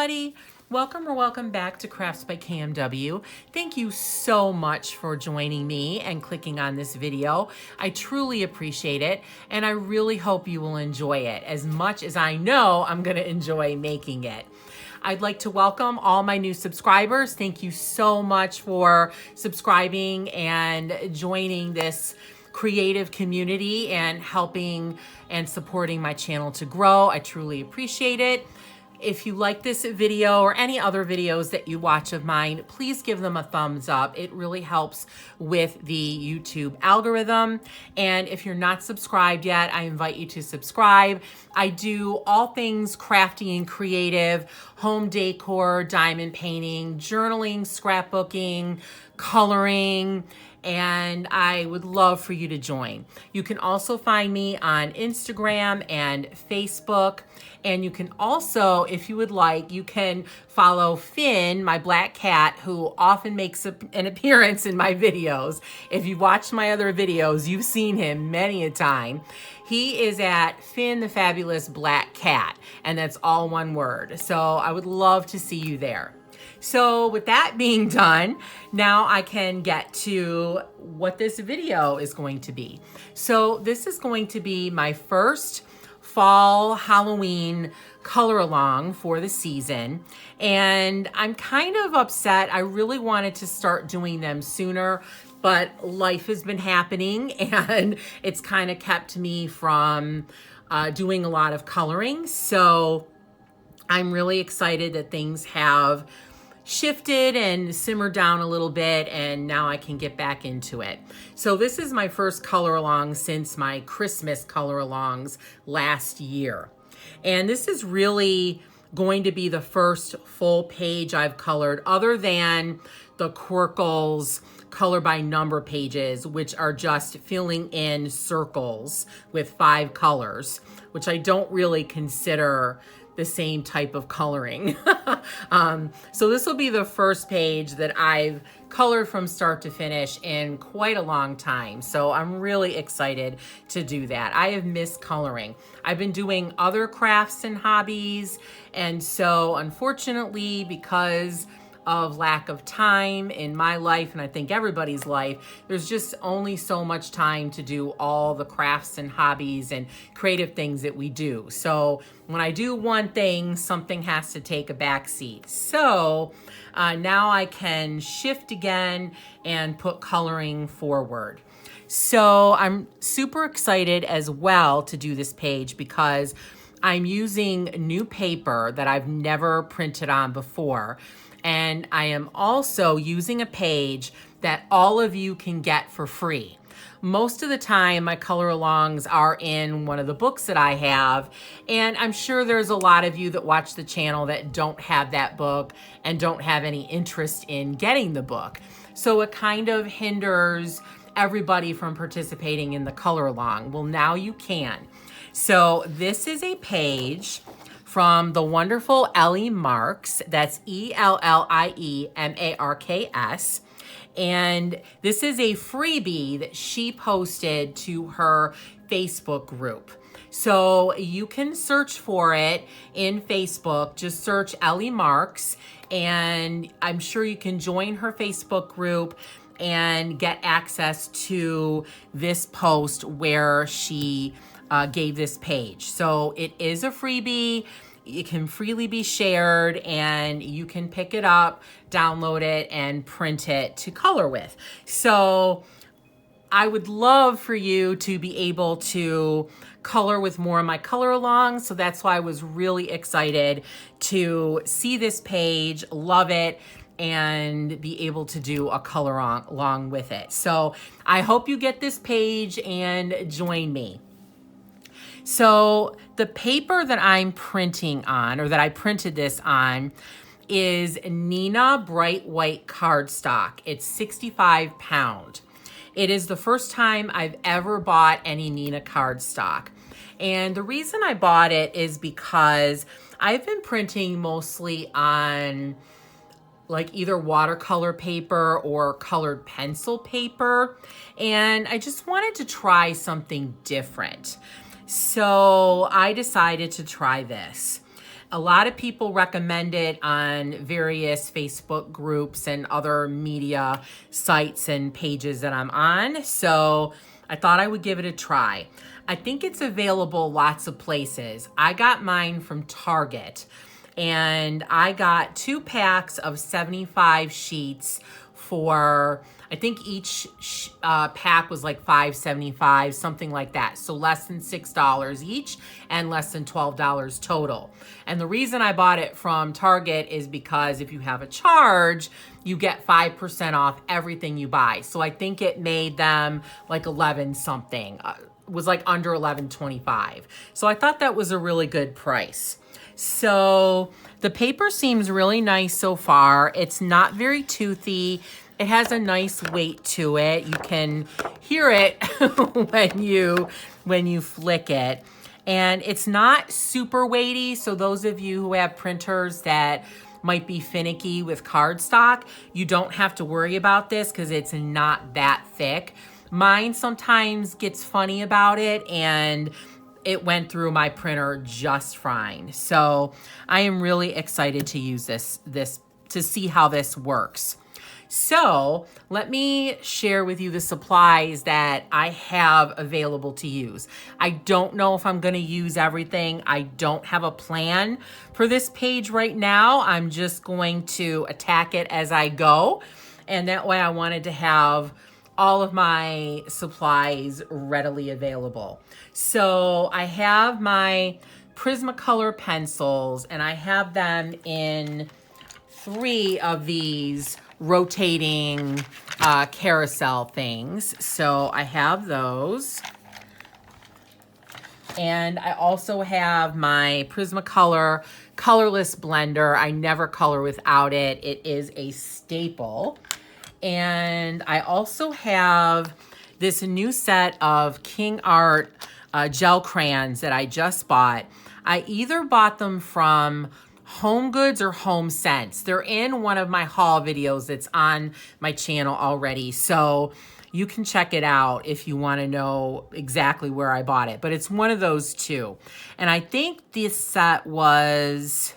everybody. Welcome back to Crafts by KMW. Thank you so much for joining me and clicking on this video. I truly appreciate it, and I really hope you will enjoy it as much as I know I'm gonna enjoy making it. I'd like to welcome all my new subscribers. Thank you so much for subscribing and joining this creative community and helping and supporting my channel to grow. I truly appreciate it. If you like this video or any other videos that you watch of mine, please give them a thumbs up. It really helps with the YouTube algorithm. And if you're not subscribed yet, I invite you to subscribe. I do all things crafty and creative, home decor, diamond painting, journaling, scrapbooking, coloring, and I would love for you to join. You can also find me on Instagram and Facebook. And you can also, if you would like, you can follow Finn, my black cat, who often makes an appearance in my videos. If you've watched my other videos, you've seen him many a time. He is at Finn the Fabulous Black Cat, and that's all one word. So I would love to see you there. So with that being done, now I can get to what this video is going to be. So this is going to be my first fall Halloween color along for the season, and I'm kind of upset. I really wanted to start doing them sooner, but life has been happening and it's kind of kept me from doing a lot of coloring. So I'm really excited that things have shifted and simmered down a little bit, and now I can get back into it. So this is my first color along since my Christmas color alongs last year. And this is really going to be the first full page I've colored, other than the Quirkles color by number pages, which are just filling in circles with 5 colors, which I don't really consider the same type of coloring. So this will be the first page that I've colored from start to finish in quite a long time. So I'm really excited to do that. I have missed coloring. I've been doing other crafts and hobbies. And so unfortunately, because of lack of time in my life, and I think everybody's life, there's just only so much time to do all the crafts and hobbies and creative things that we do. So when I do one thing, something has to take a back seat. So now I can shift again and put coloring forward. So I'm super excited as well to do this page because I'm using new paper that I've never printed on before. And I am also using a page that all of you can get for free. Most of the time, my color alongs are in one of the books that I have. And I'm sure there's a lot of you that watch the channel that don't have that book and don't have any interest in getting the book. So it kind of hinders everybody from participating in the color along. Well, now you can. So this is a page from the wonderful Ellie Marks. That's Ellie-Marks. And this is a freebie that she posted to her Facebook group. So you can search for it in Facebook. Just search Ellie Marks, and I'm sure you can join her Facebook group and get access to this post where she gave this page. So it is a freebie. It can freely be shared, and you can pick it up, download it, and print it to color with. So I would love for you to be able to color with more of my color alongs. So that's why I was really excited to see this page, love it, and be able to do a color along with it. So I hope you get this page and join me. So the paper that I'm printing on, or that I printed this on, is Nina Bright White cardstock. It's 65 pound. It is the first time I've ever bought any Nina cardstock. And the reason I bought it is because I've been printing mostly on like either watercolor paper or colored pencil paper. And I just wanted to try something different. So I decided to try this. A lot of people recommend it on various Facebook groups and other media sites and pages that I'm on. So I thought I would give it a try. I think it's available lots of places. I got mine from Target, and I got 2 packs of 75 sheets for, I think each pack was like $5.75, something like that. So less than $6 each and less than $12 total. And the reason I bought it from Target is because if you have a charge, you get 5% off everything you buy. So I think it made them like 11 something, was like under $11.25. So I thought that was a really good price. So the paper seems really nice so far. It's not very toothy. It has a nice weight to it. You can hear it when you flick it. And it's not super weighty. So those of you who have printers that might be finicky with cardstock, you don't have to worry about this because it's not that thick. Mine sometimes gets funny about it, and it went through my printer just fine. So I am really excited to use this to see how this works. So let me share with you the supplies that I have available to use. I don't know if I'm going to use everything. I don't have a plan for this page right now. I'm just going to attack it as I go. And that way I wanted to have all of my supplies readily available. So I have my Prismacolor pencils, and I have them in 3 of these rotating carousel things. So I have those. And I also have my Prismacolor colorless blender. I never color without it. It is a staple. And I also have this new set of Kingart gel crayons that I just bought. I either bought them from Home Goods or Home Sense. They're in one of my haul videos that's on my channel already. So you can check it out if you want to know exactly where I bought it. But it's one of those 2. And I think this set was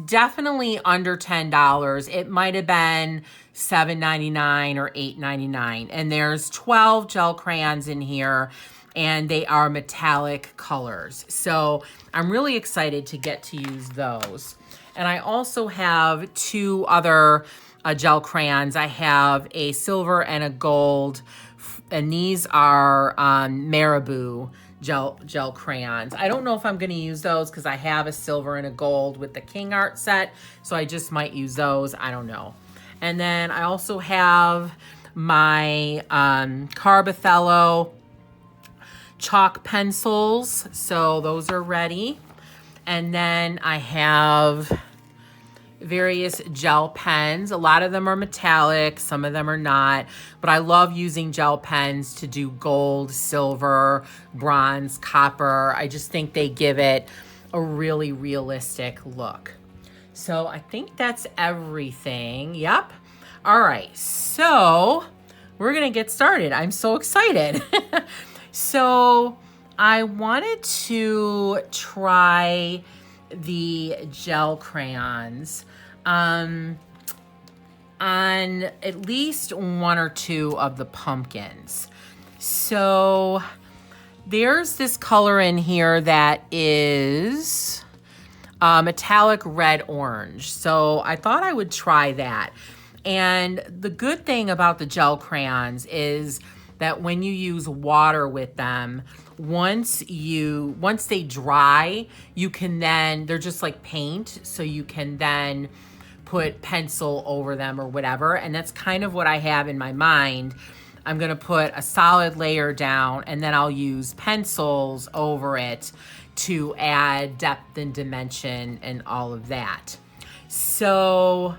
definitely under $10. It might have been $7.99 or $8.99. And there's 12 gel crayons in here, and they are metallic colors. So I'm really excited to get to use those. And I also have 2 other gel crayons. I have a silver and a gold, and these are Marabou gel crayons. I don't know if I'm going to use those because I have a silver and a gold with the Kingart set, so I just might use those. I don't know. And then I also have my Carbothello chalk pencils, so those are ready. And then I have various gel pens. A lot of them are metallic, some of them are not, but I love using gel pens to do gold, silver, bronze, copper. I just think they give it a really realistic look. So I think that's everything. Yep. All right, so we're gonna get started. I'm so excited. So I wanted to try the gel crayons on at least 1 or 2 of the pumpkins. So there's this color in here that is metallic red orange. So I thought I would try that. And the good thing about the gel crayons is that when you use water with them, once they dry, you can then, they're just like paint, so you can then put pencil over them or whatever. And that's kind of what I have in my mind. I'm gonna put a solid layer down, and then I'll use pencils over it to add depth and dimension and all of that. So,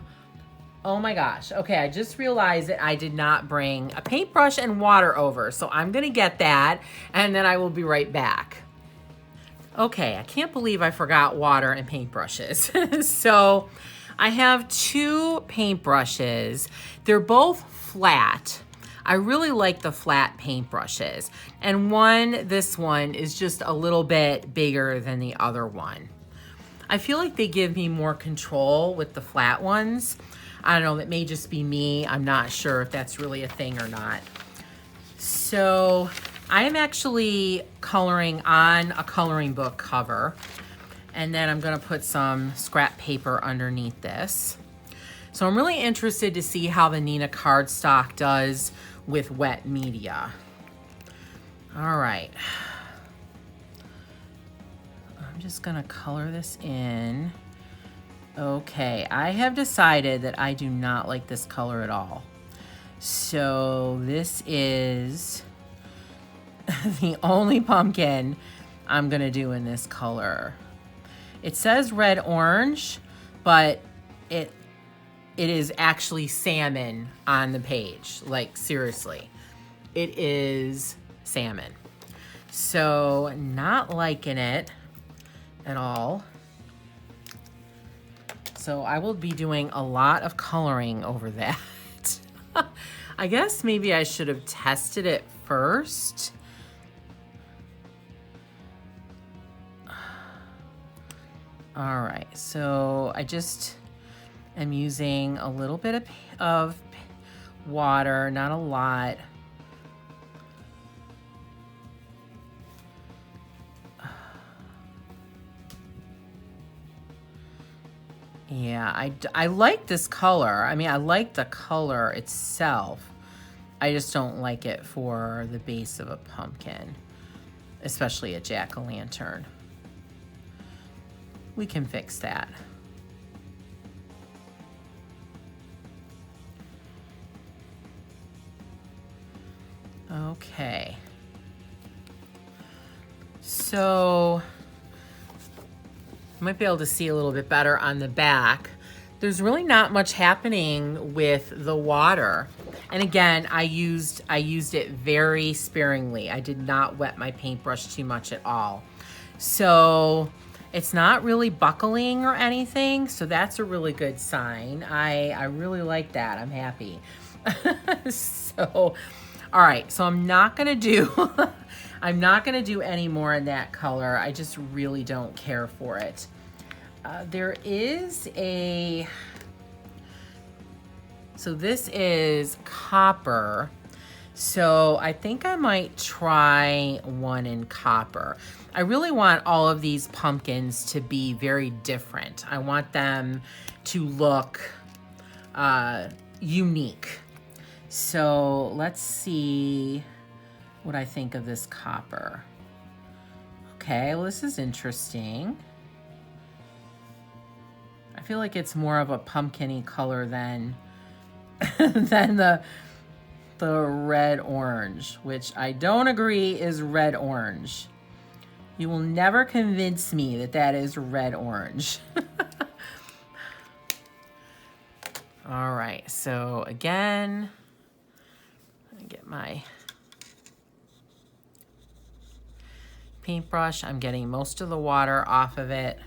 oh my gosh. Okay, I just realized that I did not bring a paintbrush and water over. So I'm gonna get that, and then I will be right back. Okay, I can't believe I forgot water and paintbrushes. So I have 2 paintbrushes. They're both flat. I really like the flat paintbrushes. And this one is just a little bit bigger than the other one. I feel like they give me more control with the flat ones. I don't know, that may just be me. I'm not sure if that's really a thing or not. So I am actually coloring on a coloring book cover, and then I'm gonna put some scrap paper underneath this. So I'm really interested to see how the Neenah cardstock does with wet media. All right. I'm just gonna color this in. Okay, I have decided that I do not like this color at all. So this is the only pumpkin I'm gonna do in this color. It says red orange, but it is actually salmon on the page. Like, seriously, it is salmon. So not liking it at all. So I will be doing a lot of coloring over that. I guess maybe I should have tested it first. All right, so I just am using a little bit of water, not a lot. Yeah, I like this color. I mean, I like the color itself. I just don't like it for the base of a pumpkin, especially a jack-o'-lantern. We can fix that. Okay. So you might be able to see a little bit better on the back. There's really not much happening with the water. And again, I used it very sparingly. I did not wet my paintbrush too much at all. So it's not really buckling or anything. So that's a really good sign. I really like that. I'm happy. So, all right. So I'm not gonna do I'm not gonna do any more in that color. I just really don't care for it. There is so this is copper. So I think I might try one in copper. I really want all of these pumpkins to be very different. I want them to look unique. So let's see what I think of this copper. Okay, well, this is interesting. I feel like it's more of a pumpkin-y color than than the red orange, which I don't agree is red orange. You will never convince me that that is red orange. All right, so again, I get my paintbrush. I'm getting most of the water off of it.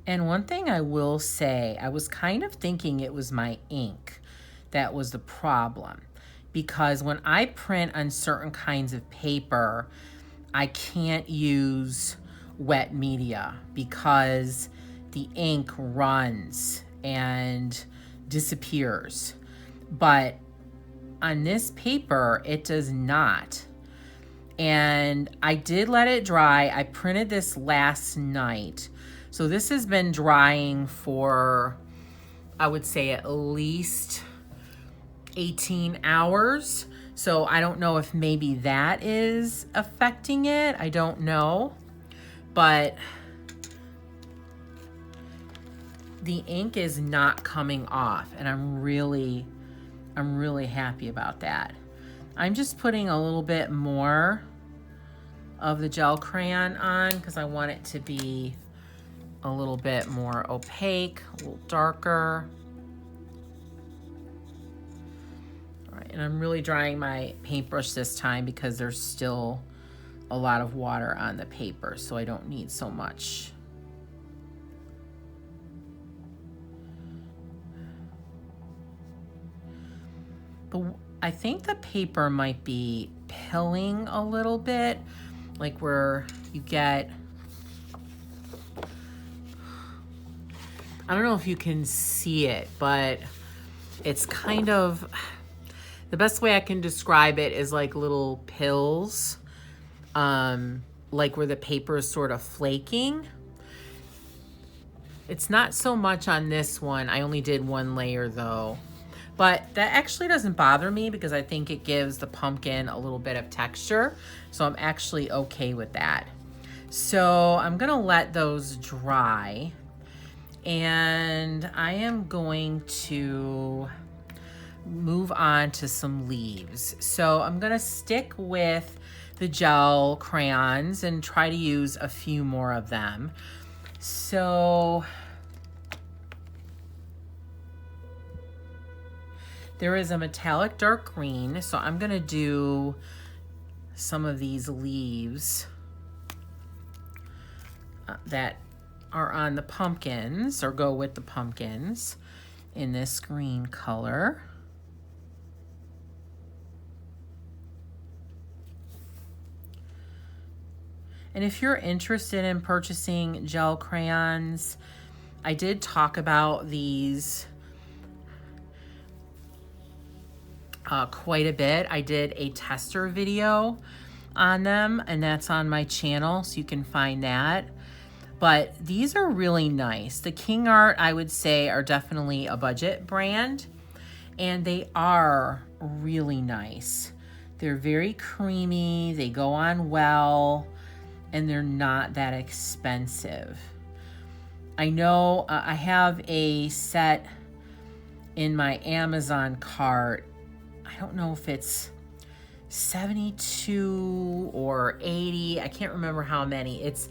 And one thing I will say, I was kind of thinking it was my ink that was the problem, because when I print on certain kinds of paper, I can't use wet media because the ink runs and disappears. But on this paper, it does not. And I did let it dry. I printed this last night. So this has been drying for, I would say, at least 18 hours. So I don't know if maybe that is affecting it. I don't know. But the ink is not coming off, and I'm really happy about that. I'm just putting a little bit more of the gel crayon on because I want it to be a little bit more opaque, a little darker. All right, and I'm really drying my paintbrush this time because there's still a lot of water on the paper, so I don't need so much. I think the paper might be pilling a little bit, like where you get, I don't know if you can see it, but it's kind of, the best way I can describe it is like little pills, like where the paper is sort of flaking. It's not so much on this one. I only did one layer though. But that actually doesn't bother me because I think it gives the pumpkin a little bit of texture. So I'm actually okay with that. So I'm gonna let those dry. And I am going to move on to some leaves. So I'm gonna stick with the gel crayons and try to use a few more of them. So there is a metallic dark green, so I'm gonna do some of these leaves that are on the pumpkins, or go with the pumpkins, in this green color. And if you're interested in purchasing gel crayons, I did talk about these quite a bit. I did a tester video on them, and that's on my channel, so you can find that. But these are really nice. The Kingart, I would say, are definitely a budget brand, and they are really nice. They're very creamy, they go on well, and they're not that expensive. I know I have a set in my Amazon cart. I don't know if it's 72 or 80. I can't remember how many. It's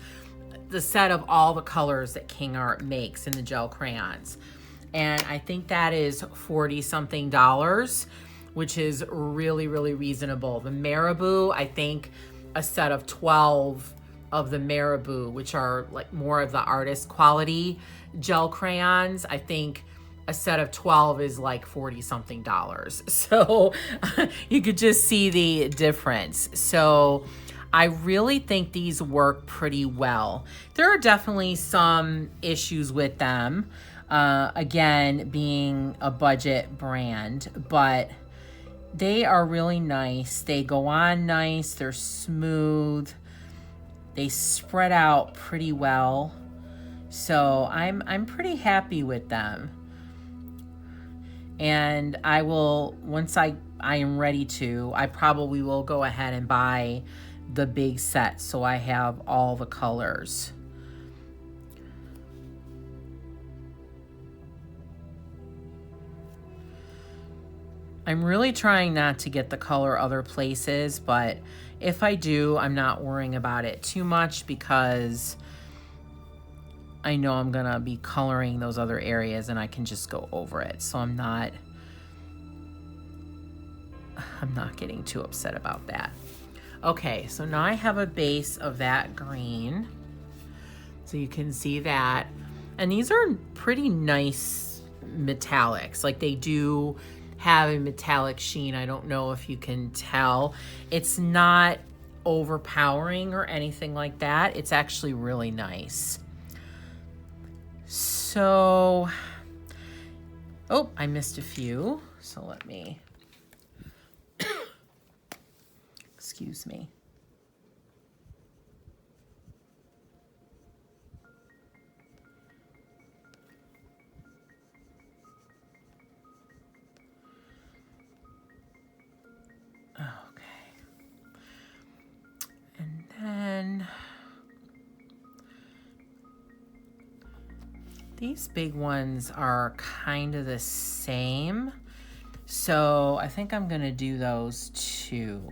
the set of all the colors that Kingart makes in the gel crayons. And I think that is $40-something, which is really, really reasonable. The Marabou, I think a set of 12 of the Marabou, which are like more of the artist quality gel crayons, I think a set of 12 is like $40-something. So you could just see the difference. So I really think these work pretty well. There are definitely some issues with them, again, being a budget brand, but they are really nice. They go on nice, they're smooth, they spread out pretty well. So I'm pretty happy with them. And I will, once I am ready to, I probably will go ahead and buy the big set so I have all the colors. I'm really trying not to get the color other places, but if I do, I'm not worrying about it too much because I know I'm gonna be coloring those other areas and I can just go over it. So I'm not getting too upset about that. Okay, so now I have a base of that green. So you can see that. And these are pretty nice metallics. Like they do have a metallic sheen. I don't know if you can tell. It's not overpowering or anything like that. It's actually really nice. So, oh, I missed a few. So let me, excuse me. And these big ones are kind of the same. So I think I'm gonna do those too.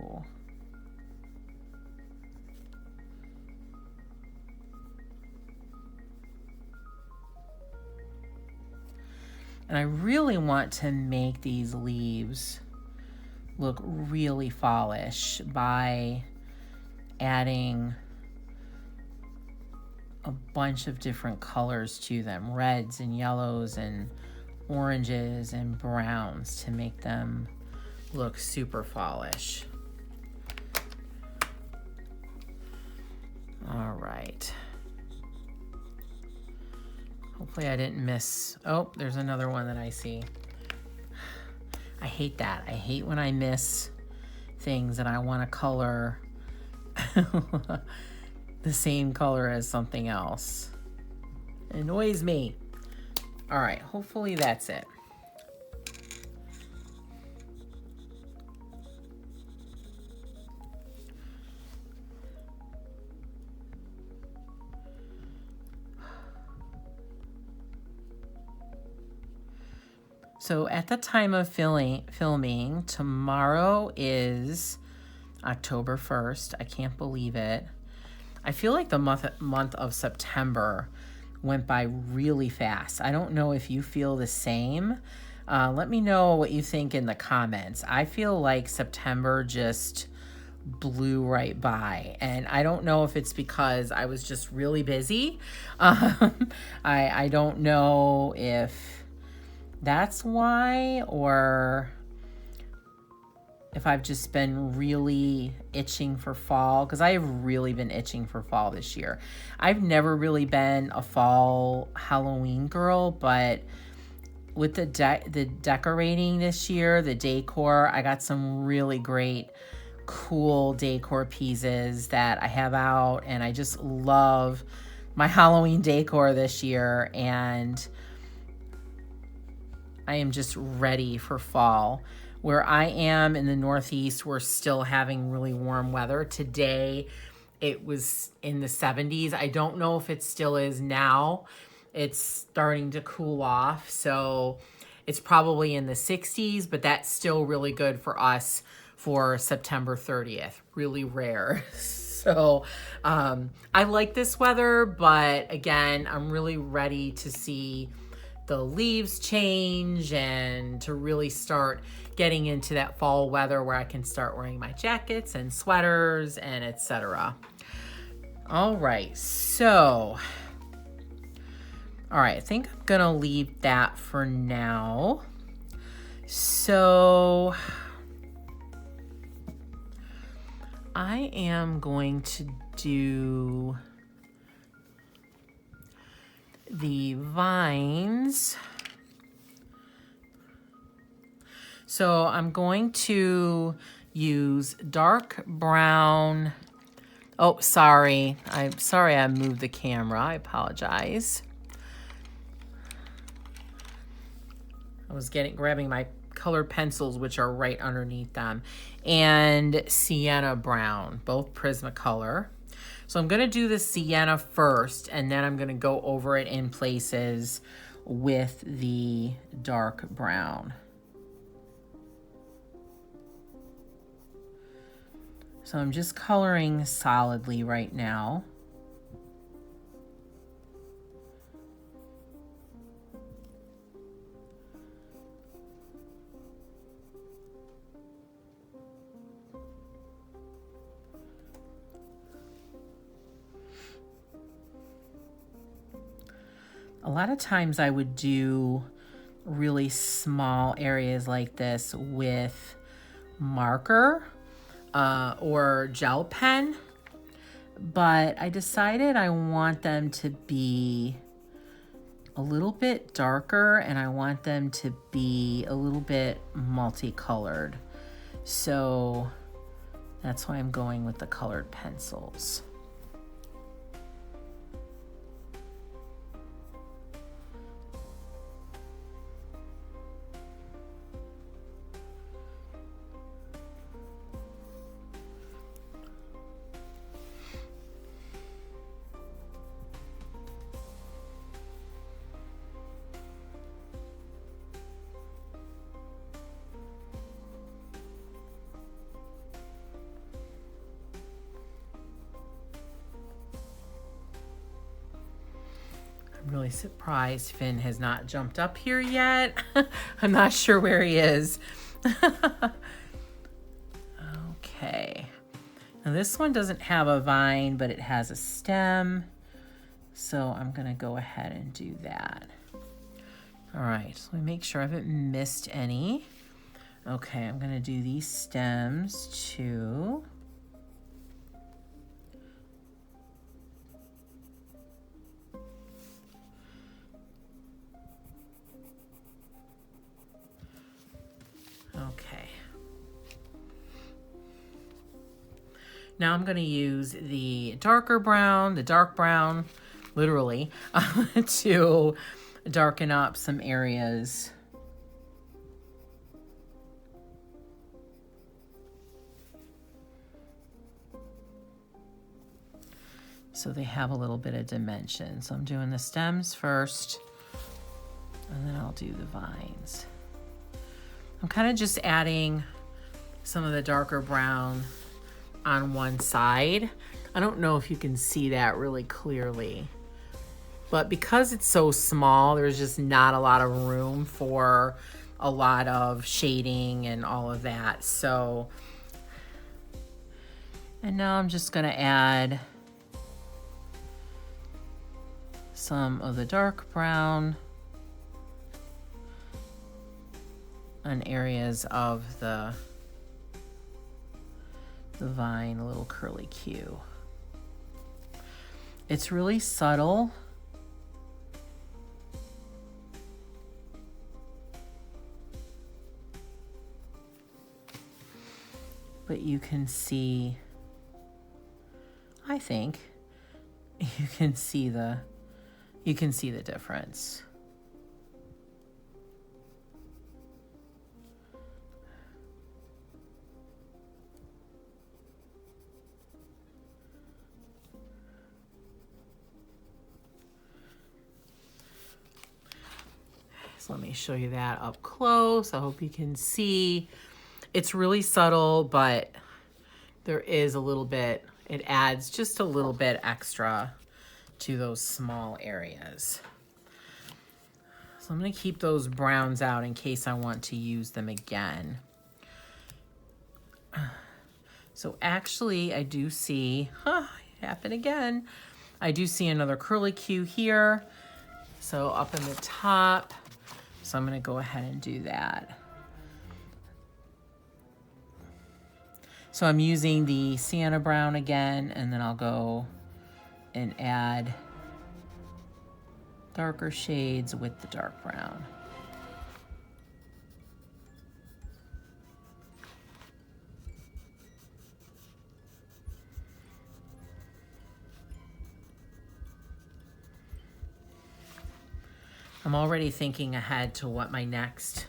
And I really want to make these leaves look really fallish by adding a bunch of different colors to them, reds and yellows and oranges and browns, to make them look super fallish. All right. Hopefully I didn't miss. Oh, there's another one that I see. I hate that. I hate when I miss things and I want to color the same color as something else. It annoys me. All right, hopefully that's it. So at the time of filming, tomorrow is October 1st. I can't believe it. I feel like the month of September went by really fast. I don't know if you feel the same. Let me know what you think in the comments. I feel like September just blew right by, and I don't know if it's because I was just really busy. I don't know if that's why, or if I've just been really itching for fall, because I have really been itching for fall this year. I've never really been a fall Halloween girl, but with the decorating this year, the decor, I got some really great, cool decor pieces that I have out, and I just love my Halloween decor this year, and I am just ready for fall. Where I am in the Northeast, we're still having really warm weather. Today, it was in the 70s. I don't know if it still is now. It's starting to cool off, so it's probably in the 60s, but that's still really good for us for September 30th. Really rare. So I like this weather, but again, I'm really ready to see the leaves change and to really start getting into that fall weather where I can start wearing my jackets and sweaters and etc. All right, so, all right, I think I'm gonna leave that for now. So I am going to do the vines. So I'm going to use dark brown. Oh, sorry. I'm sorry I moved the camera. I apologize. I was grabbing my colored pencils, which are right underneath them, and sienna brown, both Prismacolor. So I'm going to do the sienna first, and then I'm going to go over it in places with the dark brown. So I'm just coloring solidly right now. A lot of times I would do really small areas like this with marker or gel pen, but I decided I want them to be a little bit darker and I want them to be a little bit multicolored. So that's why I'm going with the colored pencils. I'm really surprised Finn has not jumped up here yet. I'm not sure where he is. Okay. Now this one doesn't have a vine, but it has a stem. So I'm gonna go ahead and do that. All right, so let me make sure I haven't missed any. Okay, I'm gonna do these stems too. Now I'm going to use the darker brown, the dark brown, literally, to darken up some areas. So they have a little bit of dimension. So I'm doing the stems first, and then I'll do the vines. I'm kind of just adding some of the darker brown on one side. I don't know if you can see that really clearly, but because it's so small, there's just not a lot of room for a lot of shading and all of that. So, and now I'm just gonna add some of the dark brown on areas of the vine, a little curly Q. It's really subtle. But you can see, I think, you can see the difference. So let me show you that up close. I hope you can see. It's really subtle, but there is a little bit, it adds just a little bit extra to those small areas. So I'm going to keep those browns out in case I want to use them again. So actually I do see, it happened again. I do see another curly Q here. So up in the top. So I'm going to go ahead and do that. So I'm using the sienna brown again, and then I'll go and add darker shades with the dark brown. I'm already thinking ahead to what my next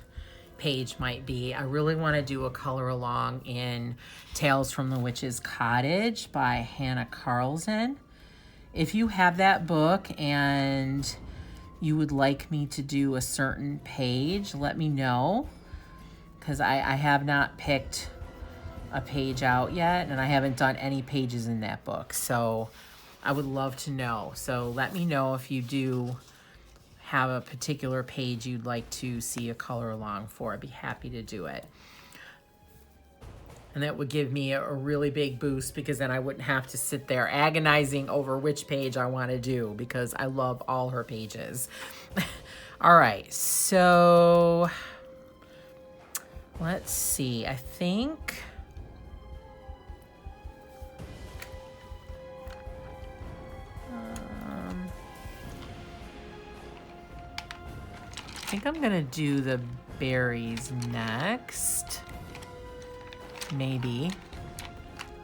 page might be. I really want to do a color along in Tales from the Witch's Cottage by Hannah Carlson. If you have that book and you would like me to do a certain page, let me know, because I have not picked a page out yet, and I haven't done any pages in that book, so I would love to know. So let me know if you do have a particular page you'd like to see a color along for. I'd be happy to do it. And that would give me a really big boost, because then I wouldn't have to sit there agonizing over which page I want to do, because I love all her pages. All right, so let's see. I think I'm gonna do the berries next. Maybe.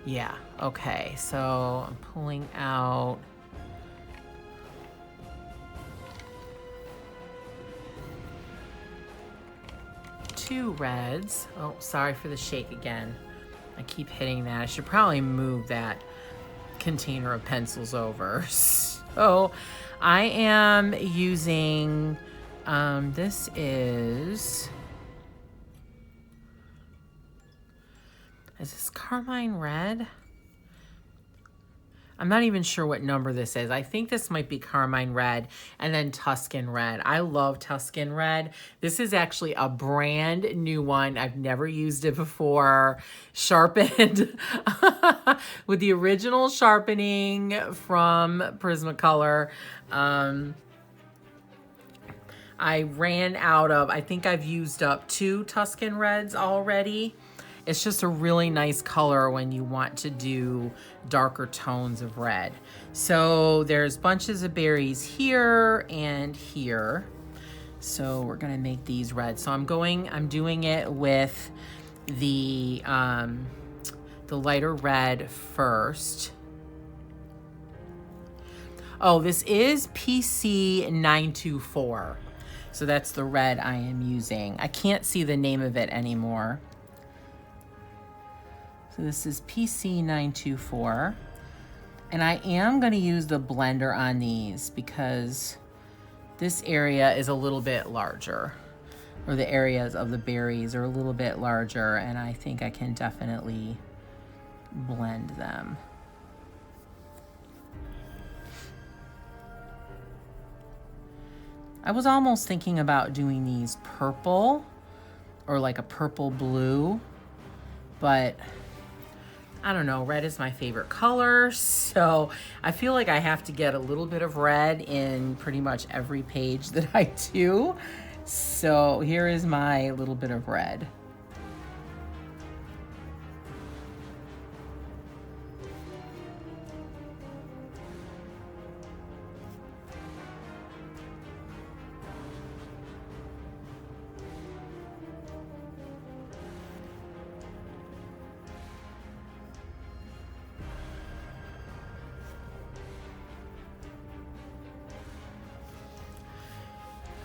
Yeah, okay, so I'm pulling out two reds. Oh, sorry for the shake again. I keep hitting that. I should probably move that container of pencils over. So I am using, this is this Carmine Red? I'm not even sure what number this is. I think this might be Carmine Red and then Tuscan Red. I love Tuscan Red. This is actually a brand new one. I've never used it before. Sharpened with the original sharpening from Prismacolor. I ran out of, I think I've used up 2 Tuscan Reds already. It's just a really nice color when you want to do darker tones of red. So there's bunches of berries here and here. So we're gonna make these red. So I'm doing it with the the lighter red first. Oh, this is PC 924. So that's the red I am using. I can't see the name of it anymore. So this is PC 924. And I am going to use the blender on these because this area is a little bit larger, or the areas of the berries are a little bit larger, and I think I can definitely blend them. I was almost thinking about doing these purple or like a purple blue, but I don't know, red is my favorite color, so I feel like I have to get a little bit of red in pretty much every page that I do. So here is my little bit of red.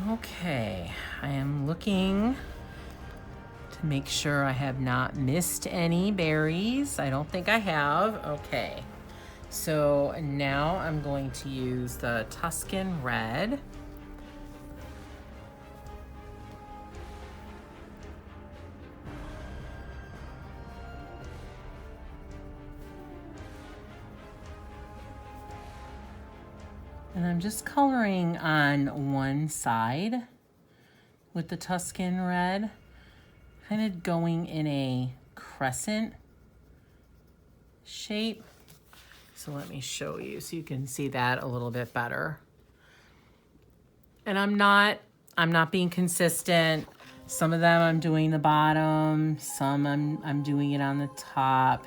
Okay, I am looking to make sure I have not missed any berries. I don't think I have. Okay, so now I'm going to use the Tuscan red. And I'm just coloring on one side with the Tuscan red, kind of going in a crescent shape. So let me show you so you can see that a little bit better. And I'm not being consistent. Some of them I'm doing the bottom, some I'm doing it on the top.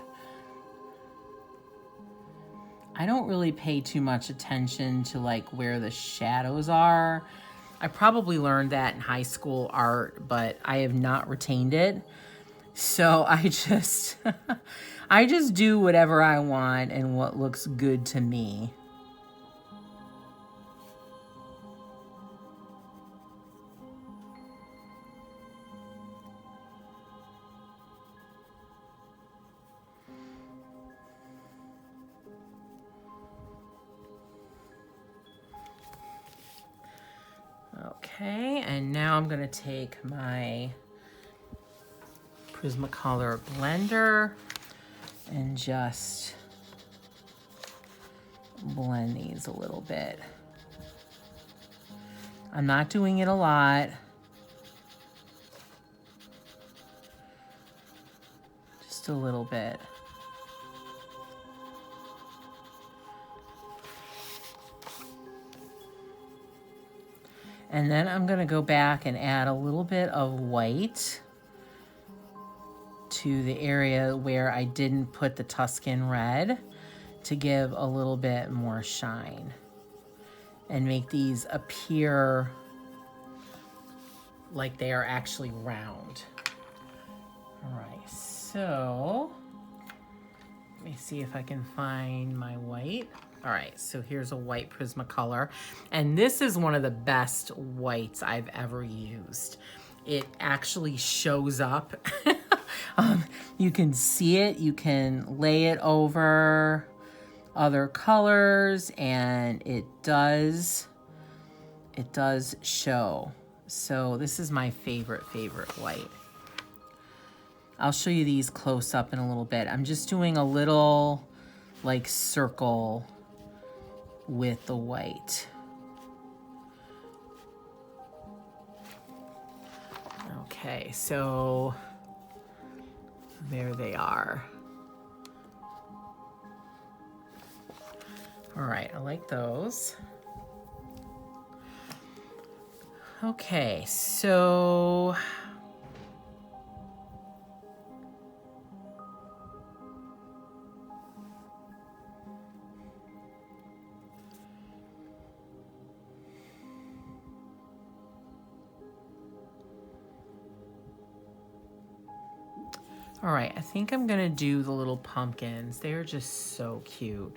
I don't really pay too much attention to like where the shadows are. I probably learned that in high school art, but I have not retained it. So I just, I just do whatever I want and what looks good to me. Okay, and now I'm gonna take my Prismacolor blender and just blend these a little bit. I'm not doing it a lot. Just a little bit. And then I'm gonna go back and add a little bit of white to the area where I didn't put the Tuscan red to give a little bit more shine and make these appear like they are actually round. All right, so let me see if I can find my white. All right, so here's a white Prismacolor, and this is one of the best whites I've ever used. It actually shows up. You can see it, you can lay it over other colors, and it does show. So this is my favorite white. I'll show you these close up in a little bit. I'm just doing a little like circle with the white. Okay, so there they are. All right, I like those. Okay, so All right, I think I'm gonna do the little pumpkins. They're just so cute.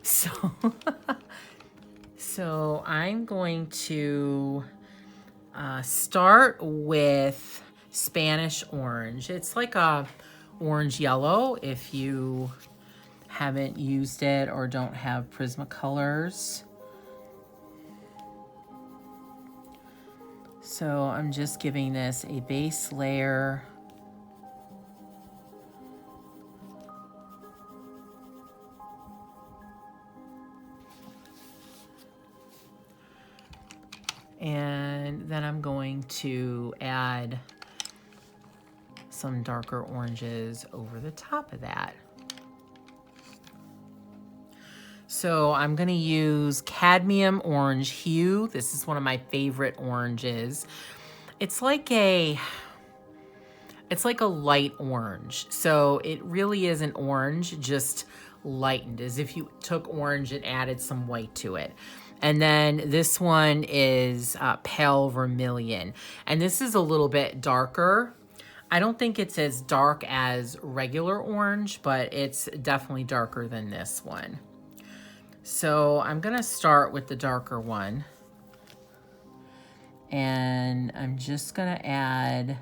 So, so I'm going to start with Spanish orange. It's like a orange yellow if you haven't used it or don't have Prismacolors. So I'm just giving this a base layer. And then I'm going to add some darker oranges over the top of that. So I'm gonna use cadmium orange hue. This is one of my favorite oranges. It's like a light orange. So it really isn't orange, just lightened, as if you took orange and added some white to it. And then this one is pale vermilion. And this is a little bit darker. I don't think it's as dark as regular orange, but it's definitely darker than this one. So I'm gonna start with the darker one. And I'm just gonna add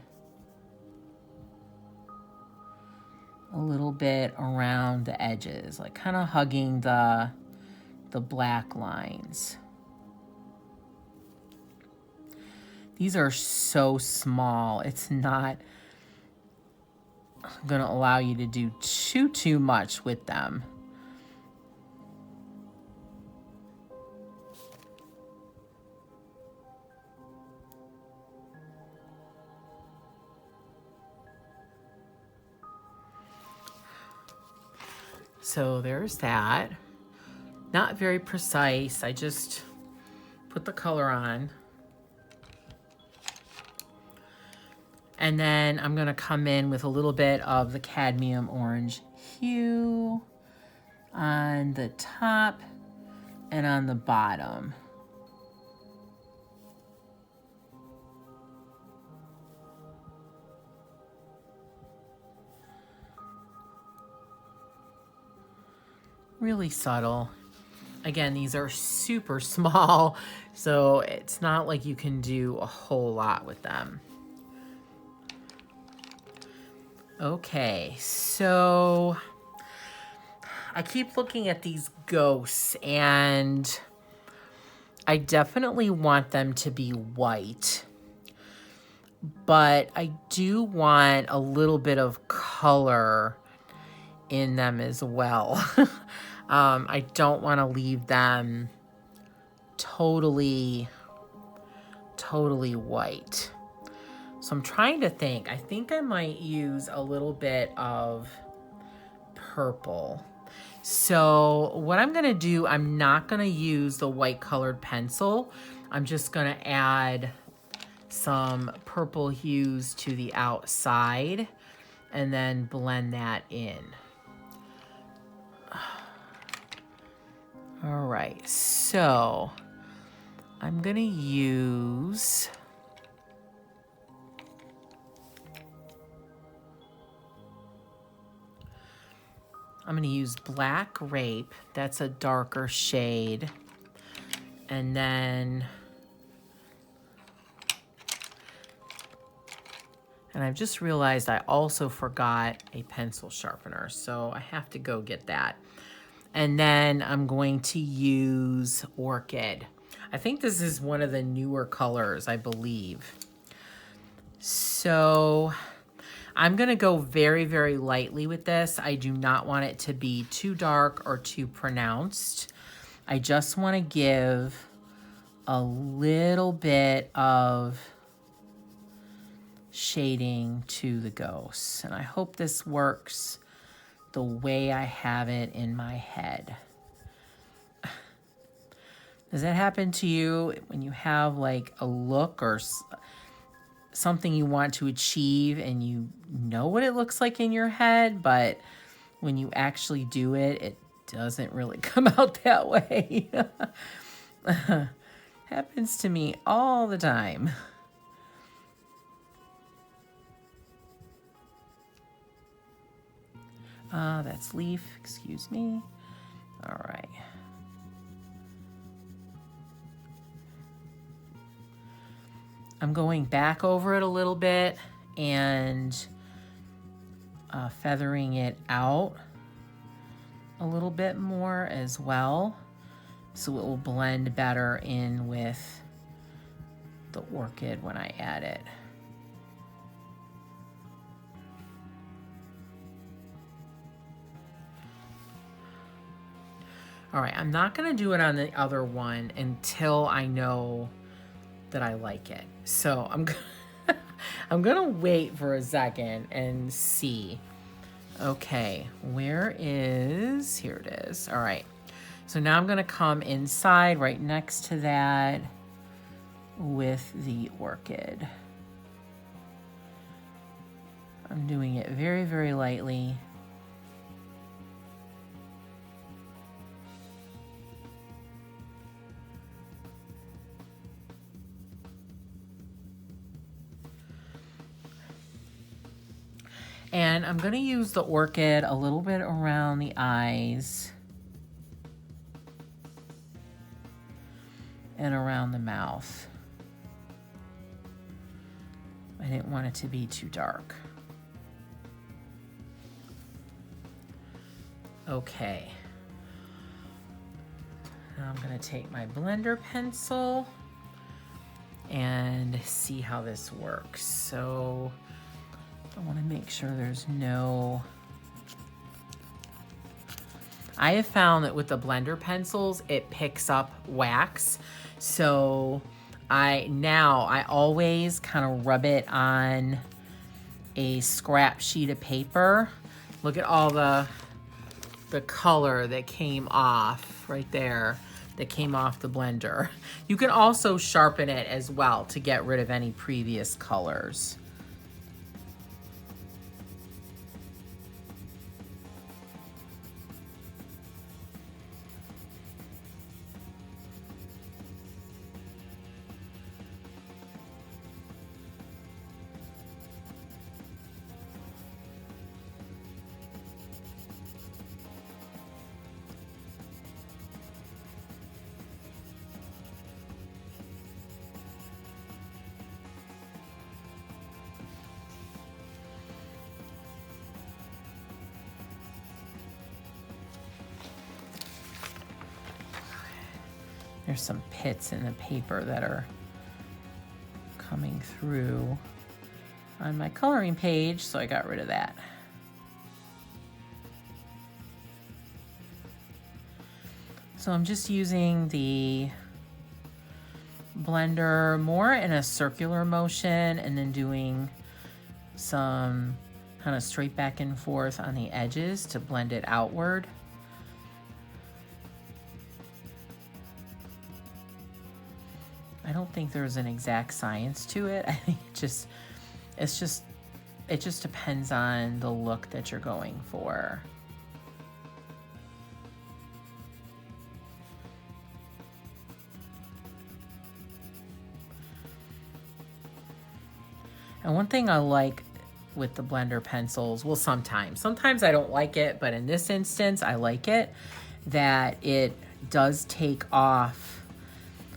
a little bit around the edges, like kind of hugging the black lines. These are so small. It's not gonna allow you to do too much with them. So there's that. Not very precise. I just put the color on. And then I'm gonna come in with a little bit of the cadmium orange hue on the top and on the bottom. Really subtle. Again, these are super small, so it's not like you can do a whole lot with them. Okay, so I keep looking at these ghosts and I definitely want them to be white, but I do want a little bit of color in them as well. I don't want to leave them totally white. So I'm trying to think. I think I might use a little bit of purple. So what I'm gonna do, I'm not gonna use the white colored pencil. I'm just gonna add some purple hues to the outside and then blend that in. All right, so I'm gonna use Black Grape. That's a darker shade. And then, and I've just realized I also forgot a pencil sharpener, so I have to go get that. And then I'm going to use Orchid. I think this is one of the newer colors, I believe. So I'm gonna go very lightly with this. I do not want it to be too dark or too pronounced. I just wanna give a little bit of shading to the ghosts. And I hope this works the way I have it in my head. Does that happen to you when you have like a look or something you want to achieve and you know what it looks like in your head, but when you actually do it, it doesn't really come out that way? Happens to me all the time. That's leaf, excuse me. All right. I'm going back over it a little bit and feathering it out a little bit more as well, so it will blend better in with the orchid when I add it. All right, I'm not gonna do it on the other one until I know that I like it. So I'm gonna wait for a second and see. Okay, here it is. All right, so now I'm gonna come inside right next to that with the orchid. I'm doing it very, very lightly. And I'm going to use the orchid a little bit around the eyes and around the mouth. I didn't want it to be too dark. Okay. Now I'm going to take my blender pencil and see how this works. So I want to make sure there's no... I have found that with the blender pencils, it picks up wax. So I always kind of rub it on a scrap sheet of paper. Look at all the color that came off right there, that came off the blender. You can also sharpen it as well to get rid of any previous colors. There's some pits in the paper that are coming through on my coloring page, so I got rid of that. So I'm just using the blender more in a circular motion and then doing some kind of straight back and forth on the edges to blend it outward. I don't think there's an exact science to it. I think it just depends on the look that you're going for. And one thing I like with the blender pencils, well, sometimes I don't like it, but in this instance, I like it, that it does take off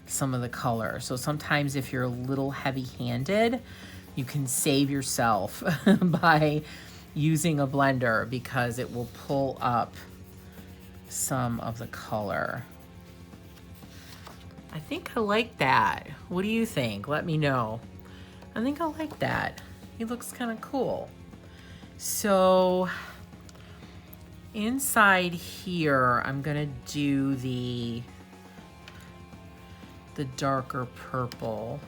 some of the color. So sometimes if you're a little heavy-handed, you can save yourself by using a blender because it will pull up some of the color. I think I like that. What do you think? Let me know. I think I like that. He looks kind of cool. So inside here, I'm gonna do the darker purple.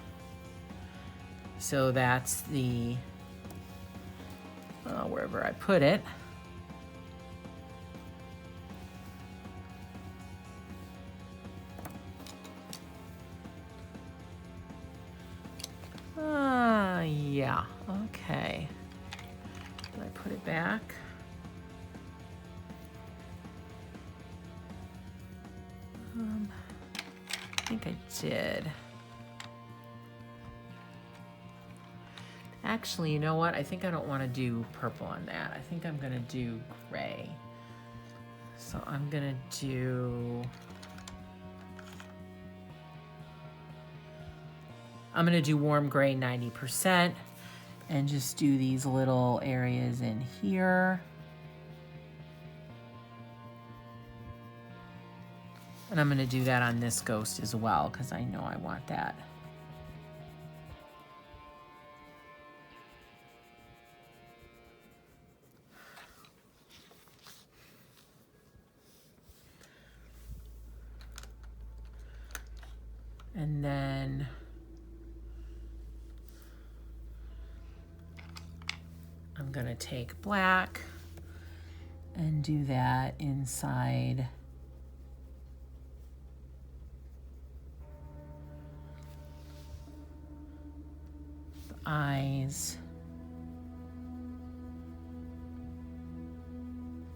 So that's the, wherever I put it. Yeah, okay. Did I put it back? I think I did. Actually, you know what? I think I don't want to do purple on that. I think I'm going to do gray. So I'm going to do... I'm going to do warm gray 90% and just do these little areas in here. And I'm going to do that on this ghost as well because I know I want that. And then I'm going to take black and do that inside the eyes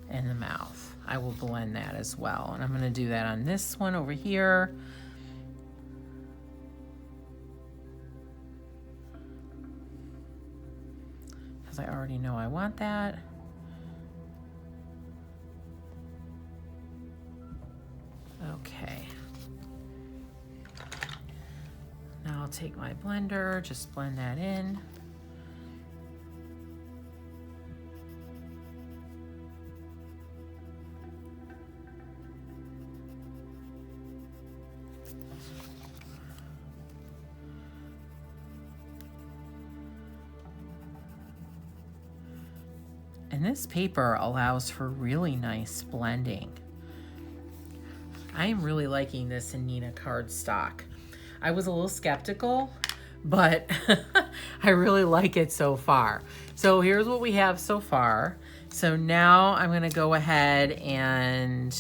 and the mouth. I will blend that as well. And I'm going to do that on this one over here. I already know I want that. Okay. Now I'll take my blender, just blend that in. And this paper allows for really nice blending. I am really liking this Neenah cardstock. I was a little skeptical, but I really like it so far. So here's what we have so far. So now I'm gonna go ahead and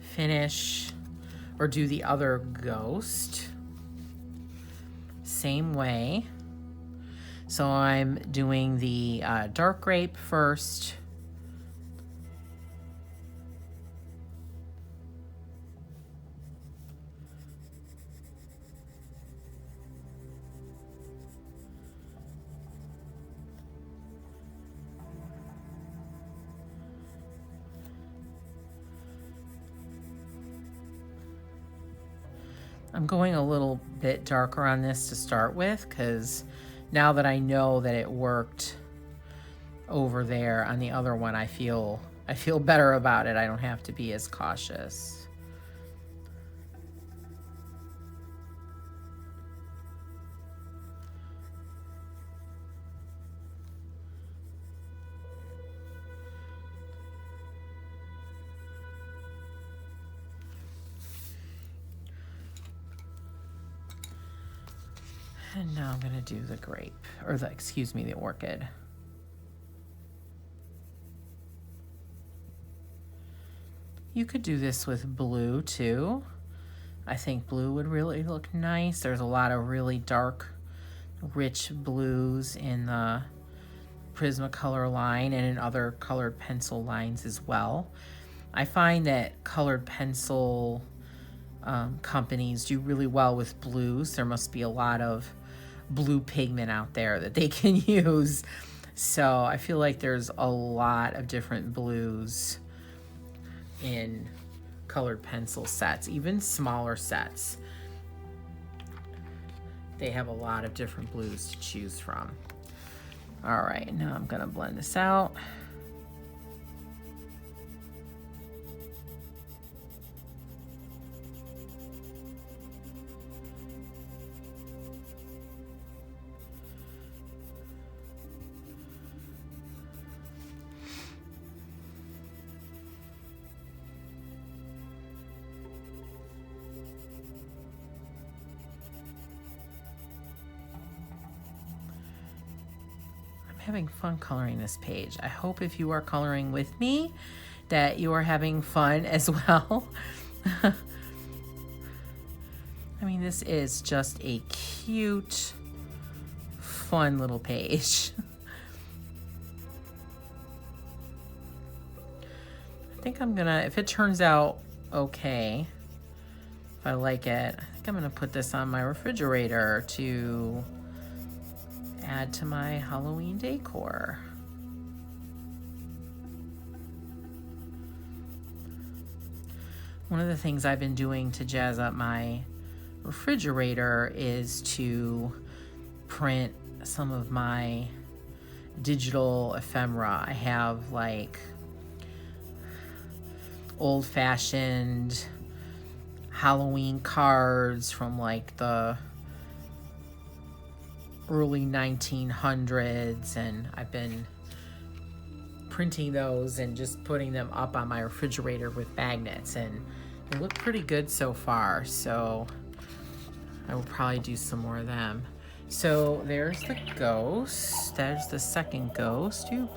finish or do the other ghost. Same way. So I'm doing the dark grape first. I'm going a little bit darker on this to start with because now that I know that it worked over there on the other one, I feel better about it. I don't have to be as cautious. And now I'm gonna do the grape, or the, excuse me, the orchid. You could do this with blue too. I think blue would really look nice. There's a lot of really dark, rich blues in the Prismacolor line and in other colored pencil lines as well. I find that colored pencil companies do really well with blues. There must be a lot of blue pigment out there that they can use. So I feel like there's a lot of different blues in colored pencil sets, even smaller sets. They have a lot of different blues to choose from. All right, now I'm gonna blend this out. Having fun coloring this page. I hope if you are coloring with me that you are having fun as well. I mean, this is just a cute, fun little page. I think I'm gonna, if it turns out okay, if I like it. I think I'm gonna put this on my refrigerator to add to my Halloween decor. One of the things I've been doing to jazz up my refrigerator is to print some of my digital ephemera. I have like old-fashioned Halloween cards from like the early 1900s, and I've been printing those and just putting them up on my refrigerator with magnets, and they look pretty good so far, so I will probably do some more of them. So there's the ghost. There's the second ghost. Oop.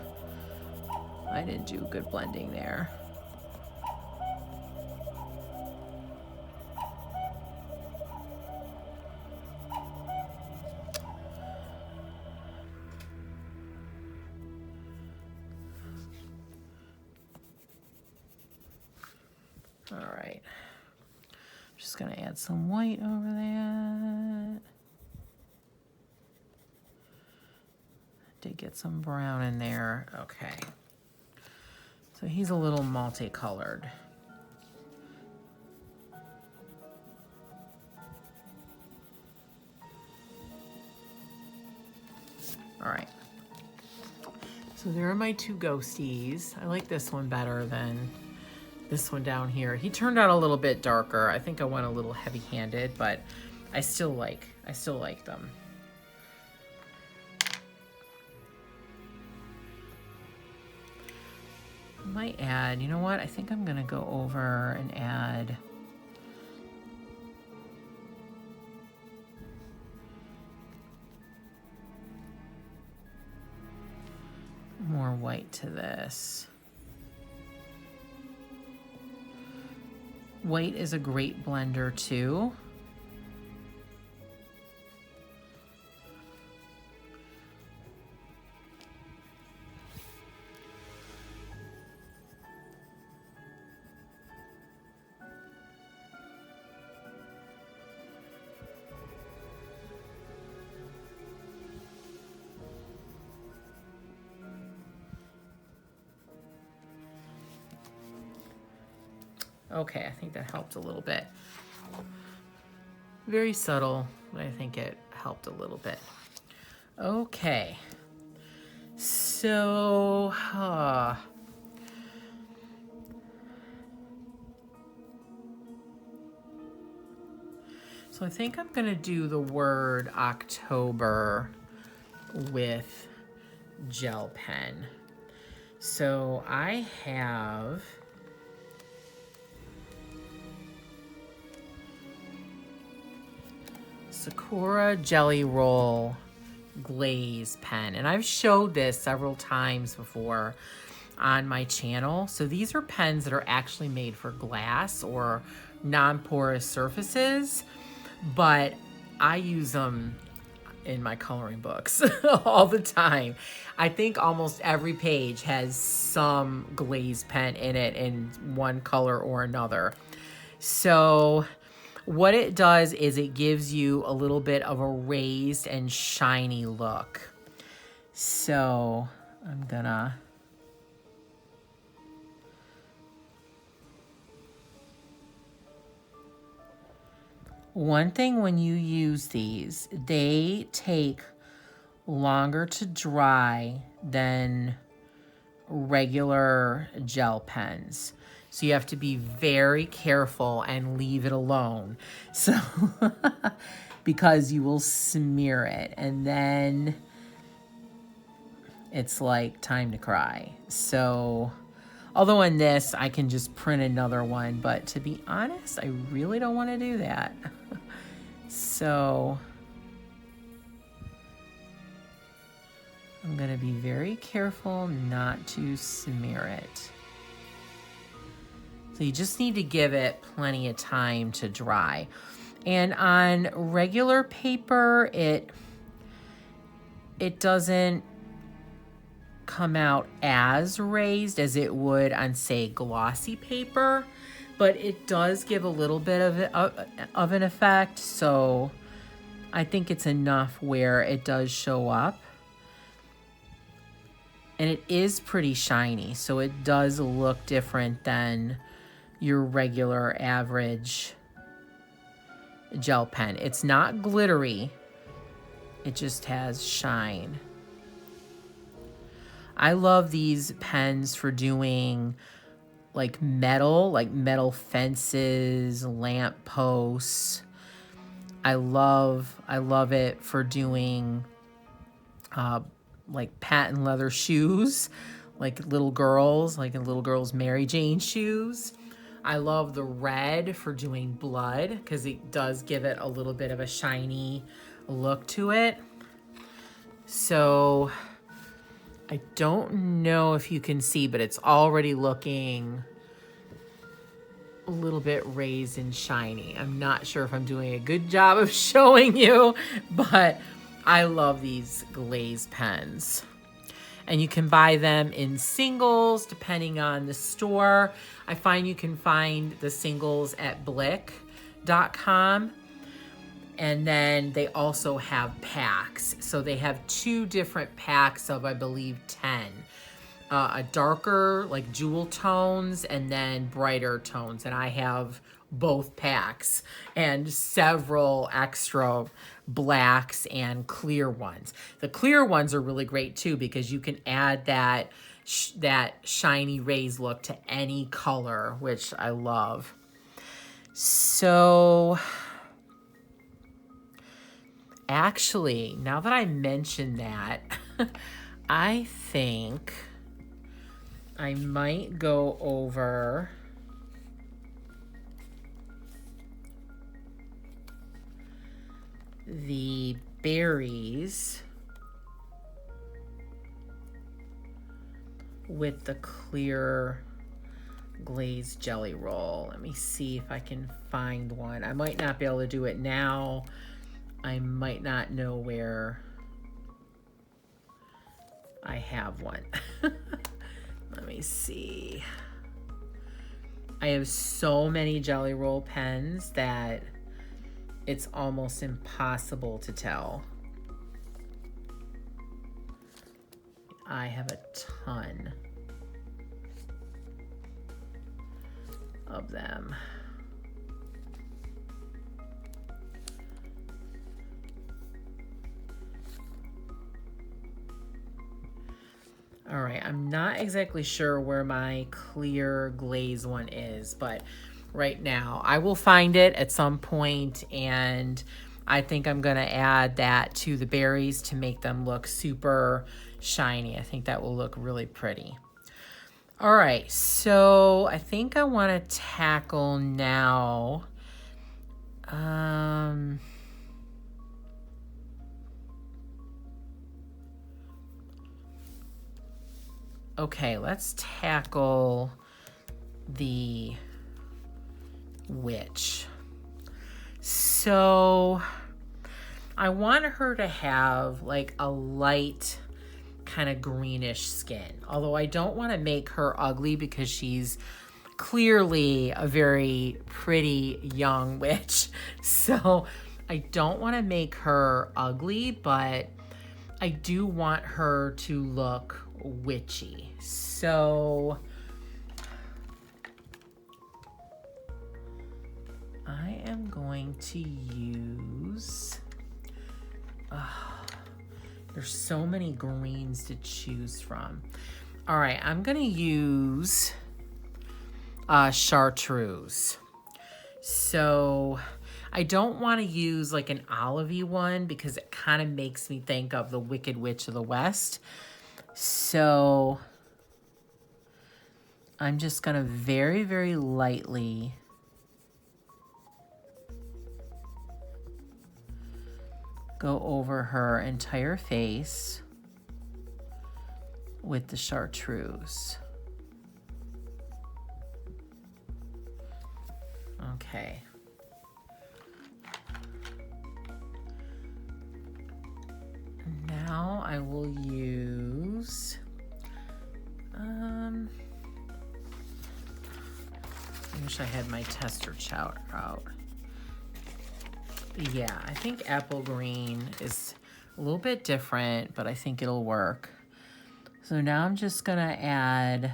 I didn't do good blending there. All right. Just gonna add some white over that. Did get some brown in there. Okay. So he's a little multicolored. All right. So there are my two ghosties. I like this one better than this one down here. He turned out a little bit darker. I think I went a little heavy-handed, but I still like them. I might add, you know what? I think I'm gonna go over and add more white to this. White is a great blender too. Okay, I think that helped a little bit. Very subtle, but I think it helped a little bit. Okay, so so I think I'm gonna do the word October with gel pen. So I have Sakura Jelly Roll glaze pen, and I've showed this several times before on my channel. So these are pens that are actually made for glass or non-porous surfaces, but I use them in my coloring books all the time. I think almost every page has some glaze pen in it in one color or another. So what it does is it gives you a little bit of a raised and shiny look. So I'm gonna one thing when you use these, they take longer to dry than regular gel pens. So you have to be very careful and leave it alone. So, because you will smear it and then it's like time to cry. So, although in this, I can just print another one, but to be honest, I really don't want to do that. So, I'm gonna be very careful not to smear it. So you just need to give it plenty of time to dry. And on regular paper, it doesn't come out as raised as it would on, say, glossy paper. but it does give a little bit of an effect. So I think it's enough where it does show up. And it is pretty shiny, so it does look different than your regular average gel pen. It's not glittery, it just has shine. I love these pens for doing like metal fences, lamp posts. I love it for doing like patent leather shoes, like little girls Mary Jane shoes. I love the red for doing blood because it does give it a little bit of a shiny look to it. So I don't know if you can see, but it's already looking a little bit raised and shiny. I'm not sure if I'm doing a good job of showing you, but I love these glaze pens. And you can buy them in singles depending on the store. I find you can find the singles at blick.com. And then they also have packs. So they have 2 different packs of, I believe, 10. A darker, like jewel tones, and then brighter tones. And I have both packs and several extra blacks and clear ones. The clear ones are really great too because you can add that shiny raised look to any color, which I love. So actually, now that I mentioned that, I think I might go over the berries with the clear glazed jelly roll. Let me see if I can find one. I might not be able to do it now. I might not know where I have one. Let me see. I have so many jelly roll pens that it's almost impossible to tell. I have a ton of them. All right, I'm not exactly sure where my clear glaze one is, but right now I will find it at some point, and I think I'm gonna add that to the berries to make them look super shiny. I think that will look really pretty. All right, so I think I wanna tackle now, okay, let's tackle the witch. So I want her to have like a light kind of greenish skin, although I don't want to make her ugly because she's clearly a very pretty young witch. So I don't want to make her ugly, but I do want her to look witchy. So I am going to use, there's so many greens to choose from. All right, I'm gonna use chartreuse. So I don't want to use like an olivey one because it kind of makes me think of the Wicked Witch of the West. So I'm just gonna very, very lightly go over her entire face with the chartreuse. Okay. Now I will use, I'm wish I had my tester chowder out. But yeah, I think apple green is a little bit different, but I think it'll work. So now I'm just gonna add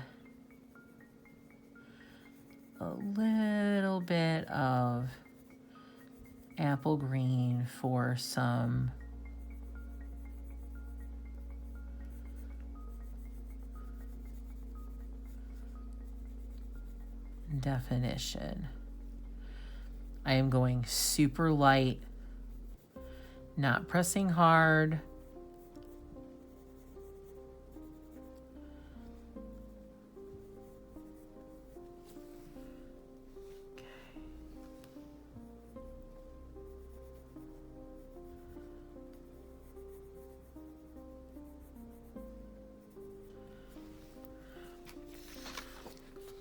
a little bit of apple green for some definition. I am going super light, not pressing hard.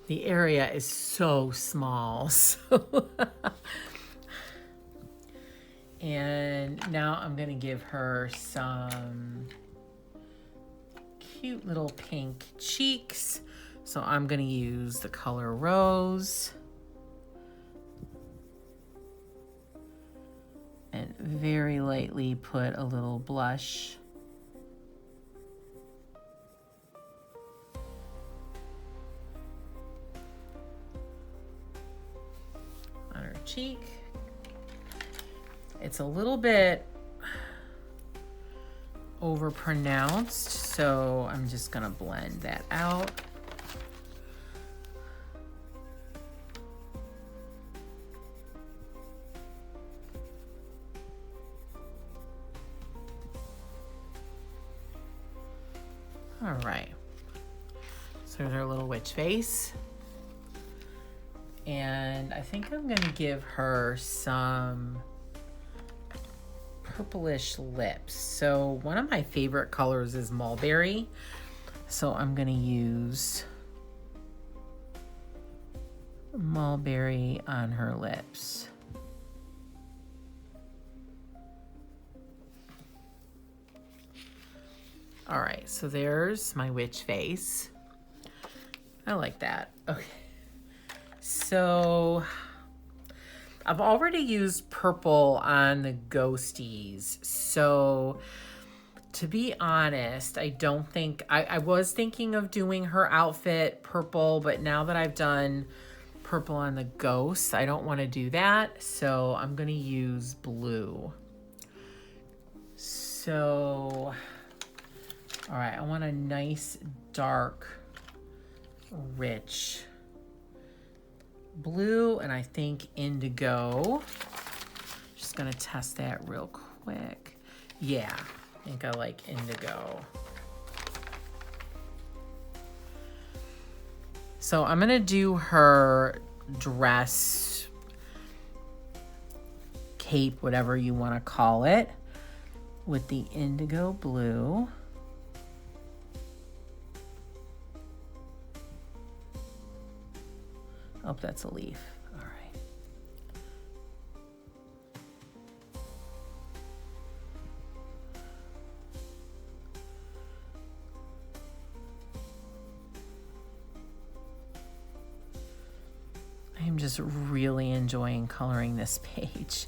The area is so small, so and now I'm gonna give her some cute little pink cheeks. So I'm gonna use the color Rose and very lightly put a little blush on her cheek. It's a little bit overpronounced, so I'm just gonna blend that out. All right, so there's our little witch face. And I think I'm gonna give her some purplish lips. So one of my favorite colors is mulberry. So I'm gonna use mulberry on her lips. All right, so there's my witch face. I like that. Okay. So I've already used purple on the ghosties. So to be honest, I don't think, I was thinking of doing her outfit purple, but now that I've done purple on the ghosts, I don't want to do that. So I'm going to use blue. So, all right, I want a nice, dark, rich blue, and I think indigo. Just gonna test that real quick. Yeah, I think I like indigo. So I'm gonna do her dress, cape, whatever you want to call it, with the indigo blue. Oh, that's a leaf. All right. I'm just really enjoying coloring this page.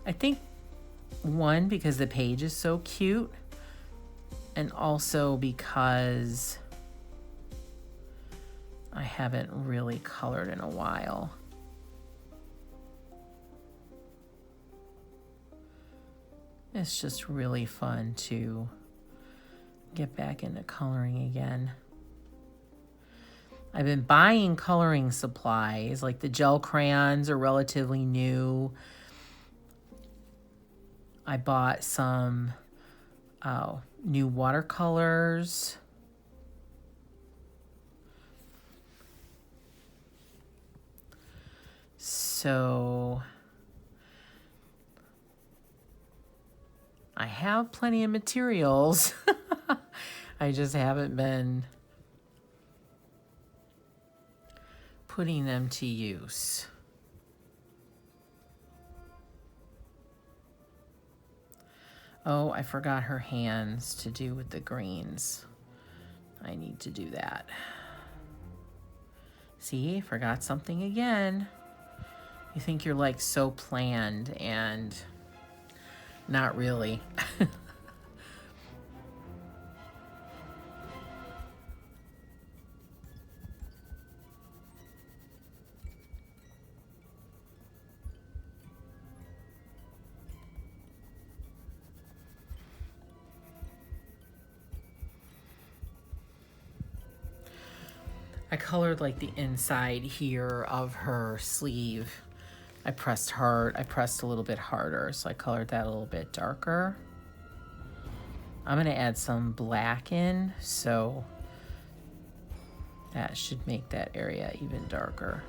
I think, one, because the page is so cute, and also because I haven't really colored in a while. It's just really fun to get back into coloring again. I've been buying coloring supplies, like the gel crayons are relatively new. I bought some new watercolors. So I have plenty of materials. I just haven't been putting them to use. Oh, I forgot her hands to do with the greens. I need to do that. See, forgot something again. You think you're like so planned, and not really. I colored like the inside here of her sleeve. I pressed a little bit harder, so I colored that a little bit darker. I'm gonna add some black in, so that should make that area even darker.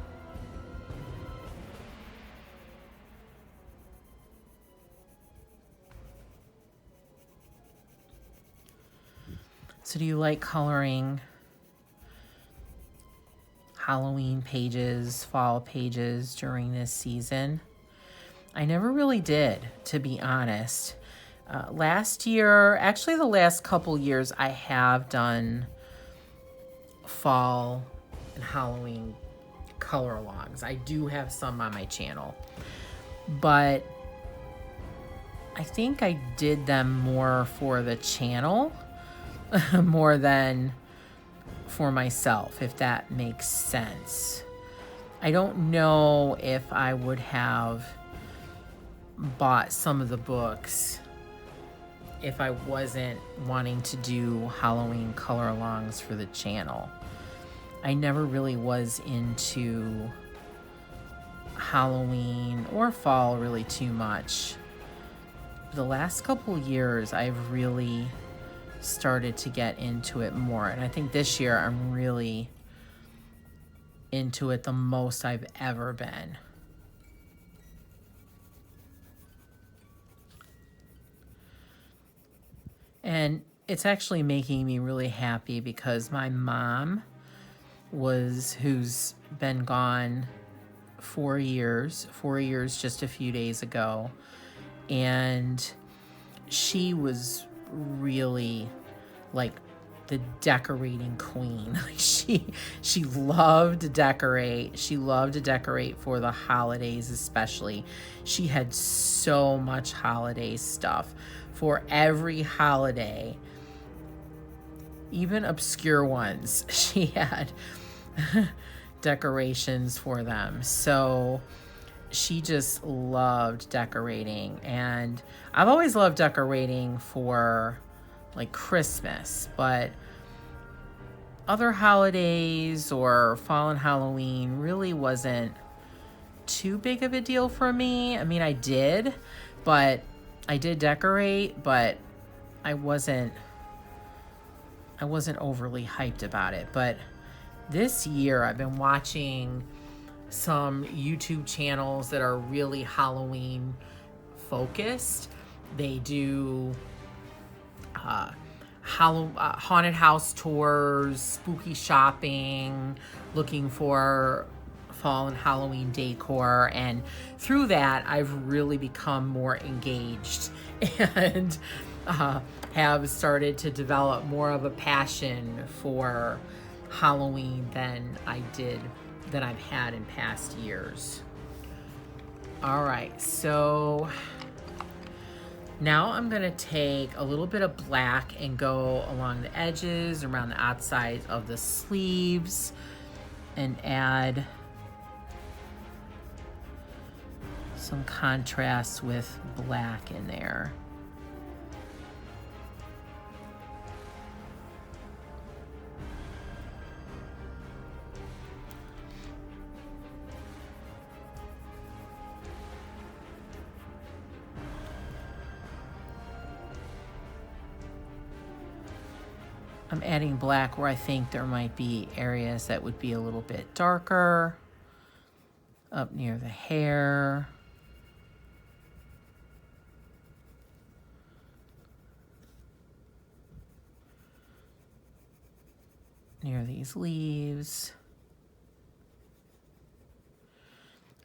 So do you like coloring Halloween pages, fall pages during this season? I never really did, to be honest. Last year, actually the last couple years, I have done fall and Halloween color alongs. I do have some on my channel, but I think I did them more for the channel more than for myself, if that makes sense. I don't know if I would have bought some of the books if I wasn't wanting to do Halloween color alongs for the channel. I never really was into Halloween or fall really too much. The last couple years, I've really started to get into it more, and I think this year I'm really into it the most I've ever been. And it's actually making me really happy because my mom who's been gone 4 years just a few days ago, and she was really like the decorating queen. She loved to decorate. She loved to decorate for the holidays especially. She had so much holiday stuff for every holiday, even obscure ones. She had decorations for them. So she just loved decorating, and I've always loved decorating for like Christmas, but other holidays or fall and Halloween really wasn't too big of a deal for me. I mean, I did decorate, but I wasn't overly hyped about it. But this year I've been watching some YouTube channels that are really Halloween focused. They do haunted house tours, spooky shopping, looking for fall and Halloween decor, and through that I've really become more engaged and have started to develop more of a passion for Halloween than I've had in past years. All right, so now I'm gonna take a little bit of black and go along the edges, around the outsides of the sleeves, and add some contrast with black in there. I'm adding black where I think there might be areas that would be a little bit darker, up near the hair. Near these leaves.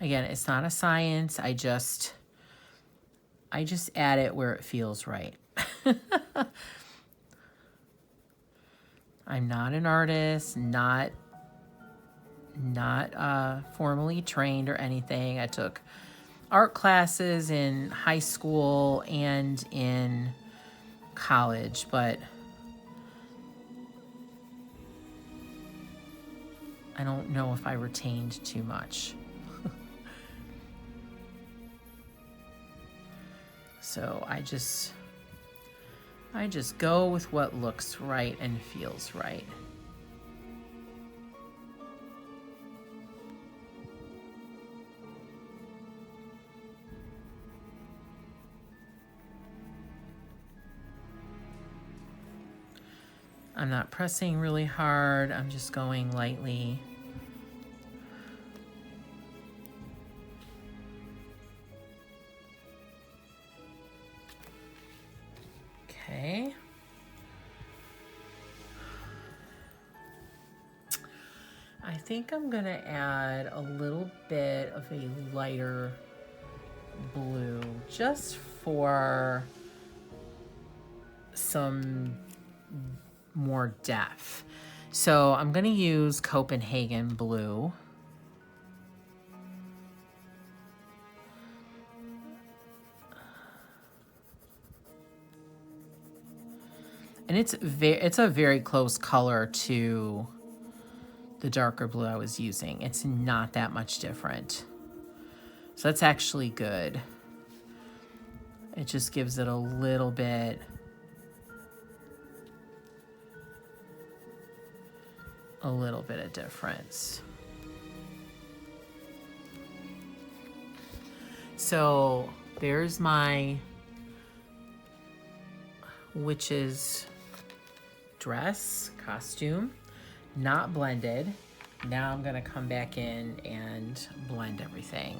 Again, it's not a science. I just add it where it feels right. I'm not an artist, not not formally trained or anything. I took art classes in high school and in college, but I don't know if I retained too much. So I just go with what looks right and feels right. I'm not pressing really hard. I'm just going lightly. Okay. I think I'm gonna add a little bit of a lighter blue just for some more depth. So I'm gonna use Copenhagen blue. And it's a very close color to the darker blue I was using. It's not that much different. So that's actually good. It just gives it a little bit of difference. So there's my witch's dress, costume, not blended. Now I'm gonna come back in and blend everything.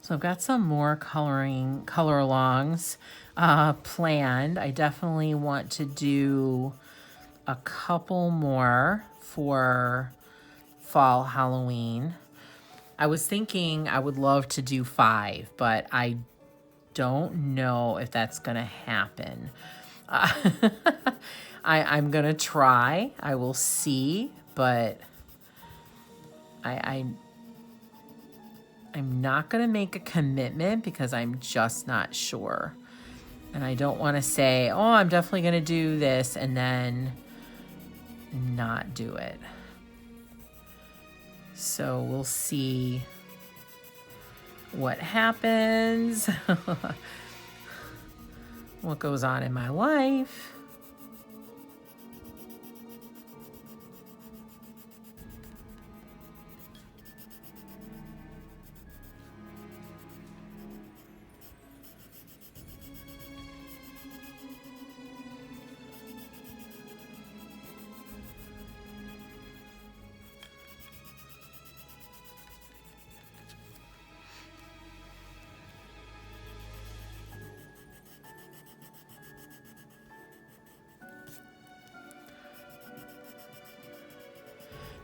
So I've got some more color alongs planned. I definitely want to do a couple more for fall Halloween. I was thinking I would love to do 5, but I don't know if that's gonna happen. I'm gonna try. I will see, but I'm not going to make a commitment because I'm just not sure. And I don't want to say, oh, I'm definitely going to do this and then not do it. So we'll see what happens, what goes on in my life.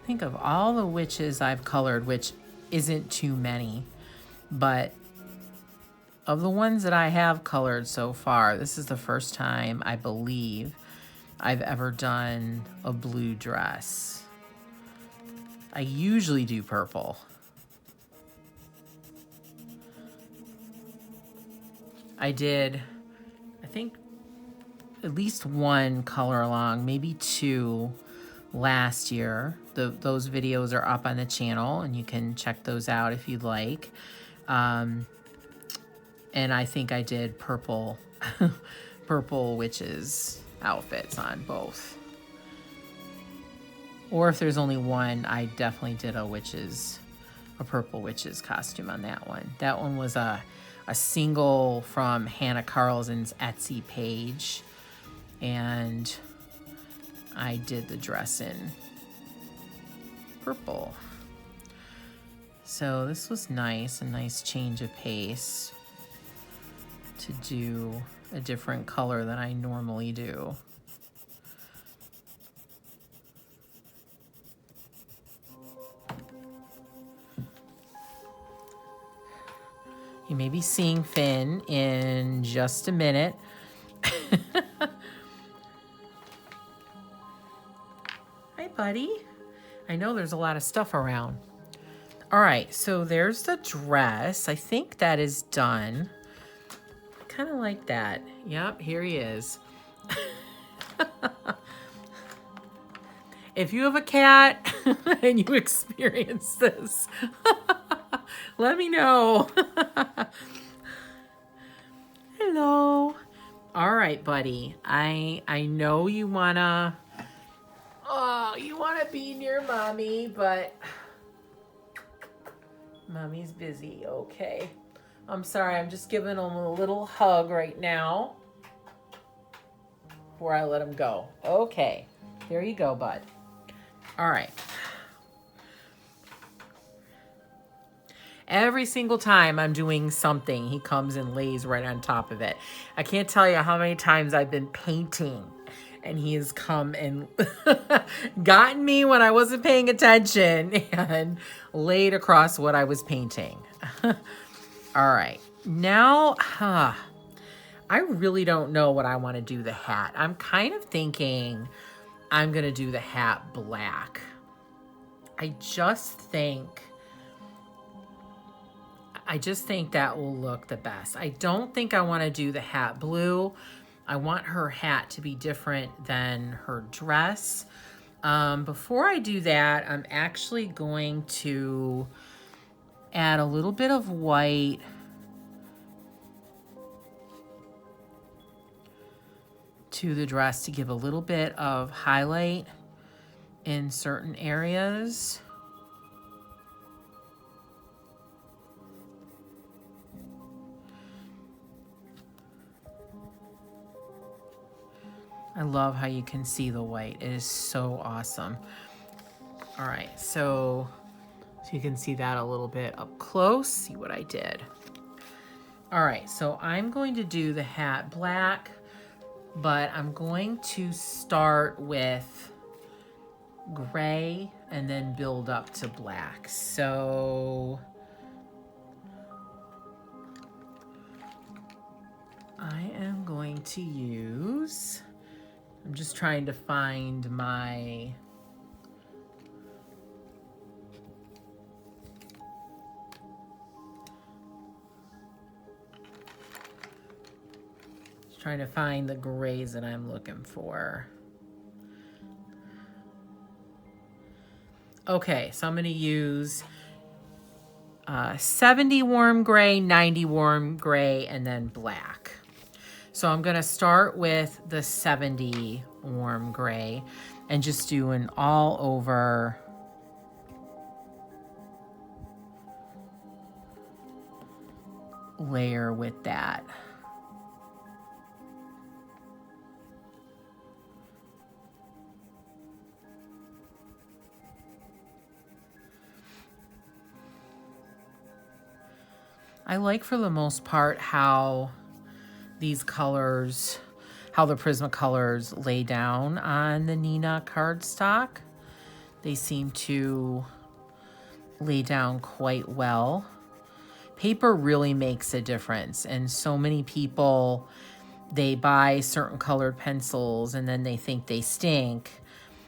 Think of all the witches I've colored, which isn't too many, but of the ones that I have colored so far, this is the first time I believe I've ever done a blue dress. I usually do purple. I did, I think, at least one color along, maybe 2 last year. Those videos are up on the channel and you can check those out if you'd like. And I think I did purple purple witches outfits on both. Or if there's only one, I definitely did a purple witches costume on that one. That one was a single from Hannah Carlson's Etsy page, and I did the dress in purple. So this was nice, a nice change of pace to do a different color than I normally do. You may be seeing Finn in just a minute. Hi, buddy. I know there's a lot of stuff around. All right, so there's the dress. I think that is done. Kind of like that. Yep, here he is. If you have a cat and you experience this, let me know. Hello. All right, buddy. I know you wanna be near mommy, but mommy's busy. Okay. I'm sorry. I'm just giving him a little hug right now before I let him go. Okay. There you go, bud. All right. Every single time I'm doing something, he comes and lays right on top of it. I can't tell you how many times I've been painting and he has come and gotten me when I wasn't paying attention and laid across what I was painting. All right. Now, I really don't know what I want to do the hat. I'm kind of thinking I'm going to do the hat black. I just think that will look the best. I don't think I want to do the hat blue. I want her hat to be different than her dress. Before I do that, I'm actually going to add a little bit of white to the dress to give a little bit of highlight in certain areas. I love how you can see the white. It is so awesome. All right, so you can see that a little bit up close. See what I did. All right, so I'm going to do the hat black, but I'm going to start with gray and then build up to black. So I am going to use, I'm just trying to find my the grays that I'm looking for. Okay, so I'm going to use 70 warm gray, 90 warm gray, and then black. So I'm going to start with the 70 warm gray and just do an all over layer with that. I like for the most part how these colors, how the Prismacolors lay down on the Nina cardstock. They seem to lay down quite well. Paper really makes a difference, and so many people, they buy certain colored pencils and then they think they stink.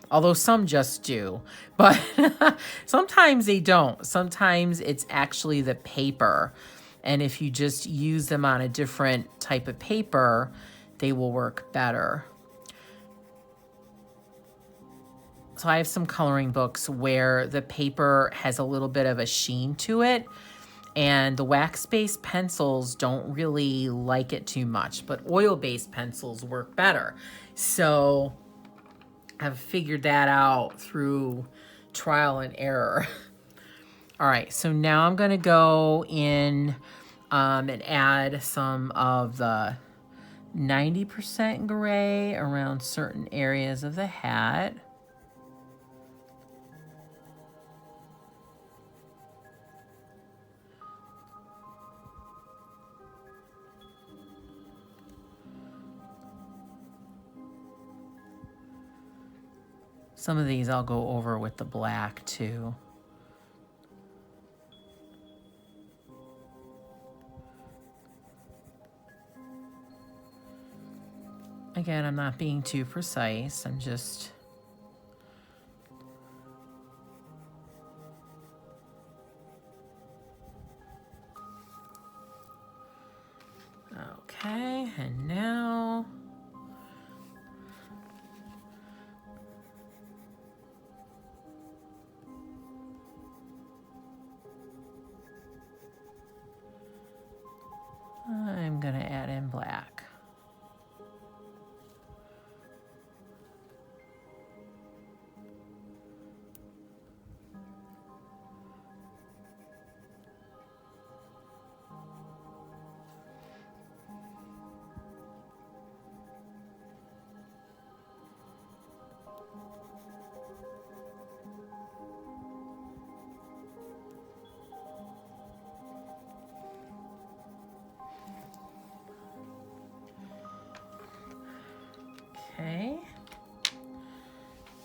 Although some just do, but sometimes they don't. Sometimes it's actually the paper. And if you just use them on a different type of paper, they will work better. So I have some coloring books where the paper has a little bit of a sheen to it, and the wax-based pencils don't really like it too much, but oil-based pencils work better. So I've figured that out through trial and error. All right, so now I'm gonna go in and add some of the 90% gray around certain areas of the hat. Some of these I'll go over with the black too. Again, I'm not being too precise. I'm just okay, and now I'm gonna add in black. Okay,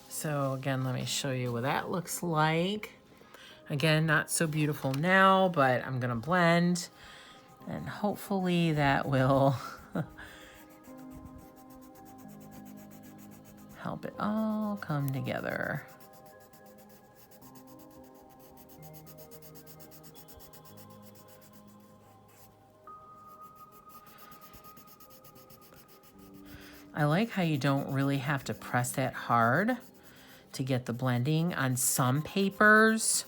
so again, let me show you what that looks like. Again, not so beautiful now, but I'm gonna blend, and hopefully that will help it all come together. I like how you don't really have to press that hard to get the blending. On some papers,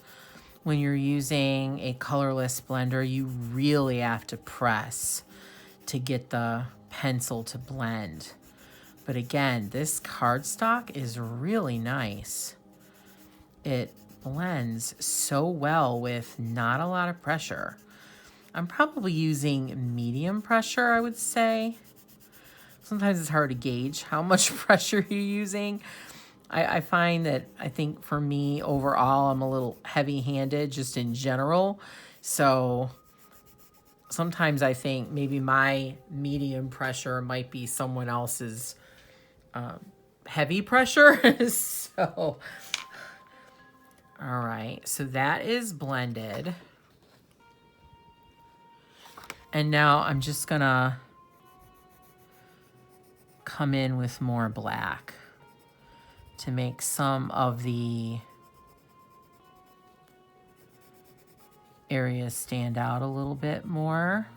when you're using a colorless blender, you really have to press to get the pencil to blend. But again, this cardstock is really nice. It blends so well with not a lot of pressure. I'm probably using medium pressure, I would say. Sometimes it's hard to gauge how much pressure you're using. I find that, I think for me overall, I'm a little heavy-handed just in general. So sometimes I think maybe my medium pressure might be someone else's heavy pressure. So, all right, so that is blended. And now I'm just gonna come in with more black to make some of the areas stand out a little bit more.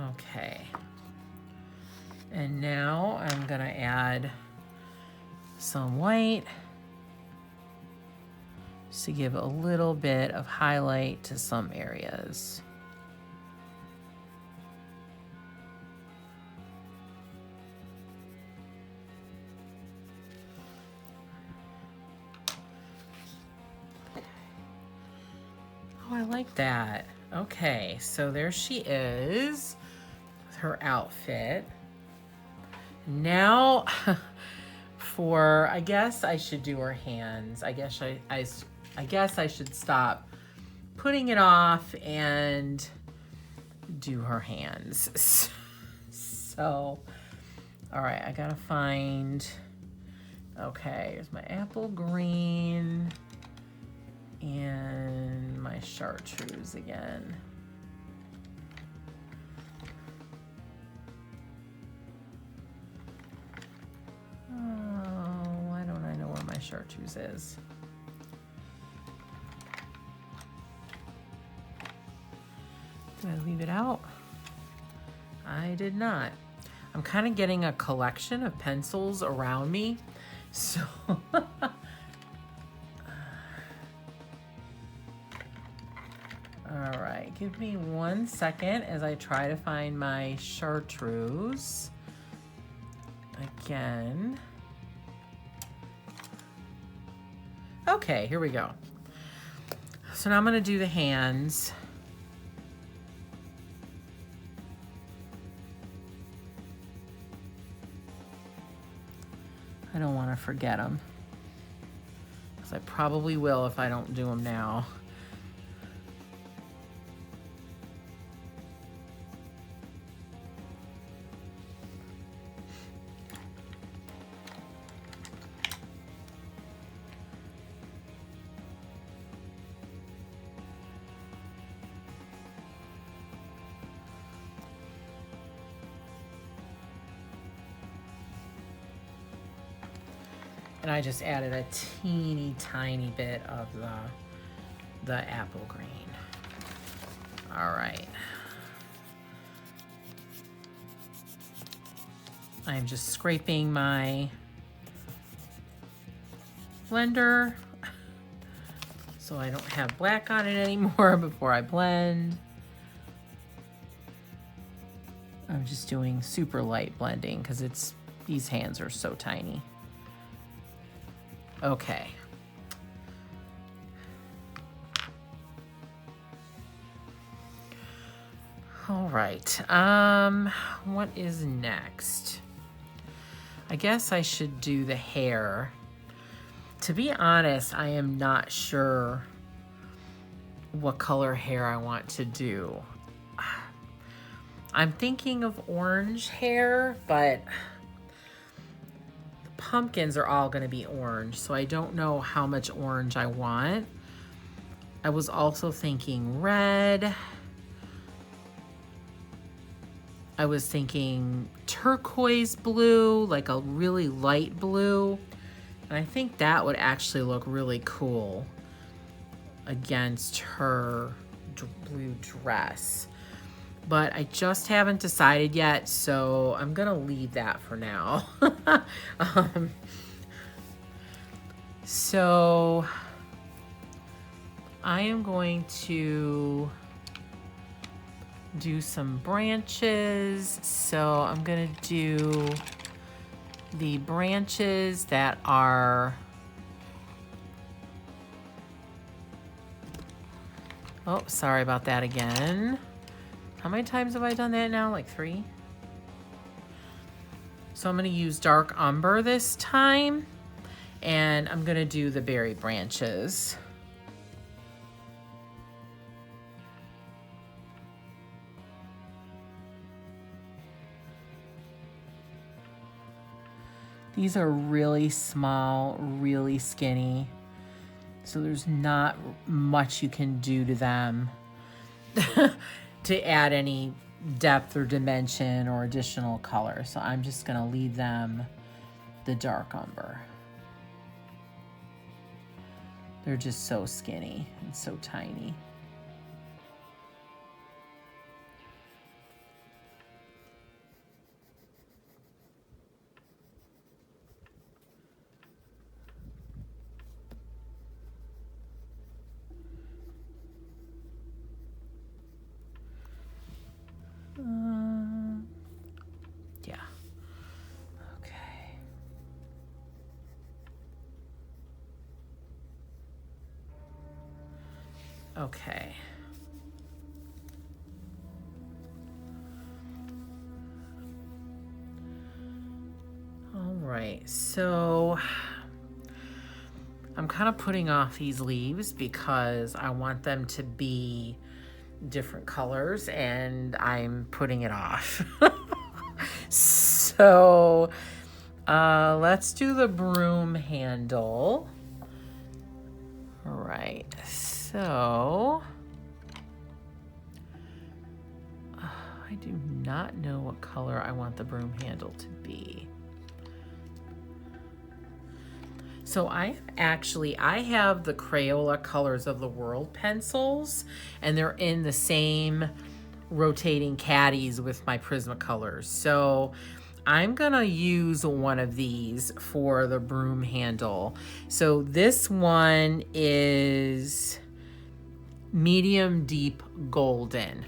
Okay, and now I'm gonna add some white just to give a little bit of highlight to some areas. Oh, I like that. Okay, so there she is. Her outfit. Now for, I guess I should do her hands. I guess I should stop putting it off and do her hands. So, all right, I gotta find, okay, here's my apple green and my chartreuse again. Why don't I know where my chartreuse is? Did I leave it out? I did not. I'm kind of getting a collection of pencils around me, so all right, give me 1 second as I try to find my chartreuse again. Okay, here we go. So now I'm gonna do the hands. I don't want to forget them, because I probably will if I don't do them now. And I just added a teeny tiny bit of the apple green. All right. I'm just scraping my blender so I don't have black on it anymore before I blend. I'm just doing super light blending because these hands are so tiny. Okay. All right. What is next? I guess I should do the hair. To be honest, I am not sure what color hair I want to do. I'm thinking of orange hair, but pumpkins are all going to be orange, so I don't know how much orange I want. I was also thinking red. I was thinking turquoise blue, like a really light blue. And I think that would actually look really cool against her blue dress. But I just haven't decided yet, so I'm gonna leave that for now. So I am going to do some branches. So I'm gonna do the branches that are, oh, sorry about that again. How many times have I done that now? Like 3? So I'm gonna use dark umber this time, and I'm gonna do the berry branches. These are really small, really skinny, so there's not much you can do to them to add any depth or dimension or additional color. So I'm just gonna leave them the dark umber. They're just so skinny and so tiny. Yeah. Okay. Okay. All right, so I'm kind of putting off these leaves because I want them to be different colors, and I'm putting it off. So let's do the broom handle. All right, so I do not know what color I want the broom handle to be. So I have the Crayola Colors of the World pencils, and they're in the same rotating caddies with my Prismacolors. So I'm gonna use one of these for the broom handle. So this one is medium deep golden.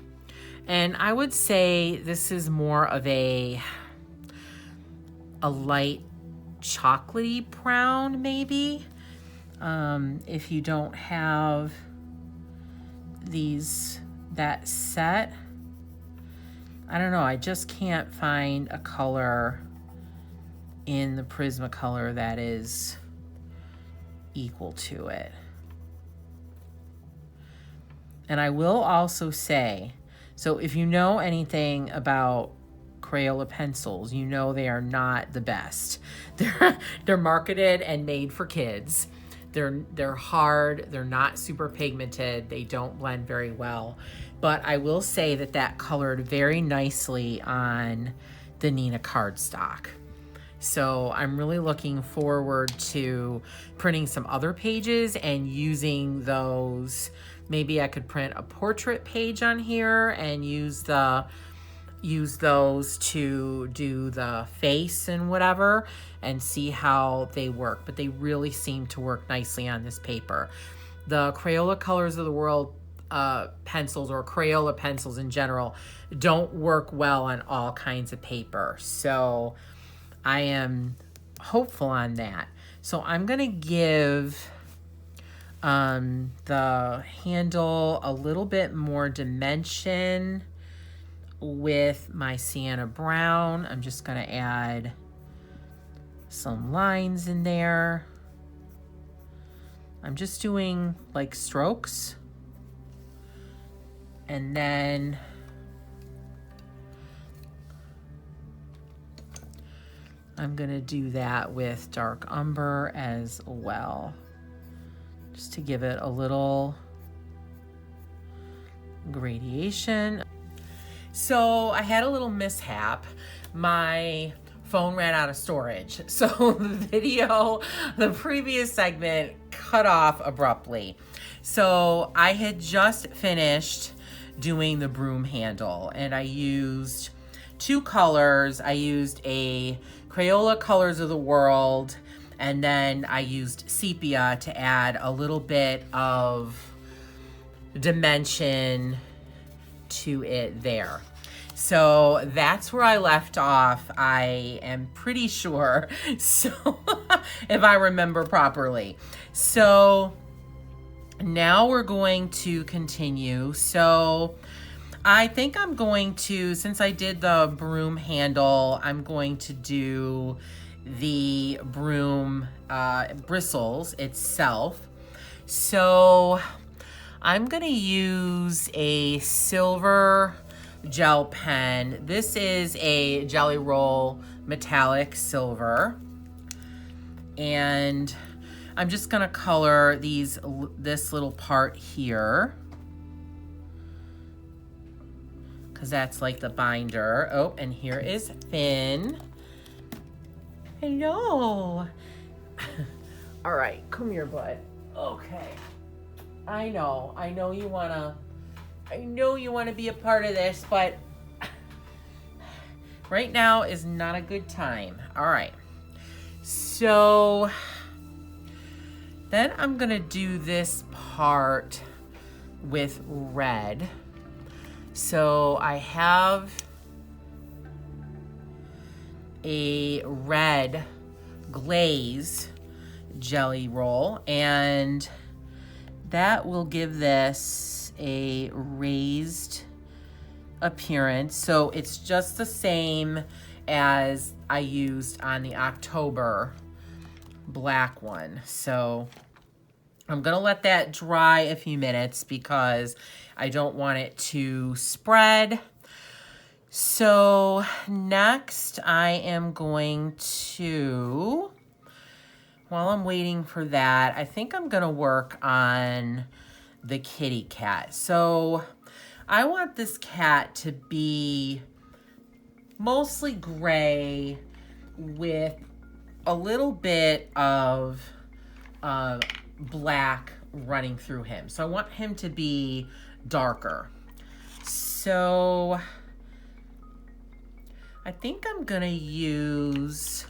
And I would say this is more of a light chocolatey brown, maybe. If you don't have that set. I don't know, I just can't find a color in the Prismacolor that is equal to it. And I will also say, so if you know anything about Crayola pencils, you know they are not the best. They're marketed and made for kids. They're hard, they're not super pigmented, they don't blend very well. But I will say that colored very nicely on the Nina cardstock. So I'm really looking forward to printing some other pages and using those. Maybe I could print a portrait page on here and use those to do the face and whatever and see how they work. But they really seem to work nicely on this paper. The Crayola Colors of the World pencils, or Crayola pencils in general, don't work well on all kinds of paper. So I am hopeful on that. So I'm gonna give the handle a little bit more dimension with my sienna brown. I'm just gonna add some lines in there. I'm just doing like strokes. And then I'm gonna do that with dark umber as well, just to give it a little gradation. So I had a little mishap. My phone ran out of storage. So the previous segment cut off abruptly. So I had just finished doing the broom handle and I used two colors. I used a Crayola Colors of the World, and then I used sepia to add a little bit of dimension to it there. So that's where I left off, I am pretty sure, so if I remember properly. So now we're going to continue. So I think I'm going to, since I did the broom handle, I'm going to do the broom bristles itself. So I'm gonna use a silver gel pen. This is a Jelly Roll metallic silver. And I'm just gonna color this little part here, because that's like the binder. Oh, and here is Finn. Hello. All right, come here, bud. Okay. I know you wanna be a part of this, but right now is not a good time. All right. So then I'm gonna do this part with red. So I have a red glaze jelly roll, and that will give this a raised appearance. So it's just the same as I used on the October black one. So I'm gonna let that dry a few minutes because I don't want it to spread. So next I am going to, while I'm waiting for that, I think I'm gonna work on the kitty cat. So I want this cat to be mostly gray with a little bit of black running through him. So I want him to be darker. So I think I'm gonna use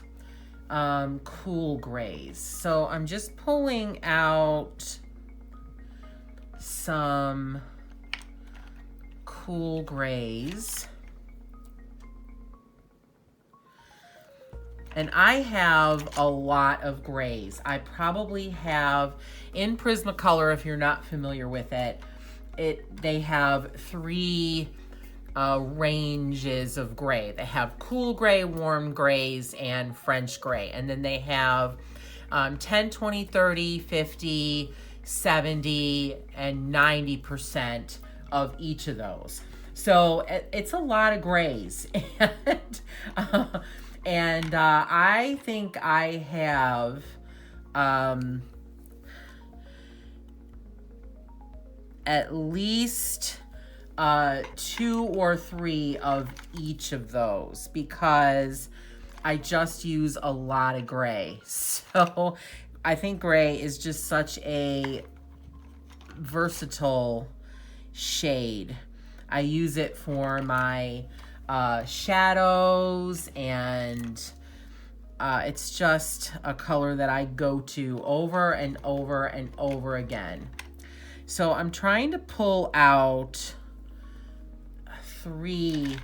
cool grays. So I'm just pulling out some cool grays. And I have a lot of grays. I probably have, in Prismacolor, if you're not familiar with it, they have three ranges of gray. They have cool gray, warm grays, and French gray. And then they have 10, 20, 30, 50, 70, and 90% of each of those. So it's a lot of grays. And I think I have at least 2 or 3 of each of those because I just use a lot of gray. So I think gray is just such a versatile shade. I use it for my shadows, and it's just a color that I go to over and over and over again. So I'm trying to pull out 3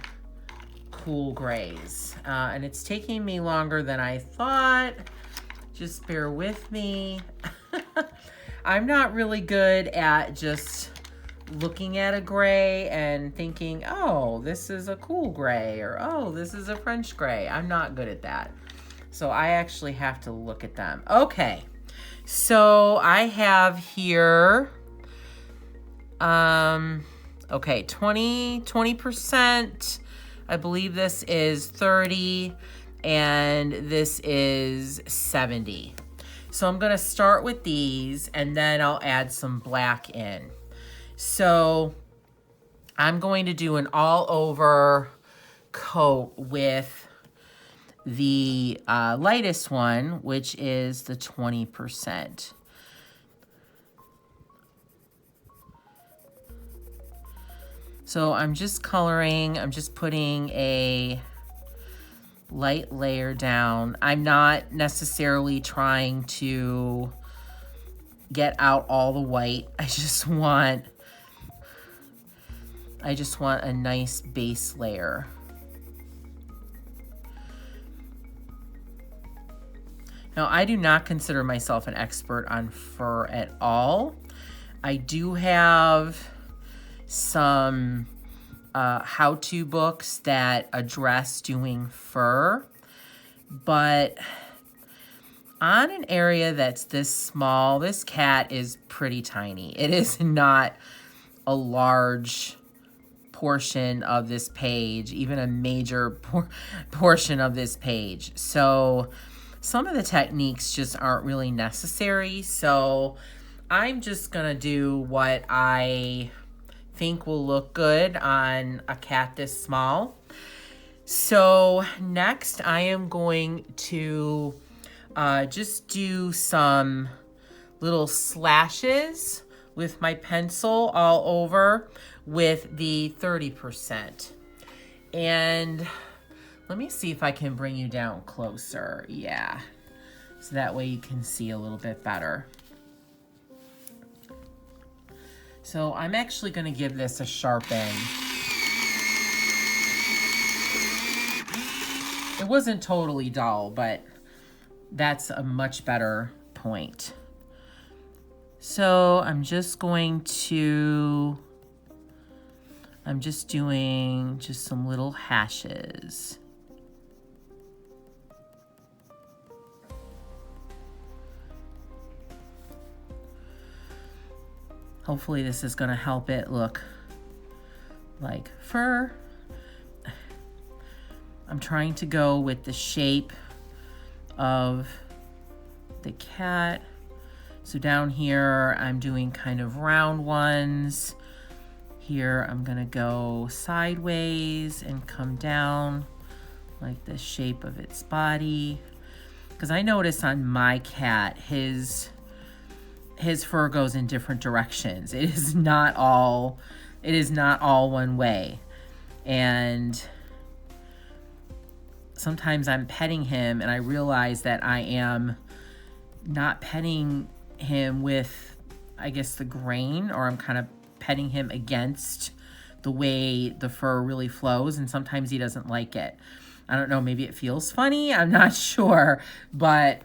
cool grays, and it's taking me longer than I thought. Just bear with me. I'm not really good at just looking at a gray and thinking, oh, this is a cool gray, or oh, this is a French gray. I'm not good at that. So I actually have to look at them. Okay, so I have here, okay, 20%. I believe this is 30, and this is 70. So I'm gonna start with these, and then I'll add some black in. So I'm going to do an all over coat with the lightest one, which is the 20%. So I'm just coloring, I'm just putting a light layer down. I'm not necessarily trying to get out all the white. I just want a nice base layer. Now, I do not consider myself an expert on fur at all. I do have some how-to books that address doing fur, but on an area that's this small, this cat is pretty tiny. It is not a large portion of this page, even a major portion of this page. So some of the techniques just aren't really necessary. So I'm just gonna do what I think will look good on a cat this small. So next I am going to just do some little slashes with my pencil all over with the 30%. And let me see if I can bring you down closer. Yeah, so that way you can see a little bit better. So I'm actually gonna give this a sharpen. It wasn't totally dull, but that's a much better point. So I'm just doing just some little hashes. Hopefully this is going to help it look like fur. I'm trying to go with the shape of the cat. So down here, I'm doing kind of round ones. Here, I'm gonna go sideways and come down like the shape of its body. Because I notice on my cat, his fur goes in different directions. It is not all one way. And sometimes I'm petting him and I realize that I am not petting him with, I guess, the grain, or I'm kind of petting him against the way the fur really flows, and sometimes he doesn't like it. I don't know, maybe it feels funny, I'm not sure, but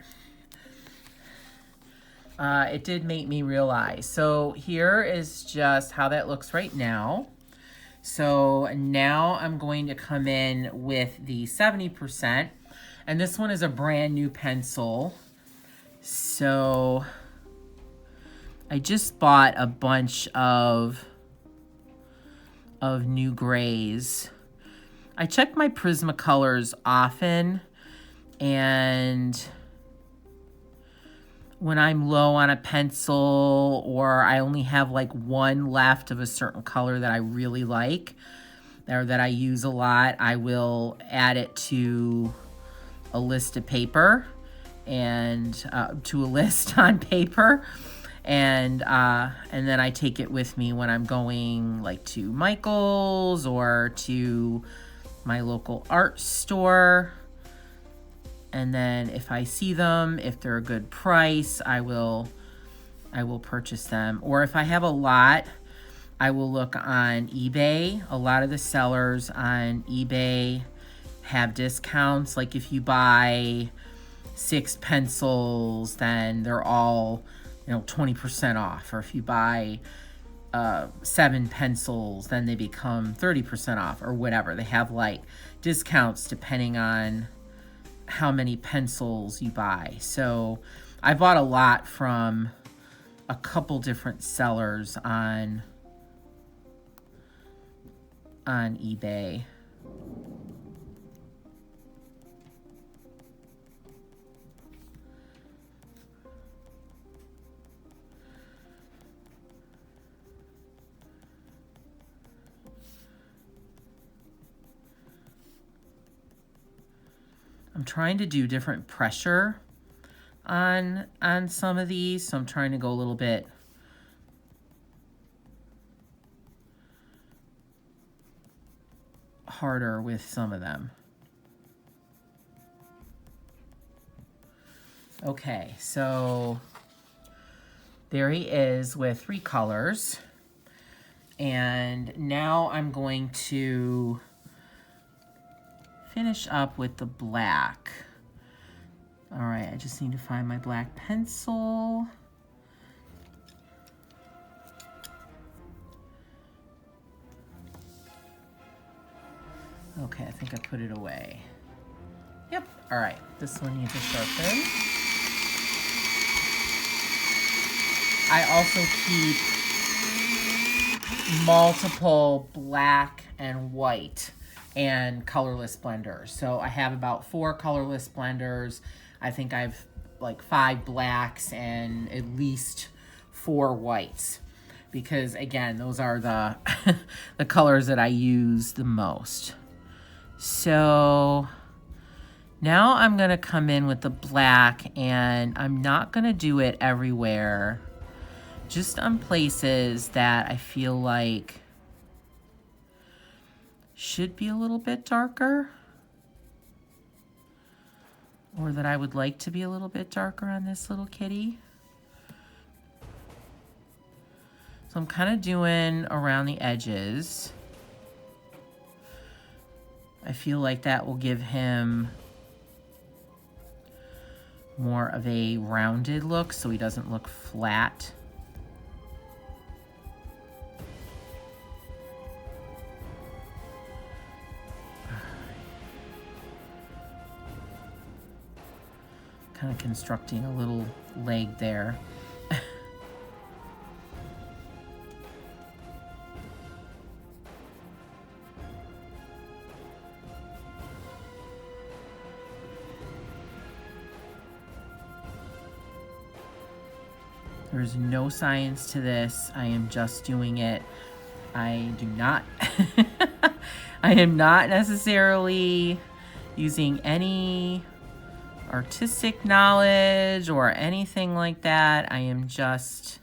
it did make me realize. So here is just how that looks right now. So now I'm going to come in with the 70%. And this one is a brand new pencil. So I just bought a bunch of new grays. I check my Prismacolors often, and when I'm low on a pencil or I only have like one left of a certain color that I really like or that I use a lot, I will add it to a list of paper and to a list on paper. And then I take it with me when I'm going like to Michael's or to my local art store. And then if I see them, if they're a good price, I will purchase them. Or if I have a lot, I will look on eBay. A lot of the sellers on eBay have discounts. Like if you buy 6 pencils, then they're all 20% off. Or if you buy 7 pencils, then they become 30% off or whatever. They have like discounts depending on how many pencils you buy. So I bought a lot from a couple different sellers on eBay. I'm trying to do different pressure on some of these, so I'm trying to go a little bit harder with some of them. Okay, so there he is with 3 colors. And now I'm going to finish up with the black. All right, I just need to find my black pencil. Okay, I think I put it away. Yep, all right, this one needs a sharpen. I also keep multiple black and white and colorless blenders. So I have about 4 colorless blenders. I think I've like 5 blacks and at least 4 whites, because again, those are the the colors that I use the most. So now I'm gonna come in with the black, and I'm not gonna do it everywhere, just on places that I feel like should be a little bit darker, or that I would like to be a little bit darker on this little kitty. So I'm kind of doing around the edges. I feel like that will give him more of a rounded look so he doesn't look flat. Kind of constructing a little leg there. There's no science to this. I am just doing it. I do not, I am not necessarily using any artistic knowledge or anything like that. I'm just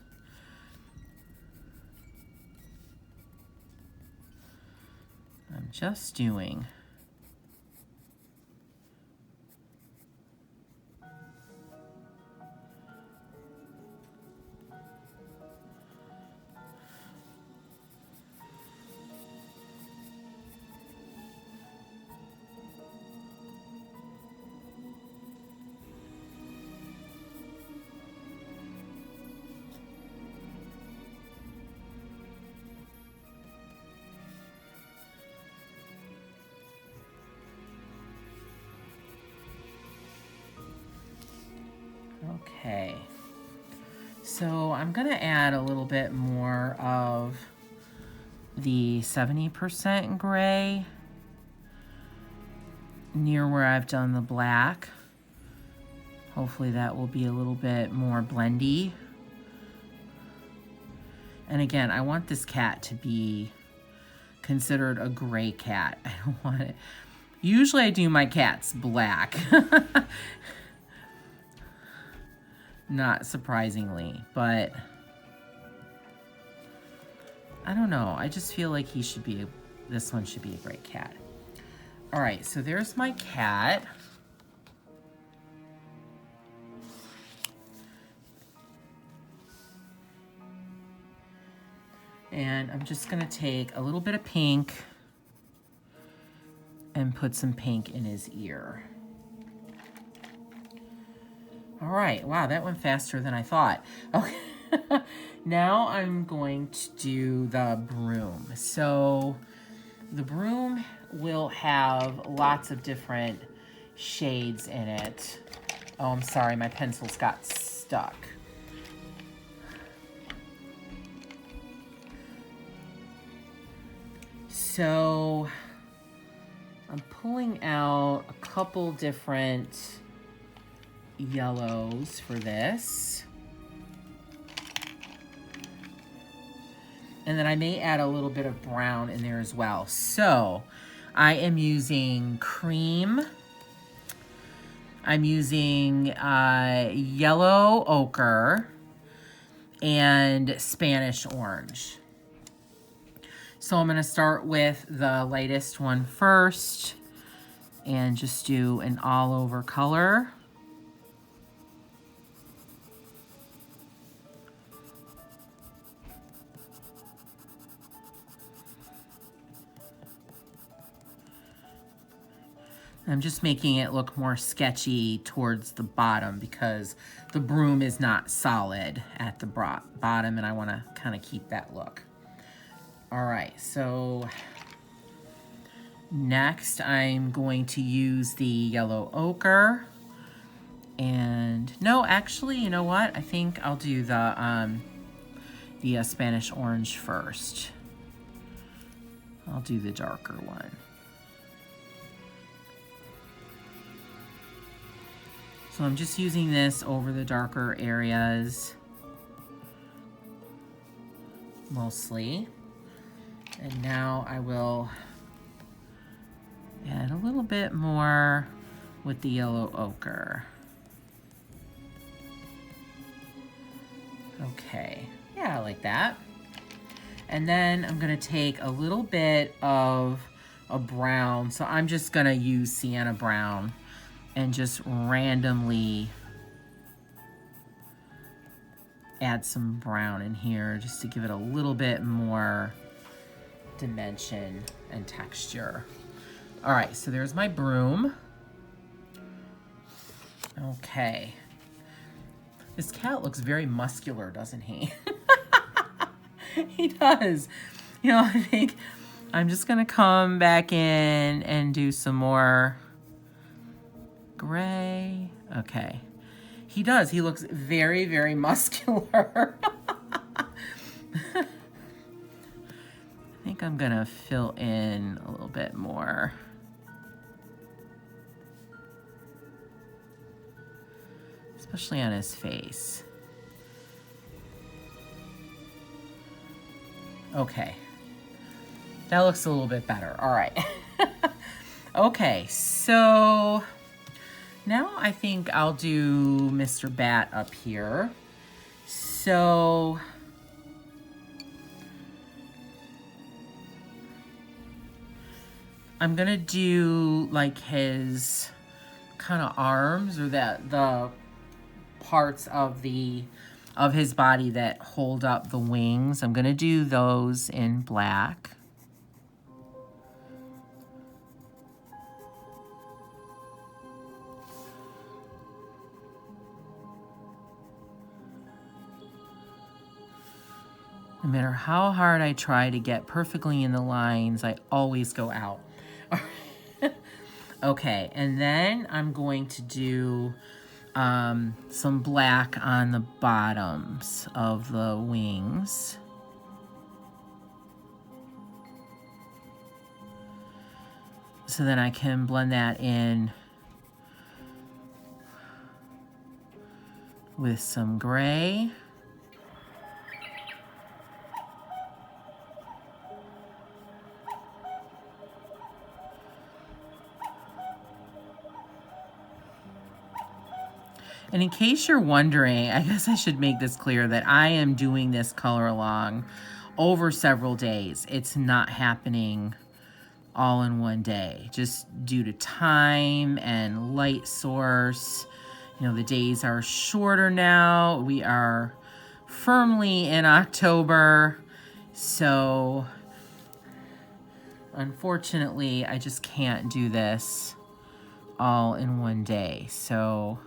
doing. Okay. So I'm gonna add a little bit more of the 70% gray near where I've done the black. Hopefully that will be a little bit more blendy. And again, I want this cat to be considered a gray cat. I don't want it. Usually I do my cats black. Not surprisingly, but I don't know. I just feel like he should be, this one should be a gray cat. All right, so there's my cat. And I'm just gonna take a little bit of pink and put some pink in his ear. All right, wow, that went faster than I thought. Okay, now I'm going to do the broom. So the broom will have lots of different shades in it. Oh, I'm sorry, my pencils got stuck. So I'm pulling out a couple different yellows for this. And then I may add a little bit of brown in there as well. So I am using cream. I'm using yellow ochre and Spanish orange. So I'm gonna start with the lightest one first and just do an all over color. I'm just making it look more sketchy towards the bottom because the broom is not solid at the bottom and I wanna kind of keep that look. All right, so next I'm going to use the yellow ochre. And no, actually, you know what? I think I'll do the Spanish orange first. I'll do the darker one. So I'm just using this over the darker areas mostly. And now I will add a little bit more with the yellow ochre. Okay, yeah, I like that. And then I'm gonna take a little bit of a brown. So I'm just gonna use sienna brown and just randomly add some brown in here just to give it a little bit more dimension and texture. All right, so there's my broom. Okay. This cat looks very muscular, doesn't he? He does. You know, I think I'm just gonna come back in and do some more gray. Okay. He does. He looks very, very muscular. I think I'm gonna fill in a little bit more. Especially on his face. Okay. That looks a little bit better. All right. Okay, so now I think I'll do Mr. Bat up here. So I'm gonna do like his kind of arms, or the parts of his body that hold up the wings. I'm gonna do those in black. No matter how hard I try to get perfectly in the lines, I always go out. Okay, and then I'm going to do some black on the bottoms of the wings. So then I can blend that in with some gray. And in case you're wondering, I guess I should make this clear that I am doing this color along over several days. It's not happening all in one day, just due to time and light source. You know, the days are shorter now. We are firmly in October, so unfortunately, I just can't do this all in one day. So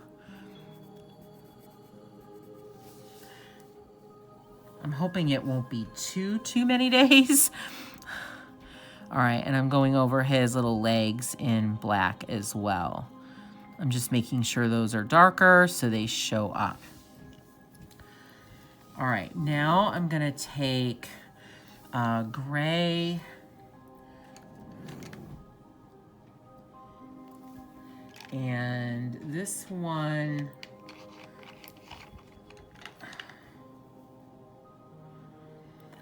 I'm hoping it won't be too many days. All right, and I'm going over his little legs in black as well. I'm just making sure those are darker so they show up. All right, now I'm gonna take gray and this one,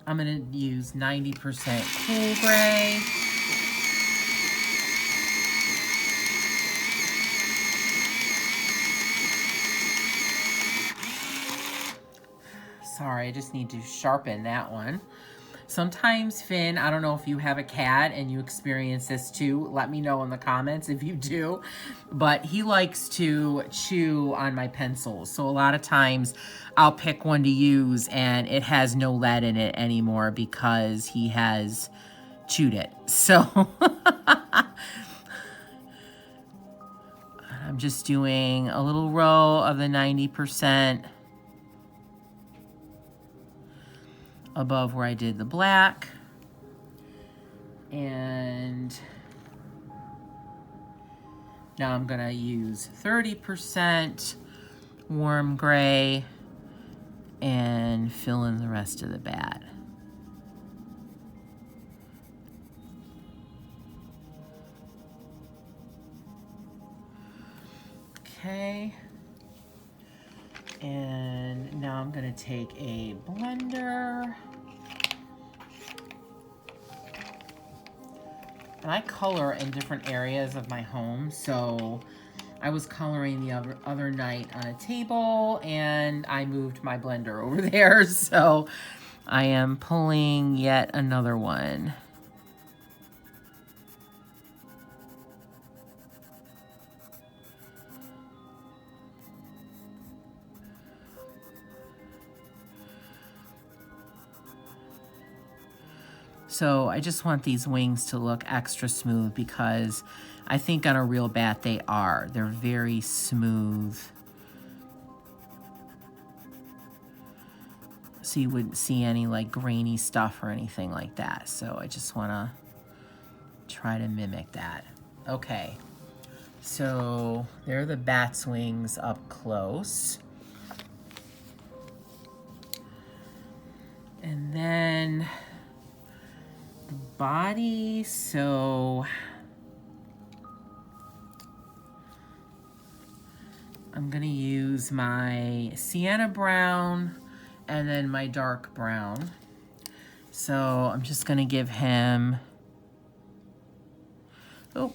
I'm gonna use 90% cool gray. Sorry, I just need to sharpen that one. Sometimes, Finn, I don't know if you have a cat and you experience this too. Let me know in the comments if you do. But he likes to chew on my pencils. So a lot of times I'll pick one to use and it has no lead in it anymore because he has chewed it. So I'm just doing a little row of the 90% above where I did the black. And now I'm gonna use 30% warm gray and fill in the rest of the bat. Okay. And now I'm gonna take a blender. And I color in different areas of my home, so I was coloring the other night on a table and I moved my blender over there, so I am pulling yet another one. So I just want these wings to look extra smooth because I think on a real bat they are. They're very smooth. So you wouldn't see any like grainy stuff or anything like that. So I just want to try to mimic that. Okay, so there are the bat's wings up close. And then body, so I'm gonna use my sienna brown and then my dark brown. So I'm just gonna give him, oh,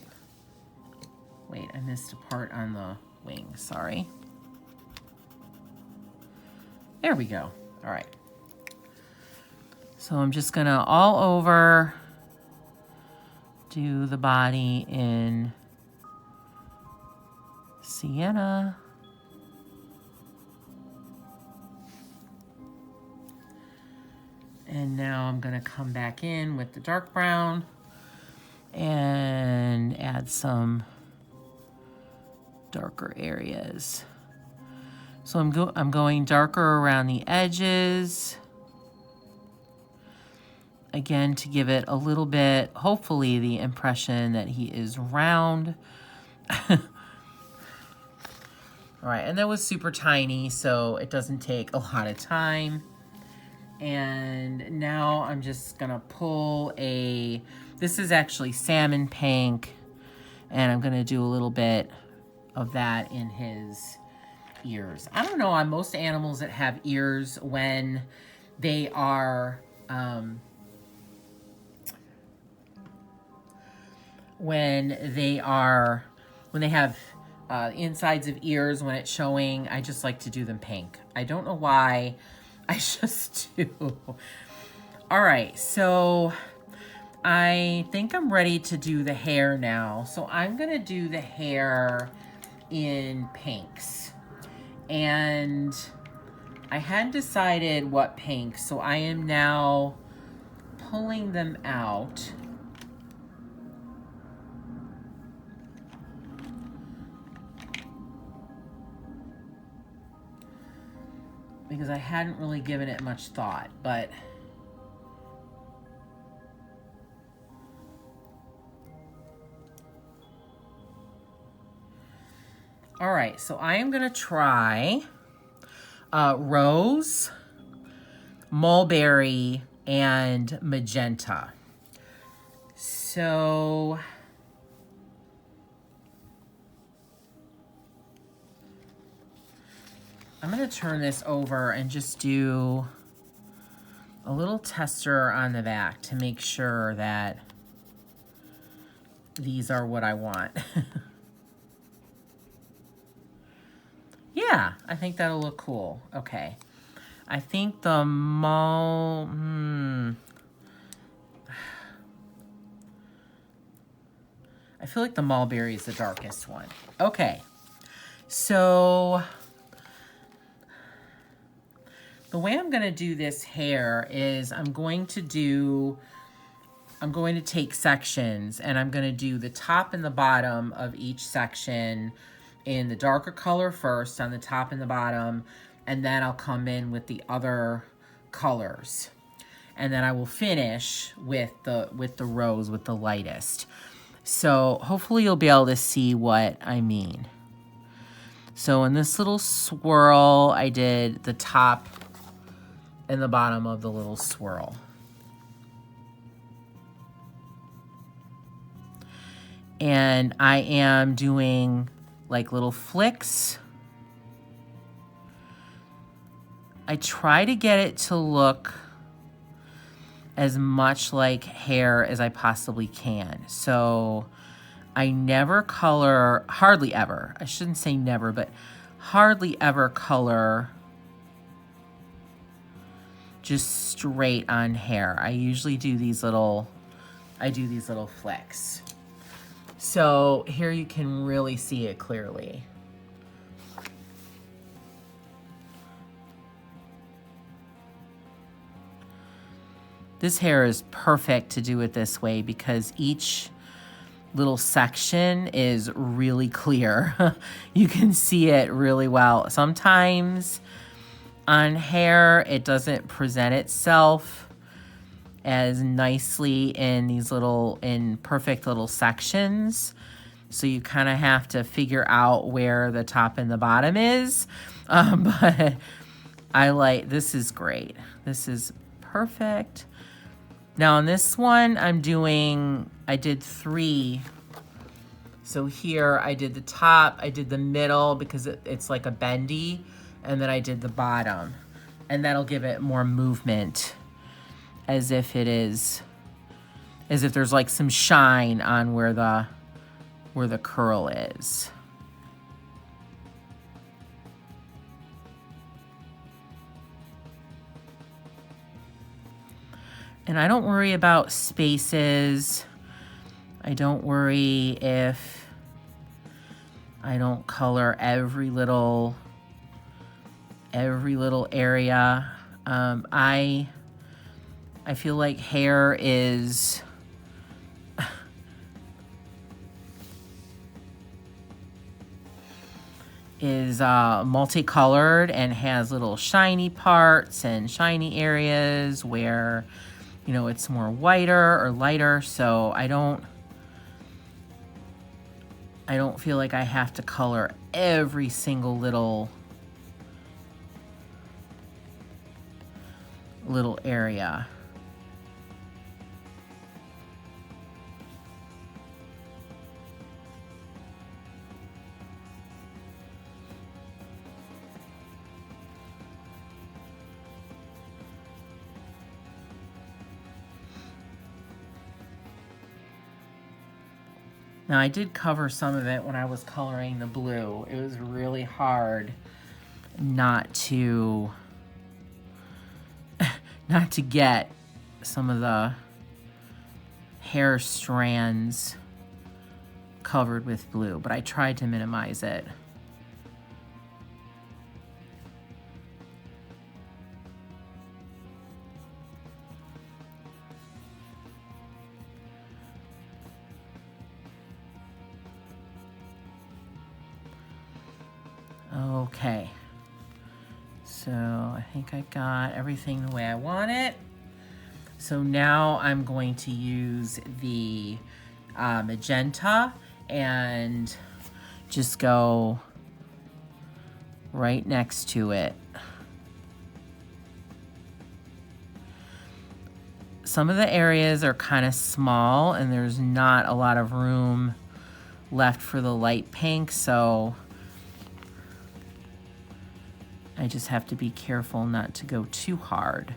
wait, I missed a part on the wing, sorry. There we go, all right. So I'm just gonna all over do the body in sienna. And now I'm gonna come back in with the dark brown and add some darker areas. So I'm going darker around the edges. Again, to give it a little bit, hopefully, the impression that he is round. All right, and that was super tiny, so it doesn't take a lot of time. And now I'm just gonna pull this is actually salmon pink, and I'm gonna do a little bit of that in his ears. I don't know on most animals that have ears when they are, when they have insides of ears, when it's showing, I just like to do them pink. I don't know why, I just do. All right, so I think I'm ready to do the hair now. So I'm gonna do the hair in pinks. And I hadn't decided what pink, so I am now pulling them out. Because I hadn't really given it much thought, but all right, so I am gonna try rose, mulberry, and magenta. So I'm gonna turn this over and just do a little tester on the back to make sure that these are what I want. Yeah, I think that'll look cool. Okay. I think the I feel like the mulberry is the darkest one. Okay. So the way I'm going to do this hair is I'm going to take sections, and I'm going to do the top and the bottom of each section in the darker color first on the top and the bottom, and then I'll come in with the other colors. And then I will finish with the rose, with the lightest. So hopefully you'll be able to see what I mean. So in this little swirl, I did the top and the bottom of the little swirl. And I am doing like little flicks. I try to get it to look as much like hair as I possibly can. So I never color, hardly ever. I shouldn't say never, but hardly ever color just straight on hair. I usually do these little flicks. So here you can really see it clearly. This hair is perfect to do it this way because each little section is really clear. You can see it really well. Sometimes on hair, it doesn't present itself as nicely in these in perfect little sections. So you kind of have to figure out where the top and the bottom is. But this is great. This is perfect. Now on this one, I did 3. So here I did the top, I did the middle because it's like a bendy, and then I did the bottom. And that'll give it more movement, as if there's like some shine on where the curl is. And I don't worry about spaces. I don't worry if I don't color every little area. I feel like hair is multicolored and has little shiny parts and shiny areas where, you know, it's more whiter or lighter. So I don't I don't feel like I have to color every single little area. Now I did cover some of it when I was coloring the blue. It was really hard not to get some of the hair strands covered with blue, but I tried to minimize it. Okay, so I think I got everything the way I want it. So now I'm going to use the magenta and just go right next to it. Some of the areas are kind of small and there's not a lot of room left for the light pink, so I just have to be careful not to go too hard.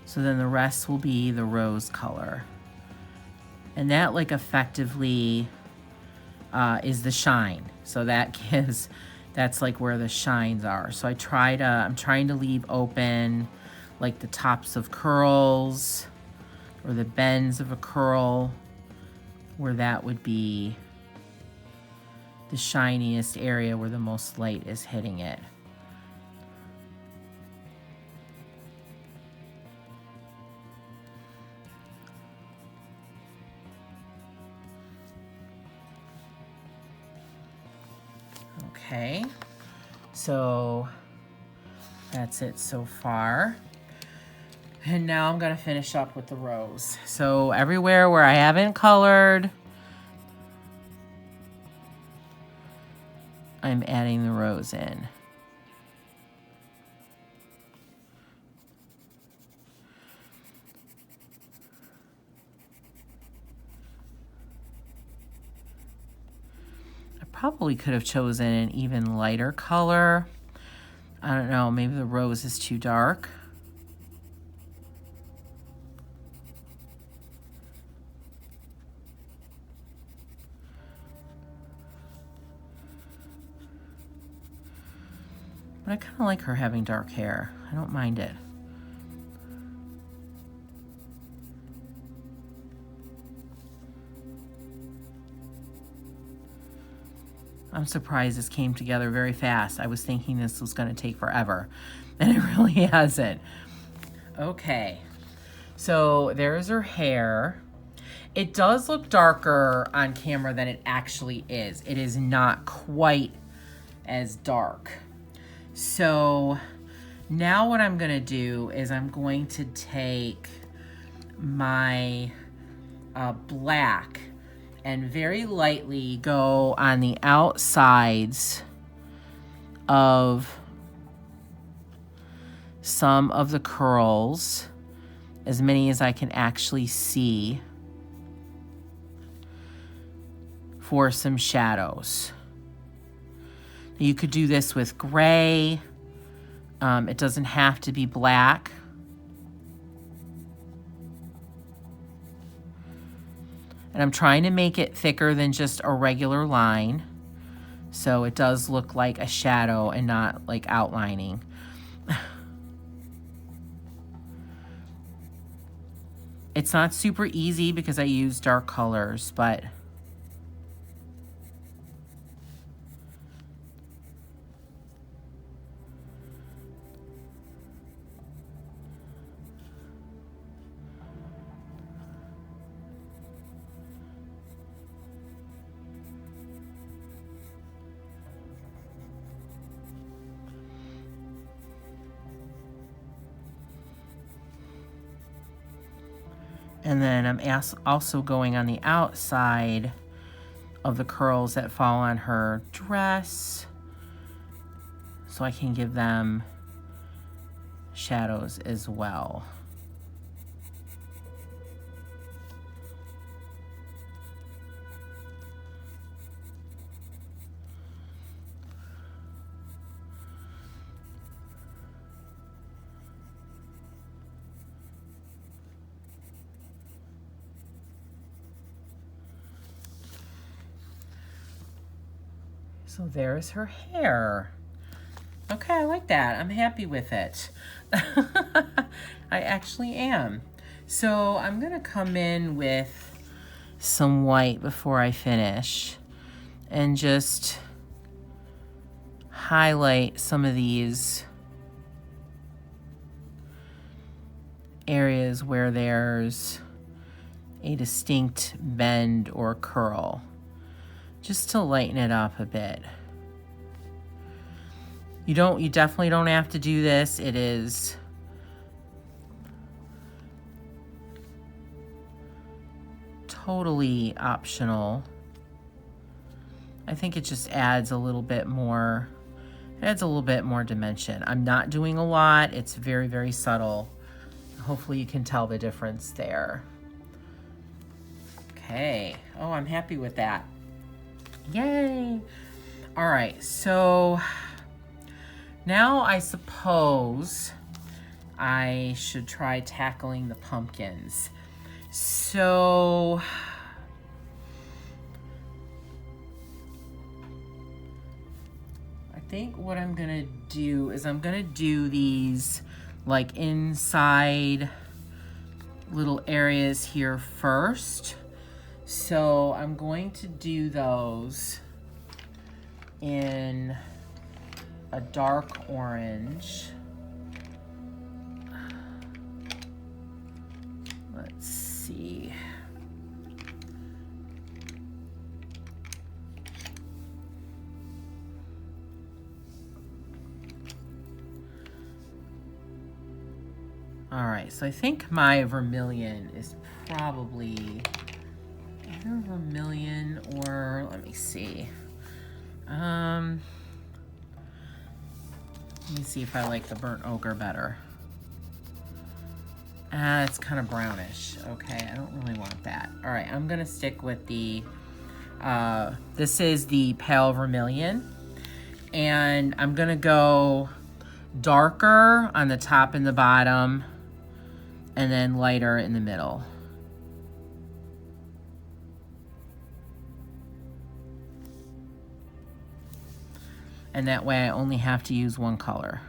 So then the rest will be the rose color. And that like effectively is the shine. So that gives, that's like where the shines are. So I'm trying to leave open like the tops of curls or the bends of a curl where that would be the shiniest area where the most light is hitting it. Okay, so that's it so far. And now I'm gonna finish up with the rose. So everywhere where I haven't colored, I'm adding the rose in. Probably could have chosen an even lighter color. I don't know, maybe the rose is too dark. But I kind of like her having dark hair. I don't mind it. I'm surprised this came together very fast. I was thinking this was going to take forever, and it really hasn't. Okay, so there's her hair. It does look darker on camera than it actually is. It is not quite as dark. So now what I'm going to do is I'm going to take my black and very lightly go on the outsides of some of the curls, as many as I can actually see, for some shadows. You could do this with gray. It doesn't have to be black. And I'm trying to make it thicker than just a regular line, so it does look like a shadow and not like outlining. It's not super easy because I use dark colors, but And then I'm also going on the outside of the curls that fall on her dress, so I can give them shadows as well. So there's her hair. Okay, I like that. I'm happy with it. I actually am. So I'm gonna come in with some white before I finish and just highlight some of these areas where there's a distinct bend or curl, just to lighten it up a bit. You definitely don't have to do this. It is totally optional. I think it just adds a little bit more, dimension. I'm not doing a lot. It's very, very subtle. Hopefully you can tell the difference there. Okay. Oh, I'm happy with that. Yay. All right, so now I suppose I should try tackling the pumpkins. So I think what I'm gonna do is I'm gonna do these like inside little areas here first. So I'm going to do those in a dark orange. Let's see. All right, so I think my vermilion is probably either vermilion or, let me see. Let me see if I like the burnt ochre better. It's kind of brownish. Okay, I don't really want that. All right, I'm gonna stick with the, this is the pale vermilion. And I'm gonna go darker on the top and the bottom, and then lighter in the middle. And that way I only have to use one color.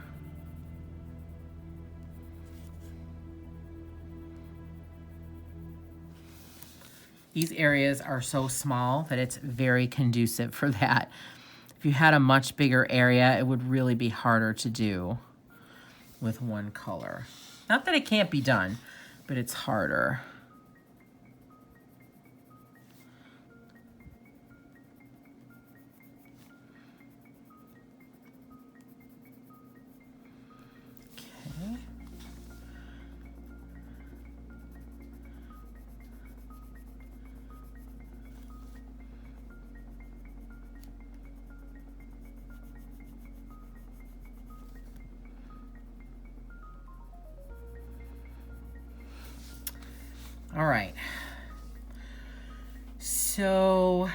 These areas are so small that it's very conducive for that. If you had a much bigger area, it would really be harder to do with one color. Not that it can't be done, but it's harder. Okay. All right, so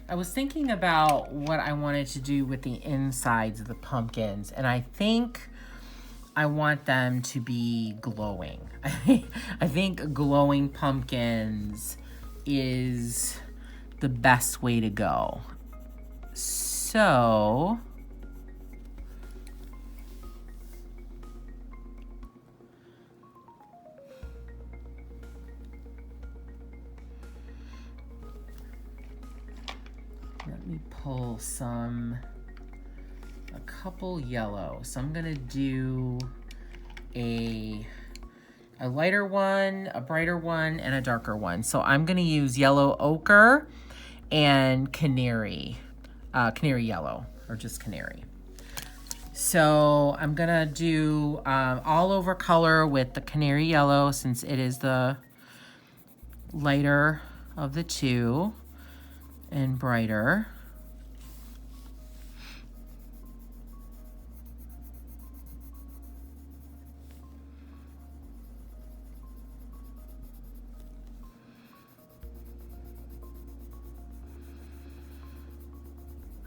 I was thinking about what I wanted to do with the insides of the pumpkins, and I think I want them to be glowing. I think glowing pumpkins is the best way to go. So let me pull a couple yellow. So I'm gonna do a lighter one, a brighter one, and a darker one. So I'm gonna use yellow ochre and canary yellow, or just canary. So I'm gonna do all over color with the canary yellow, since it is the lighter of the two and brighter.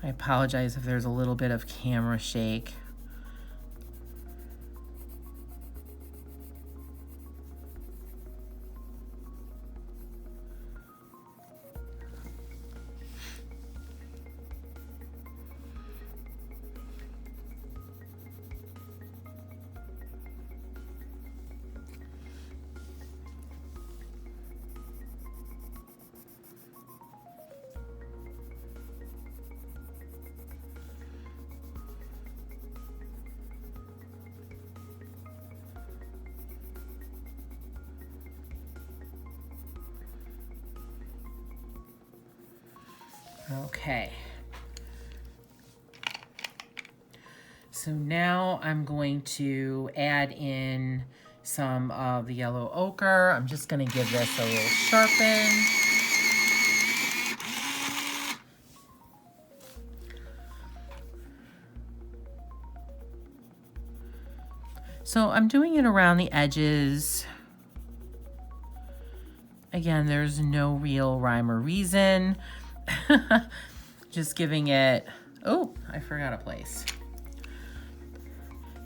I apologize if there's a little bit of camera shake. Okay. So now I'm going to add in some of the yellow ochre. I'm just going to give this a little sharpen. So I'm doing it around the edges. Again, there's no real rhyme or reason. Just giving it, oh, I forgot a place.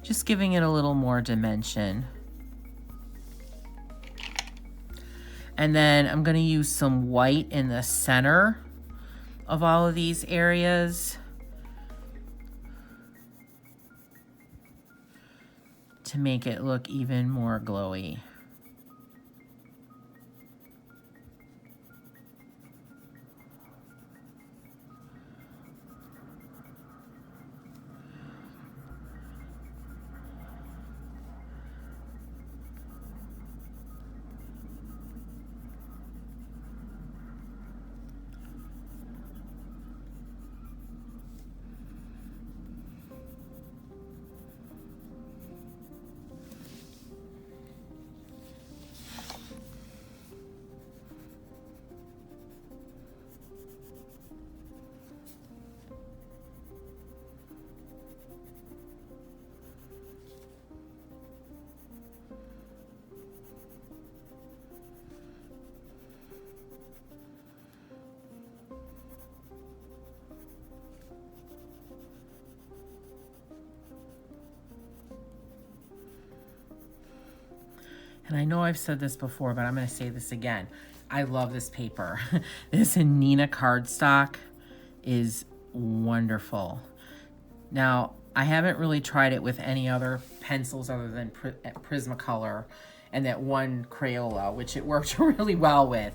Just giving it a little more dimension. And then I'm going to use some white in the center of all of these areas to make it look even more glowy. And I know I've said this before, but I'm going to say this again. I love this paper. This Nina cardstock is wonderful. Now, I haven't really tried it with any other pencils other than Prismacolor and that one Crayola, which it worked really well with.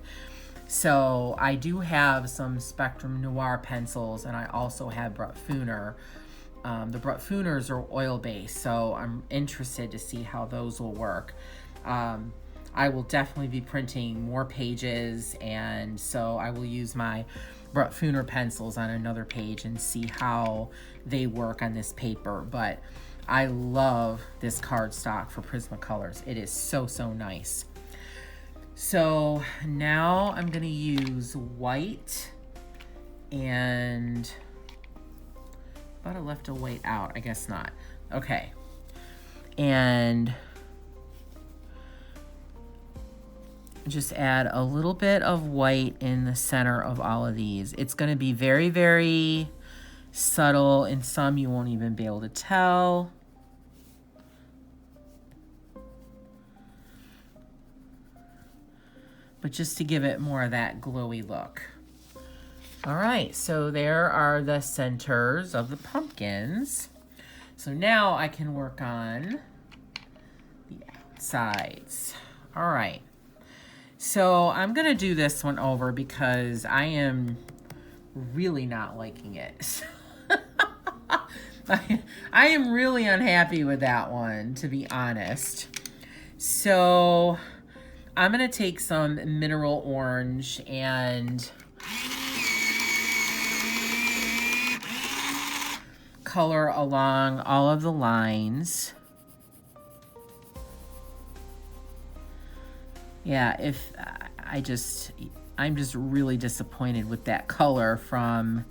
So I do have some Spectrum Noir pencils, and I also have Brutfuner. The Brutfuners are oil-based, so I'm interested to see how those will work. I will definitely be printing more pages, and so I will use my Brutfuner pencils on another page and see how they work on this paper. But I love this cardstock for Prismacolors. It is so, so nice. So now I'm going to use white, and I thought I left a white out. I guess not. Okay. And just add a little bit of white in the center of all of these. It's going to be very, very subtle. In some, you won't even be able to tell. But just to give it more of that glowy look. All right, so there are the centers of the pumpkins. So now I can work on the outsides. All right. So I'm going to do this one over because I am really not liking it. I am really unhappy with that one, to be honest. So I'm going to take some mineral orange and color along all of the lines. Yeah, if I'm just really disappointed with that color from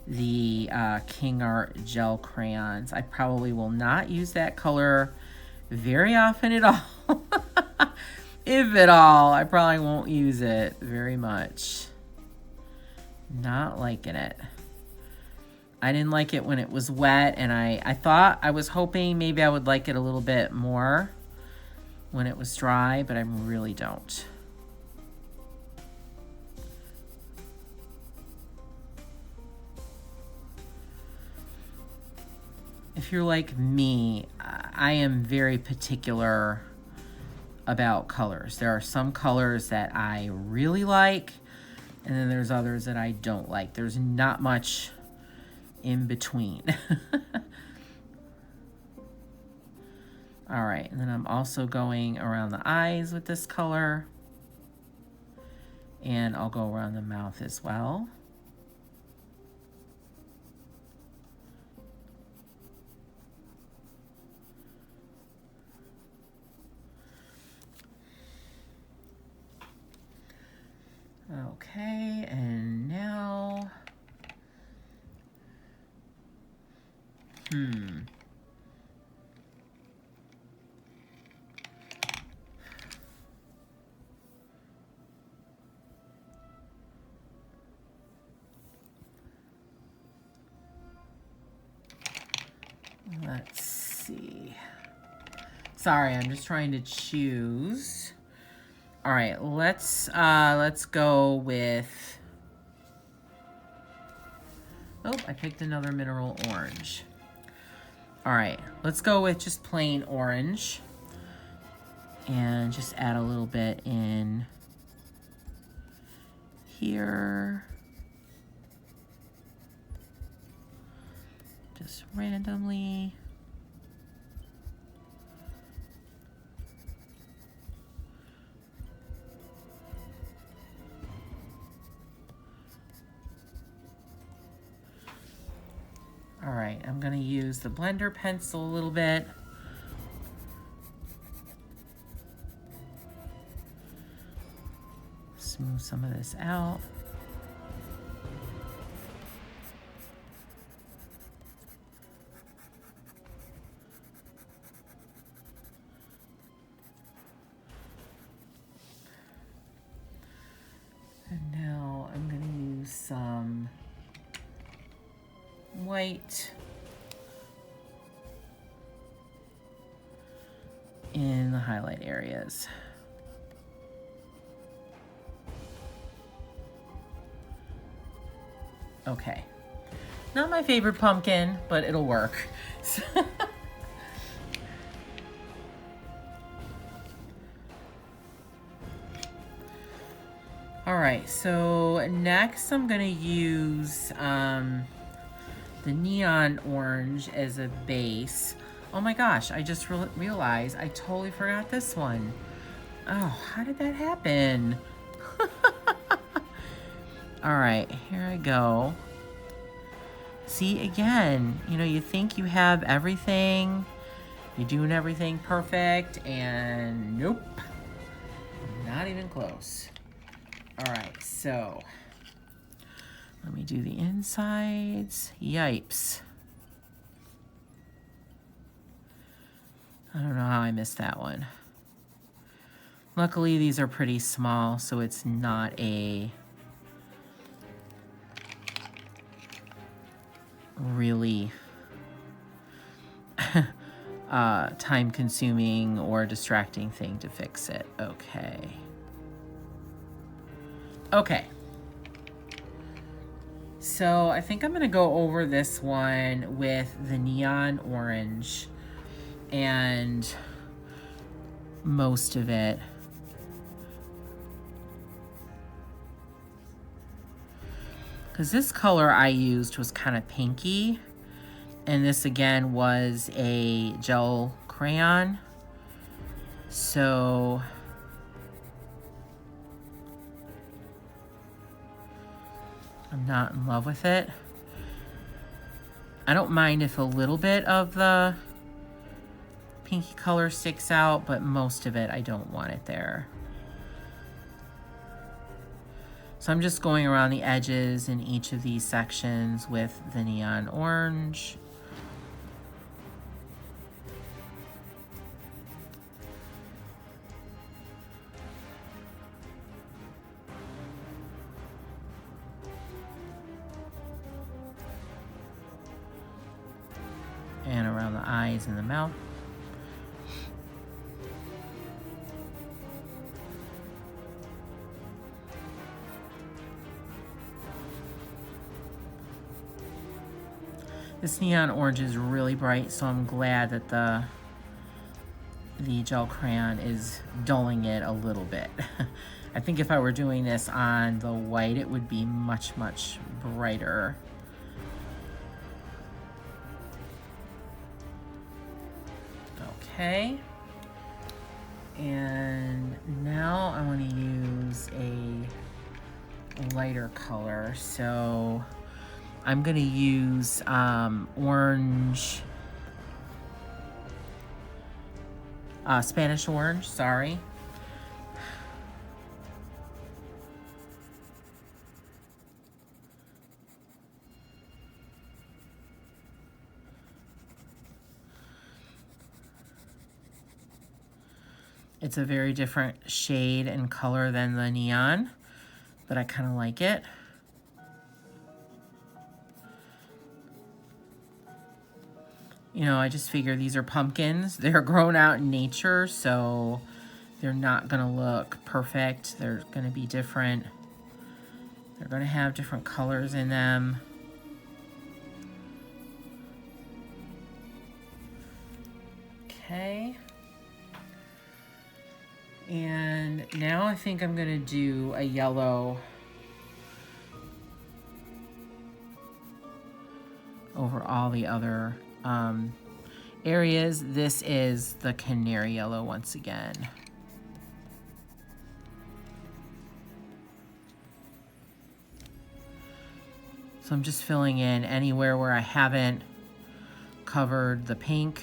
the Kingart gel crayons. I probably will not use that color very often at all. If at all, I probably won't use it very much. Not liking it. I didn't like it when it was wet, and I was hoping maybe I would like it a little bit more when it was dry, but I really don't. If you're like me, I am very particular about colors. There are some colors that I really like, and then there's others that I don't like. There's not much in between. All right, and then I'm also going around the eyes with this color, and I'll go around the mouth as well. Okay, and now, let's see. Sorry, I'm just trying to choose. All right, let's go with, oh, I picked another mineral orange. All right, let's go with just plain orange and just add a little bit in here. Just randomly. All right, I'm gonna use the blender pencil a little bit. Smooth some of this out. And now I'm gonna use some white in the highlight areas. Okay, not my favorite pumpkin, but it'll work. All right, so next I'm gonna use the neon orange as a base. Oh my gosh, I just realized I totally forgot this one. Oh, how did that happen? All right, here I go. See, again, you know, you think you have everything, you're doing everything perfect, and nope, not even close. All right, so let me do the insides. Yipes. I don't know how I missed that one. Luckily, these are pretty small, so it's not a really time-consuming or distracting thing to fix it. Okay. Okay. So I think I'm gonna go over this one with the neon orange and most of it. Because this color I used was kind of pinky, and this again was a gel crayon. So I'm not in love with it. I don't mind if a little bit of the pinky color sticks out, but most of it, I don't want it there. So I'm just going around the edges in each of these sections with the neon orange. And around the eyes and the mouth. This neon orange is really bright, so I'm glad that the gel crayon is dulling it a little bit. I think if I were doing this on the white, it would be much, much brighter. Okay. And now I want to use a lighter color. So I'm going to use orange, Spanish orange, sorry. It's a very different shade and color than the neon, but I kind of like it. You know, I just figure these are pumpkins. They're grown out in nature, so they're not gonna look perfect. They're gonna be different. They're gonna have different colors in them. Okay. And now I think I'm gonna do a yellow over all the other areas. This is the canary yellow once again. So I'm just filling in anywhere where I haven't covered the pink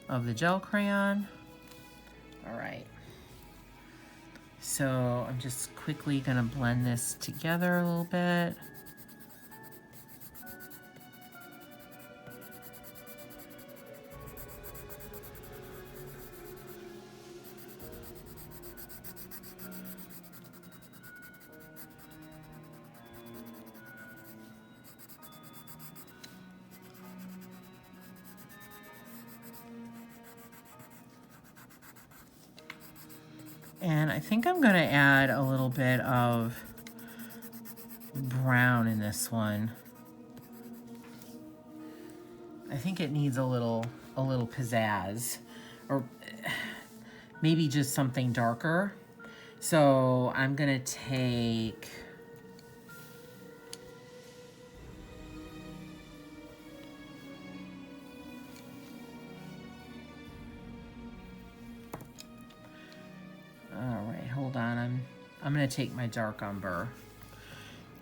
of the gel crayon. All right. So I'm just quickly gonna blend this together a little bit. And I think I'm gonna add a little bit of brown in this one. I think it needs a little pizzazz, or maybe just something darker. So I'm gonna take I'm gonna take my dark umber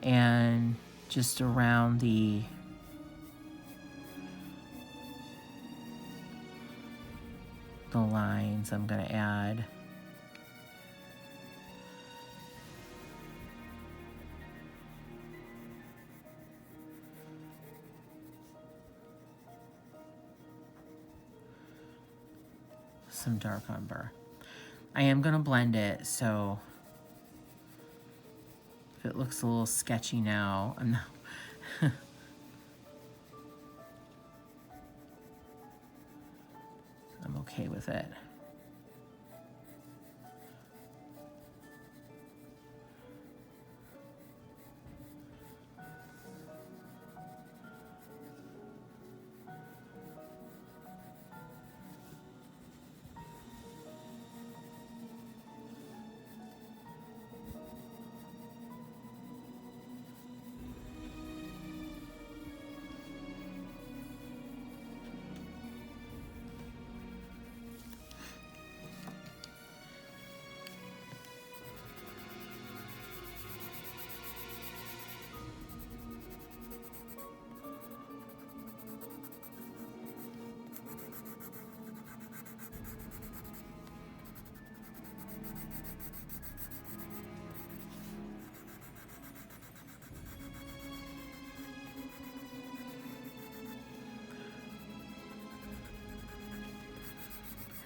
and just around the lines, I'm gonna add some dark umber. I am gonna blend it, so if it looks a little sketchy now, I'm not I'm okay with it.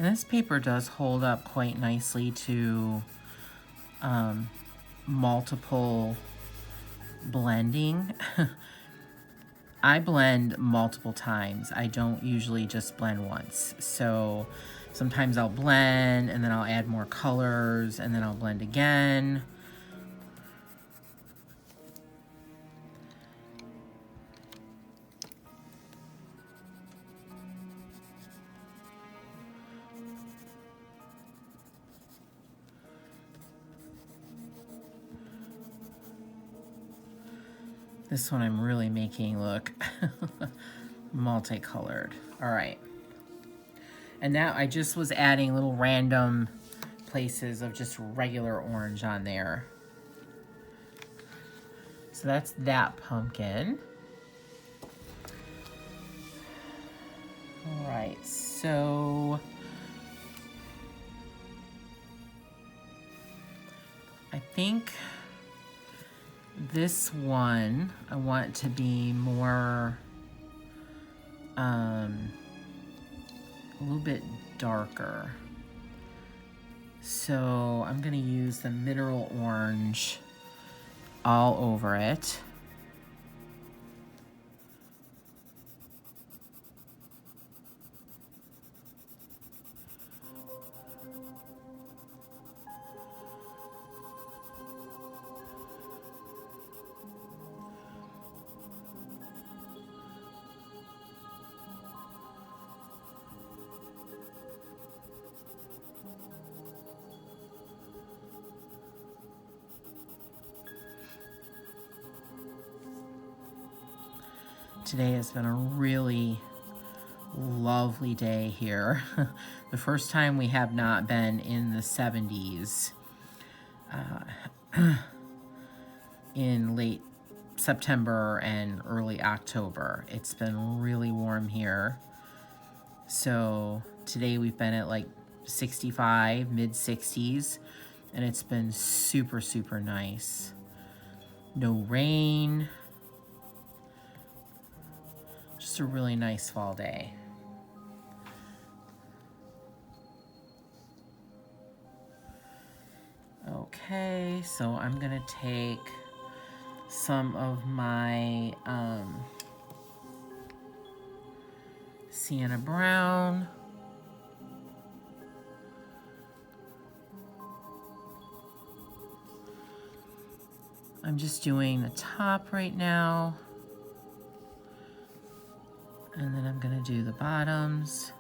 And this paper does hold up quite nicely to multiple blending. I blend multiple times. I don't usually just blend once. So sometimes I'll blend and then I'll add more colors and then I'll blend again. This one I'm really making look multicolored. All right. And now I just was adding little random places of just regular orange on there. So that's that pumpkin. All right, so I think this one, I want to be more, a little bit darker. So I'm gonna use the mineral orange all over it. Today has been a really lovely day here. The first time we have not been in the 70s in late September and early October. It's been really warm here. So today we've been at like 65, mid 60s, and it's been super, super nice. No rain. Just a really nice fall day. Okay, so I'm gonna take some of my sienna brown. I'm just doing the top right now. And then I'm gonna do the bottoms.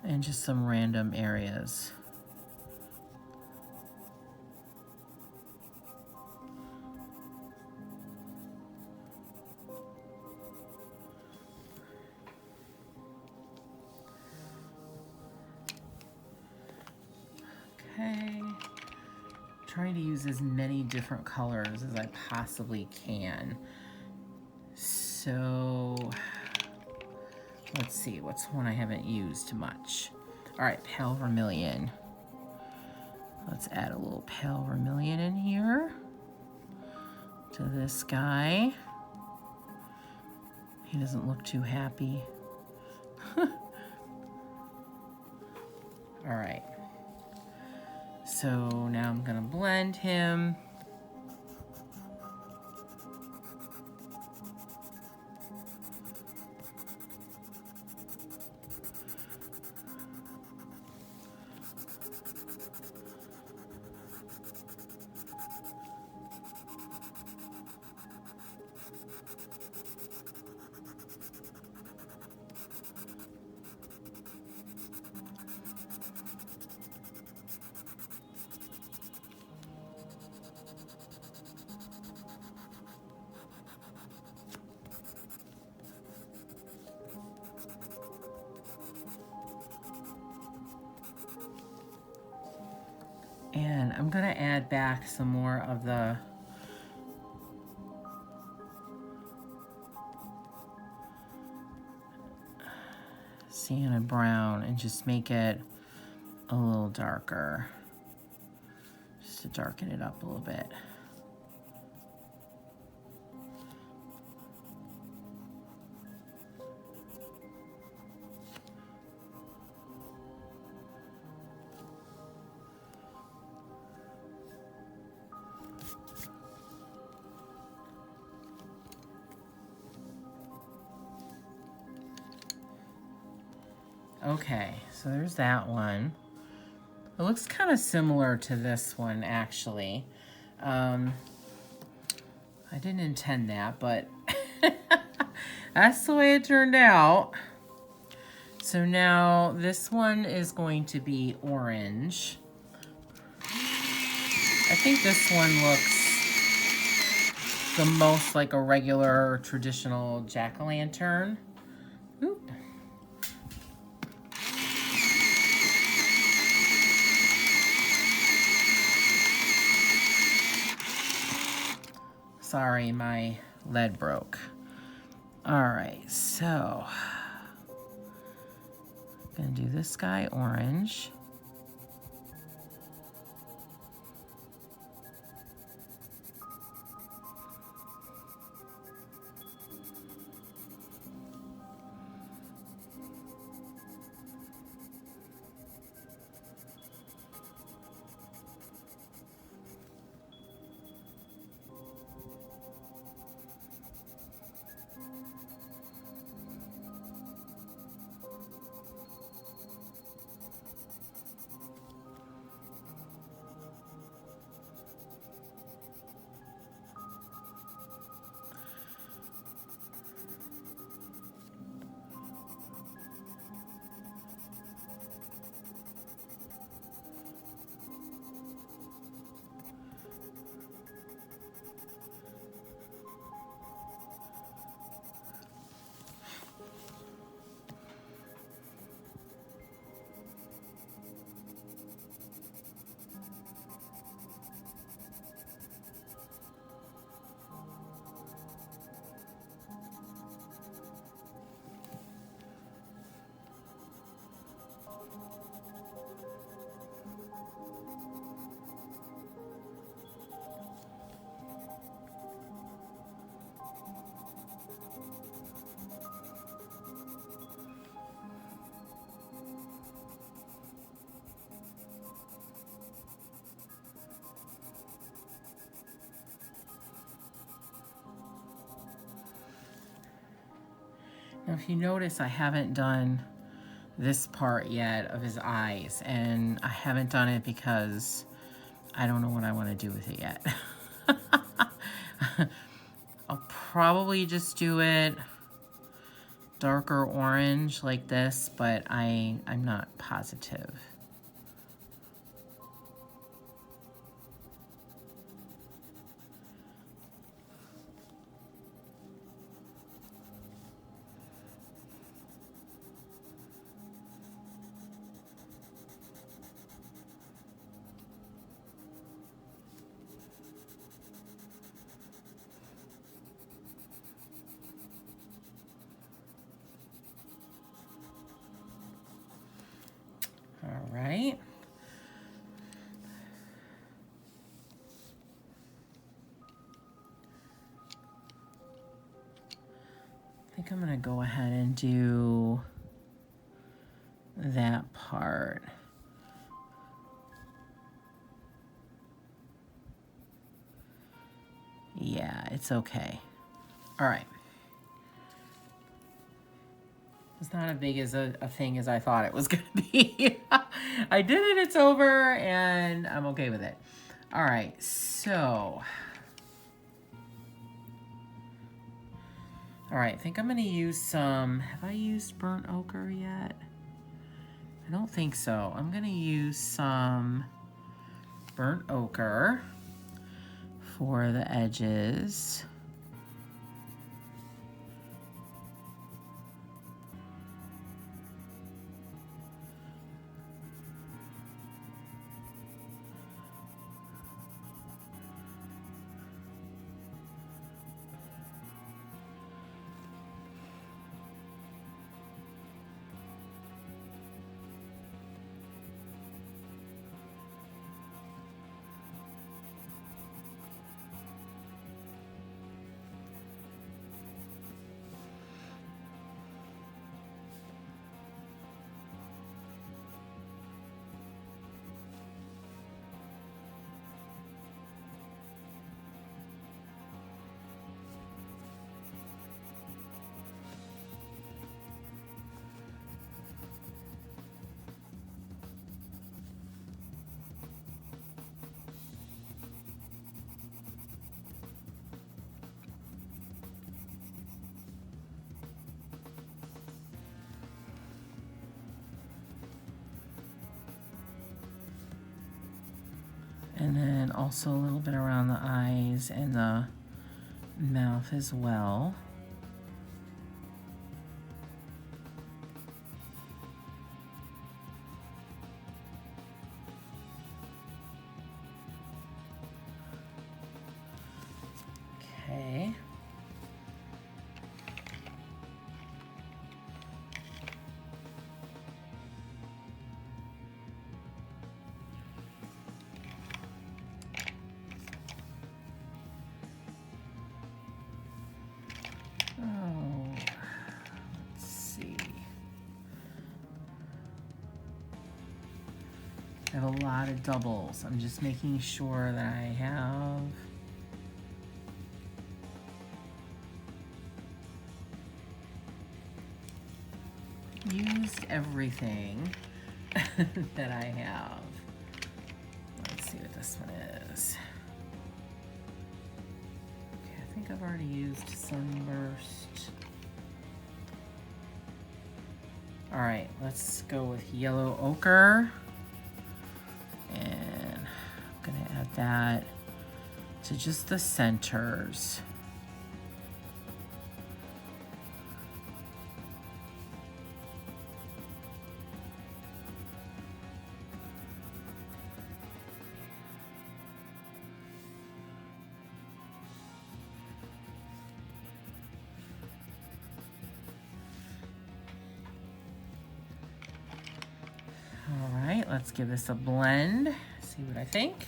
And just some random areas. Okay, trying to use as many different colors as I possibly can. So let's see, what's one I haven't used much? All right, pale vermilion. Let's add a little pale vermilion in here to this guy. He doesn't look too happy. All right. So now I'm gonna blend him. And I'm gonna add back some more of the sienna brown and just make it a little darker. to darken it up a little bit. Okay, so there's that one. It looks kind of similar to this one, actually. I didn't intend that, but that's the way it turned out. So now this one is going to be orange. I think this one looks the most like a regular traditional jack-o'-lantern. Oop. Sorry, my lead broke. All right, so I'm gonna do this guy orange. Now, if you notice, I haven't done this part yet of his eyes, and I haven't done it because I don't know what I want to do with it yet. I'll probably just do it darker orange like this, but I'm not positive. All right. I think I'm gonna go ahead and do that part. Yeah, it's okay. All right. It's not as big as a thing as I thought it was gonna be. I did it, it's over, and I'm okay with it. All right, so. All right, I think I'm gonna use some, have I used burnt ochre yet? I don't think so. I'm gonna use some burnt ochre for the edges. And then also a little bit around the eyes and the mouth as well. Okay. Oh, let's see. I have a lot of doubles. I'm just making sure that I have used everything that I have. Let's see what this one is. Okay, I think I've already used Sunburst. All right, let's go with Yellow Ochre. And I'm gonna add that to just the centers. All right, let's give this a blend, see what I think.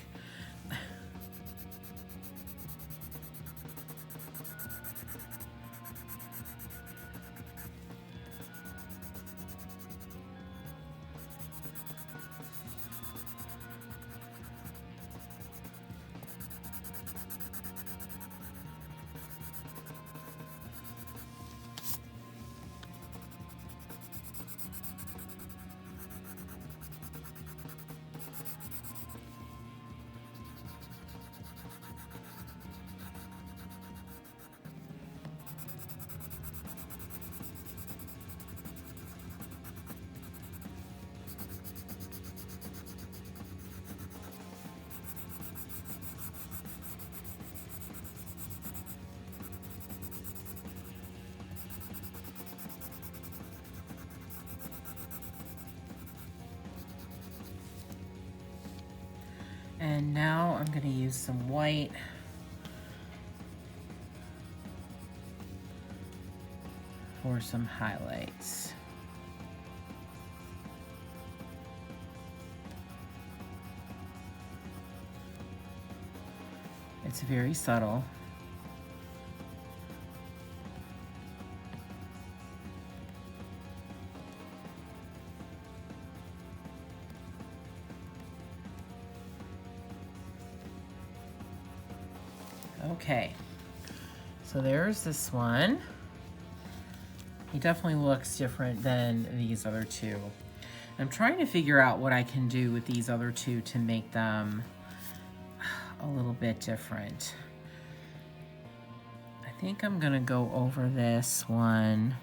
And now I'm gonna use some white for some highlights. It's very subtle. Okay, so there's this one. He definitely looks different than these other two. I'm trying to figure out what I can do with these other two to make them a little bit different. I think I'm gonna go over this one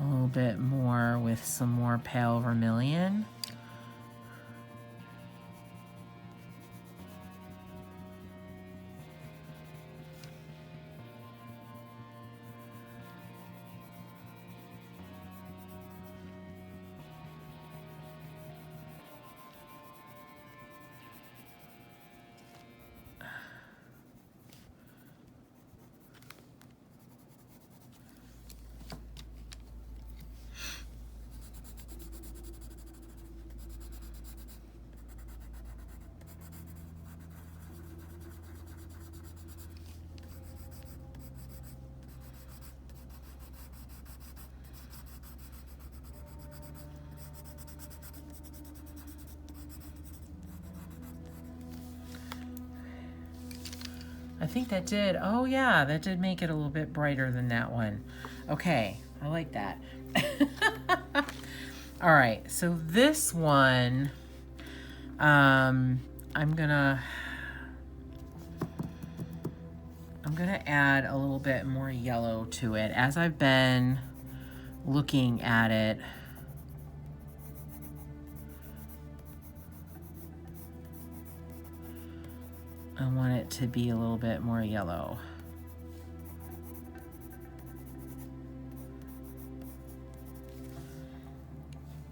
a little bit more with some more pale vermilion. I think that did, oh yeah, that did make it a little bit brighter than that one. Okay, I like that. All right, so this one, I'm gonna add a little bit more yellow to it. As I've been looking at it, I want it to be a little bit more yellow.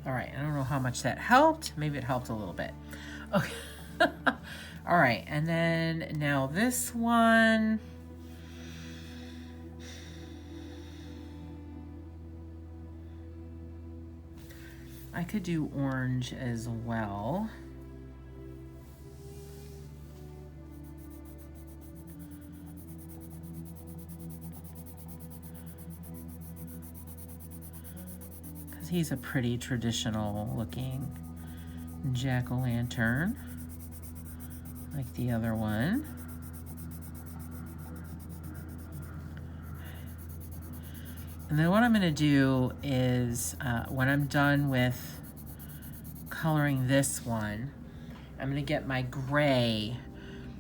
All right, I don't know how much that helped. Maybe it helped a little bit. Okay. All right, and then now this one. I could do orange as well. Because he's a pretty traditional looking jack-o'-lantern, like the other one. And then what I'm gonna do is, when I'm done with coloring this one, I'm gonna get my gray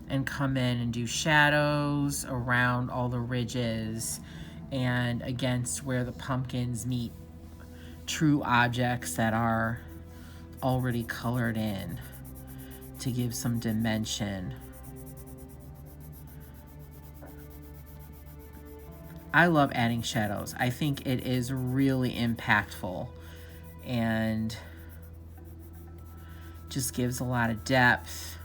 and come in and do shadows around all the ridges and against where the pumpkins meet true objects that are already colored in to give some dimension. I love adding shadows. I think it is really impactful and just gives a lot of depth,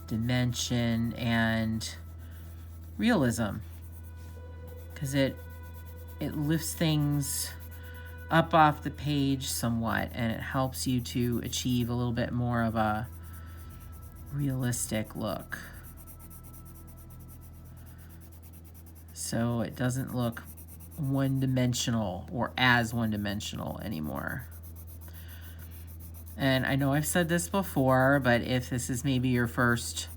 dimension, and realism, because it lifts things up off the page somewhat, and it helps you to achieve a little bit more of a realistic look. So it doesn't look one-dimensional or as one-dimensional anymore. And I know I've said this before, but if this is maybe your first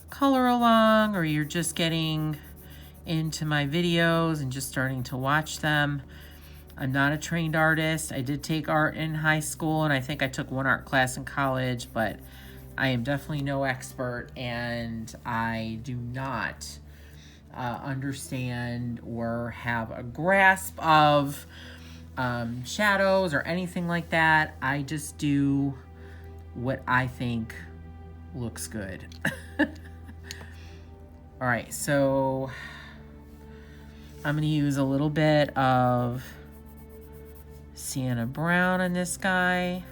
color along, or you're just getting into my videos and just starting to watch them, I'm not a trained artist. I did take art in high school, and I think I took one art class in college, but I am definitely no expert, and I do not understand or have a grasp of shadows or anything like that. I just do what I think looks good. All right, so I'm gonna use a little bit of sienna brown on this guy.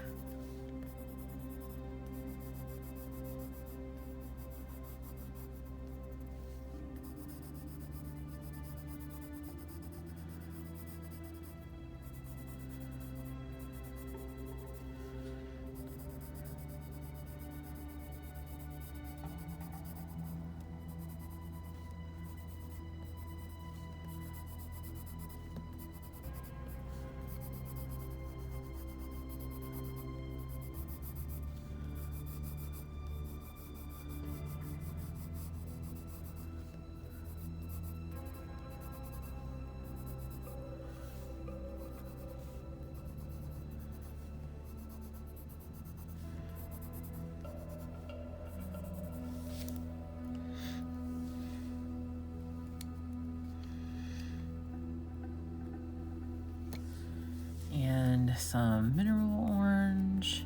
And some mineral orange.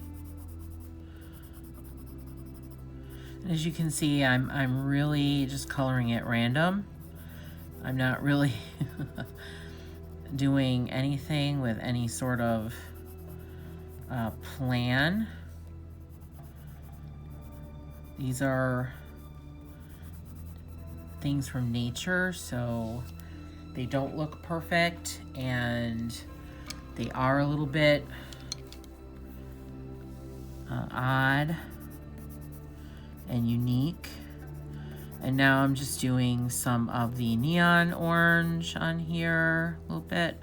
And as you can see, I'm really just coloring it random. I'm not really doing anything with any sort of plan. These are things from nature, so they don't look perfect, and they are a little bit odd and unique. And now I'm just doing some of the neon orange on here a little bit.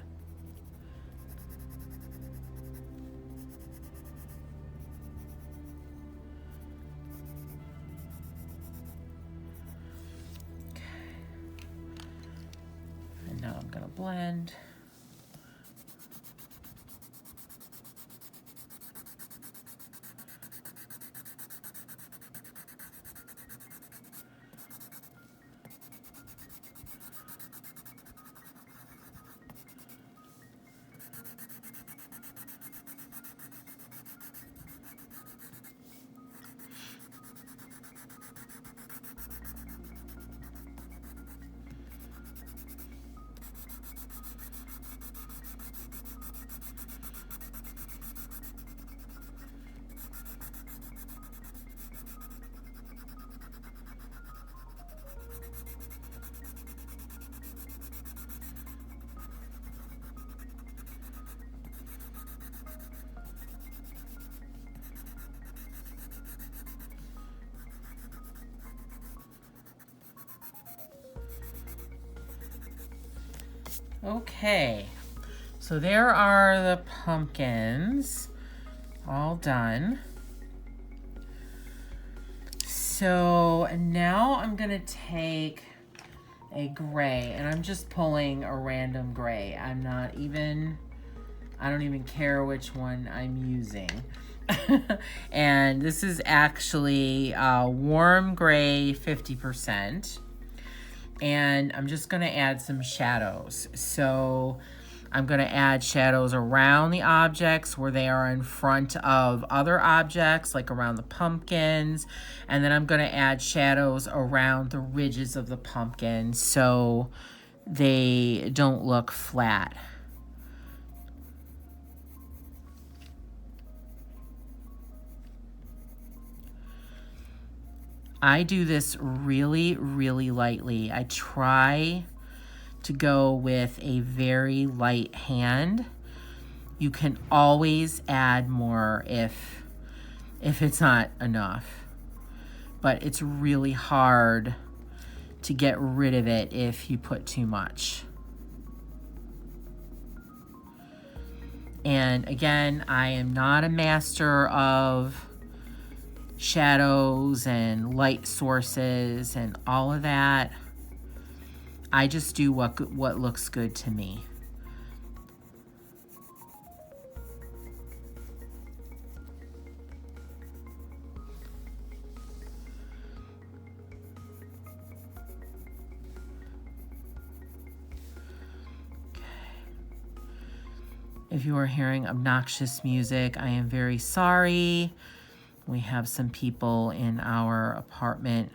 Okay. And now I'm gonna blend. Okay, so there are the pumpkins all done. So now I'm gonna take a gray, and I'm just pulling a random gray. I don't even care which one I'm using. And this is actually warm gray 50%. And I'm just gonna add some shadows. So I'm gonna add shadows around the objects where they are in front of other objects, like around the pumpkins. And then I'm gonna add shadows around the ridges of the pumpkins so they don't look flat. I do this really, really lightly. I try to go with a very light hand. You can always add more if it's not enough. But it's really hard to get rid of it if you put too much. And again, I am not a master of shadows and light sources and all of that. I just do what looks good to me. If you are hearing obnoxious music, I am very sorry. We have some people in our apartment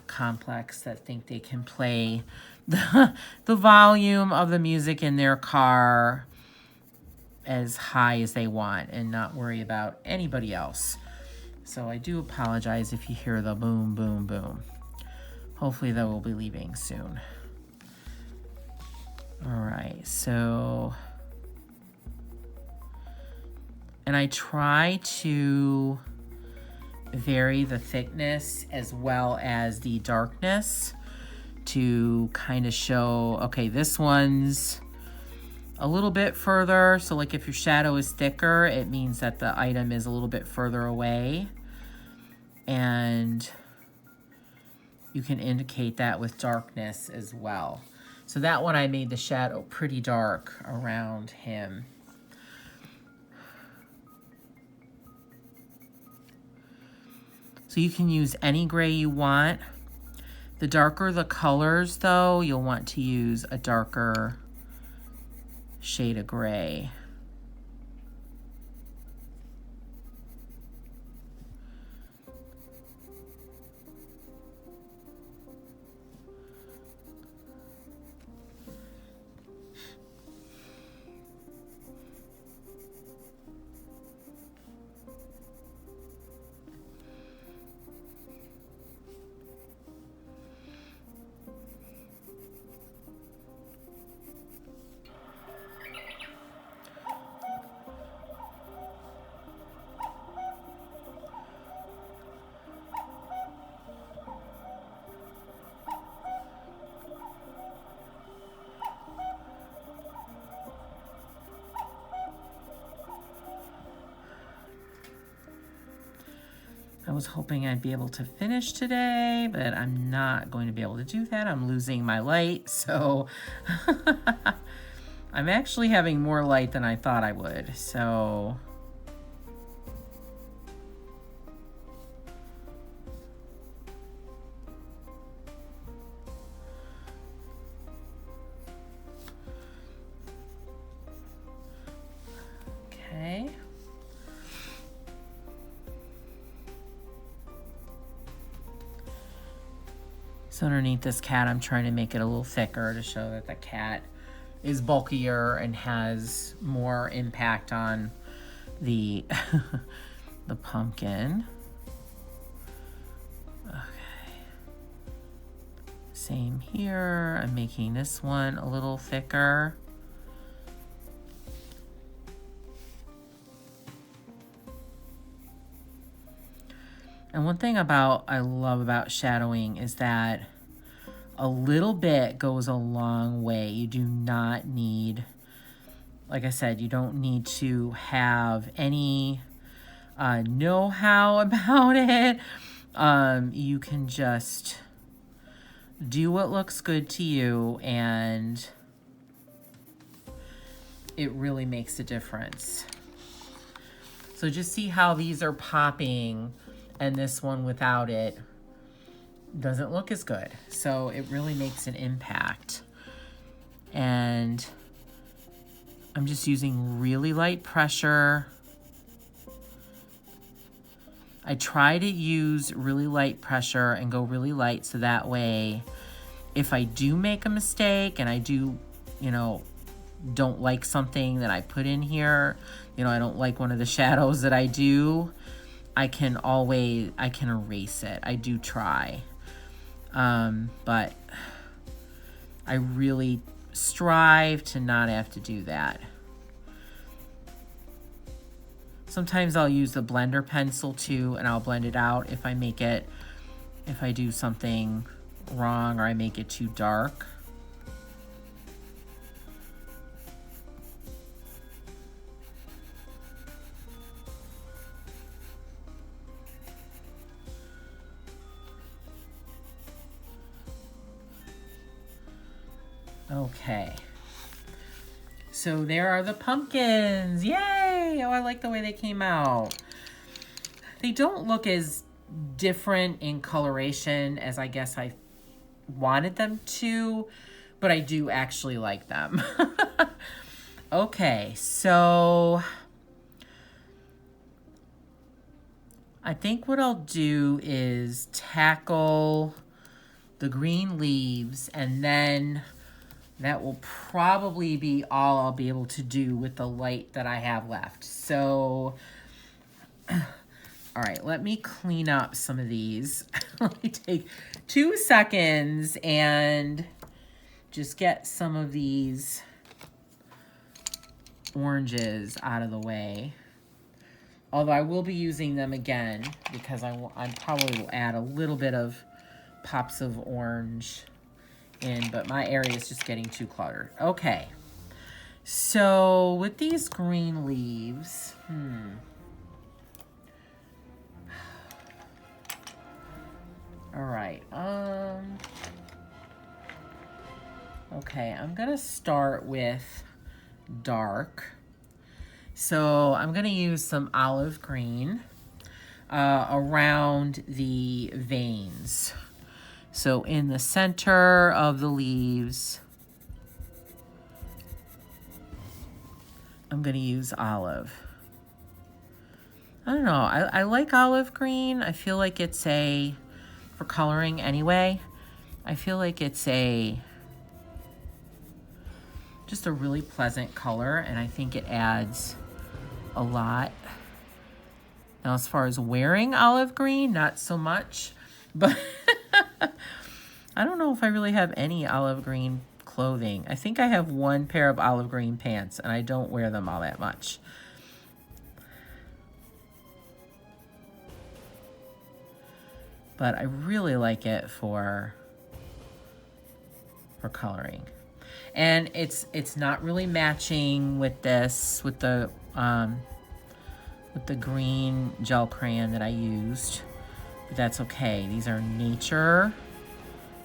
complex that think they can play the volume of the music in their car as high as they want and not worry about anybody else. So I do apologize if you hear the boom, boom, boom. Hopefully they will be leaving soon. All right, so... And I try to vary the thickness as well as the darkness to kind of show, okay, this one's a little bit further. So like if your shadow is thicker, it means that the item is a little bit further away. And you can indicate that with darkness as well. So that one I made the shadow pretty dark around him. So you can use any gray you want. The darker the colors, though, you'll want to use a darker shade of gray. I was hoping I'd be able to finish today, but I'm not going to be able to do that. I'm losing my light, so I'm actually having more light than I thought I would, so... Okay. So underneath this cat, I'm trying to make it a little thicker to show that the cat is bulkier and has more impact on the the pumpkin. Okay. Same here. I'm making this one a little thicker. And one thing I love about shadowing is that A little bit goes a long way. You do not need, like I said, you don't need to have any know-how about it. You can just do what looks good to you, and it really makes a difference. So just see how these are popping, and this one without it doesn't look as good. So it really makes an impact. And I'm just using really light pressure. I try to use really light pressure and go really light, so that way if I do make a mistake and I do, you know, don't like something that I put in here, you know, I don't like one of the shadows that I do, I can erase it. I do try. But I really strive to not have to do that. Sometimes I'll use the blender pencil too, and I'll blend it out if I do something wrong or I make it too dark. Okay. So there are the pumpkins. Yay! Oh, I like the way they came out. They don't look as different in coloration as I guess I wanted them to, but I do actually like them. Okay, so I think what I'll do is tackle the green leaves, and then that will probably be all I'll be able to do with the light that I have left. So, all right, let me clean up some of these. Let me take 2 seconds and just get some of these oranges out of the way. Although I will be using them again because I probably will add a little bit of pops of orange in, but my area is just getting too cluttered. Okay, so with these green leaves, all right, okay, I'm gonna start with dark. So I'm gonna use some olive green around the veins. So in the center of the leaves, I'm gonna use olive. I don't know, I like olive green. I feel like it's for coloring anyway, I feel like it's just a really pleasant color, and I think it adds a lot. Now, as far as wearing olive green, not so much, but I don't know if I really have any olive green clothing. I think I have one pair of olive green pants, and I don't wear them all that much. But I really like it for coloring. And it's not really matching with this, with the green gel crayon that I used, but that's okay. These are nature,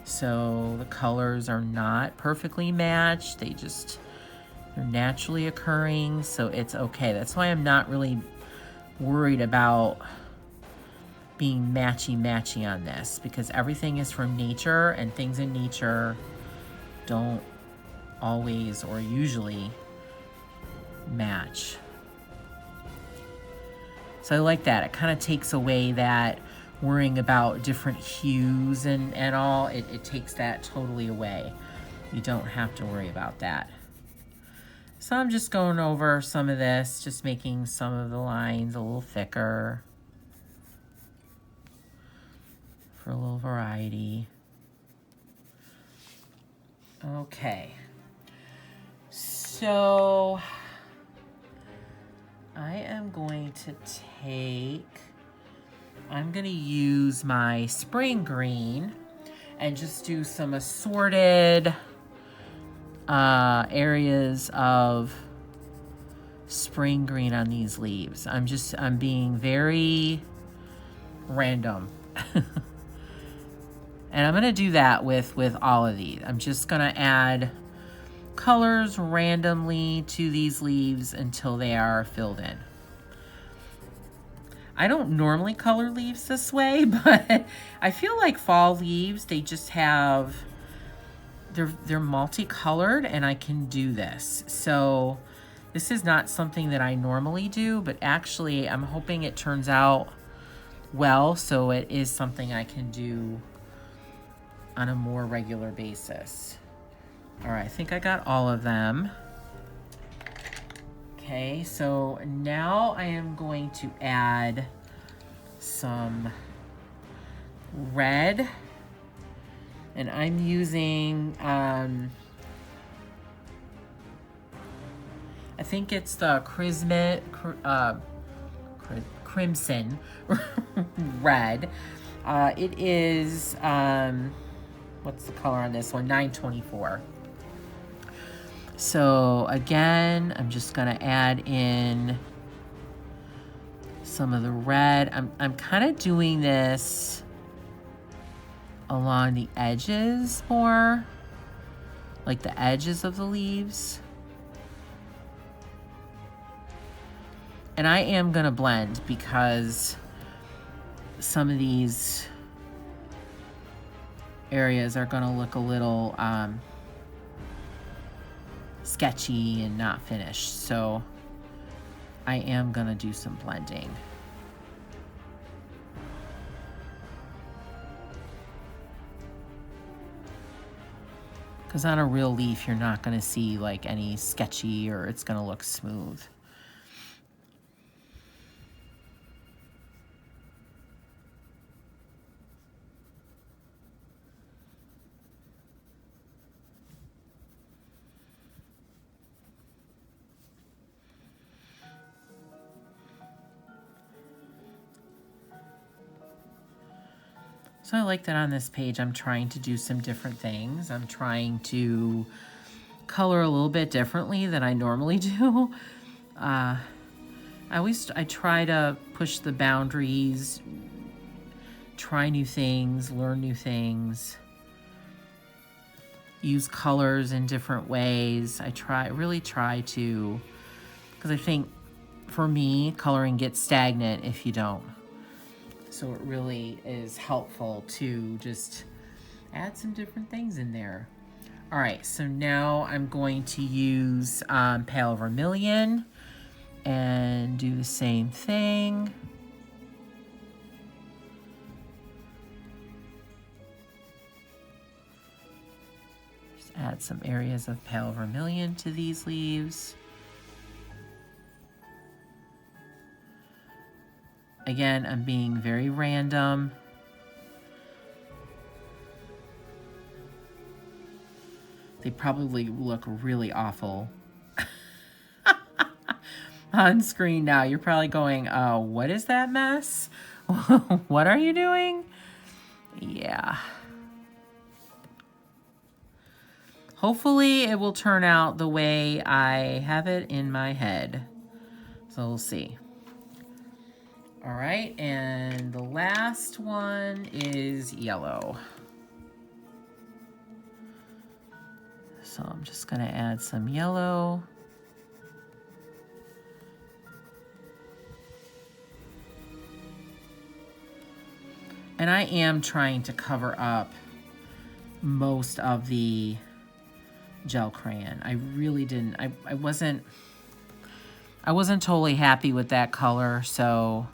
so the colors are not perfectly matched. They're naturally occurring, so it's okay. That's why I'm not really worried about being matchy-matchy on this, because everything is from nature, and things in nature don't always or usually match. So I like that. It kind of takes away that worrying about different hues and all. It takes that totally away. You don't have to worry about that. So I'm just going over some of this, just making some of the lines a little thicker for a little variety. Okay. So I am going to I'm going to use my spring green, and just do some assorted areas of spring green on these leaves. I'm being very random. And I'm gonna do that with all of these. I'm just gonna add colors randomly to these leaves until they are filled in. I don't normally color leaves this way, but I feel like fall leaves, they just have, they're multicolored, and I can do this. So this is not something that I normally do, but actually I'm hoping it turns out well, so it is something I can do on a more regular basis. All right, I think I got all of them. Okay, so now I am going to add some red, and I'm using, I think it's the Crimson red. It is, what's the color on this one? 924. So again, I'm just gonna add in some of the red. I'm kind of doing this along the edges more, like the edges of the leaves. And I am gonna blend because some of these areas are gonna look a little sketchy and not finished. So I am gonna do some blending. Because on a real leaf, you're not gonna see like any sketchy, or it's gonna look smooth. So I like that on this page, I'm trying to do some different things. I'm trying to color a little bit differently than I normally do. I try to push the boundaries, try new things, learn new things, use colors in different ways. I really try to, because I think for me, coloring gets stagnant if you don't. So it really is helpful to just add some different things in there. All right, so now I'm going to use pale vermilion and do the same thing. Just add some areas of pale vermilion to these leaves. Again, I'm being very random. They probably look really awful on screen now. You're probably going, what is that mess? What are you doing? Yeah. Hopefully it will turn out the way I have it in my head. So we'll see. All right, and the last one is yellow. So I'm just gonna add some yellow. And I am trying to cover up most of the gel crayon. I really didn't, I wasn't totally happy with that color, so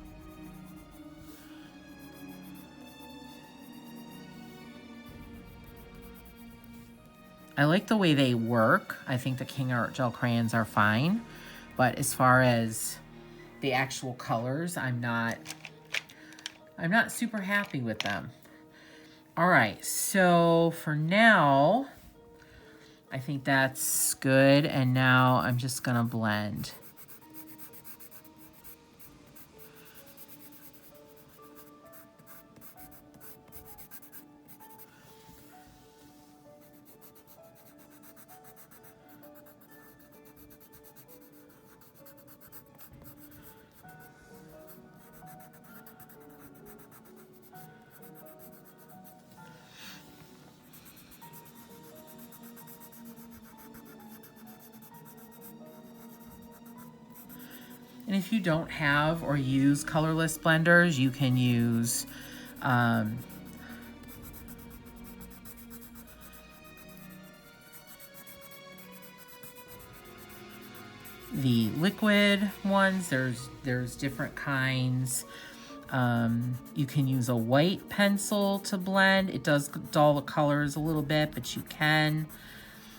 I like the way they work. I think the Kingart gel crayons are fine, but as far as the actual colors, I'm not super happy with them. All right, so for now, I think that's good, and now I'm just gonna blend. if you don't have or use colorless blenders, you can use the liquid ones. There's different kinds. You can use a white pencil to blend. It does dull the colors a little bit, but you can.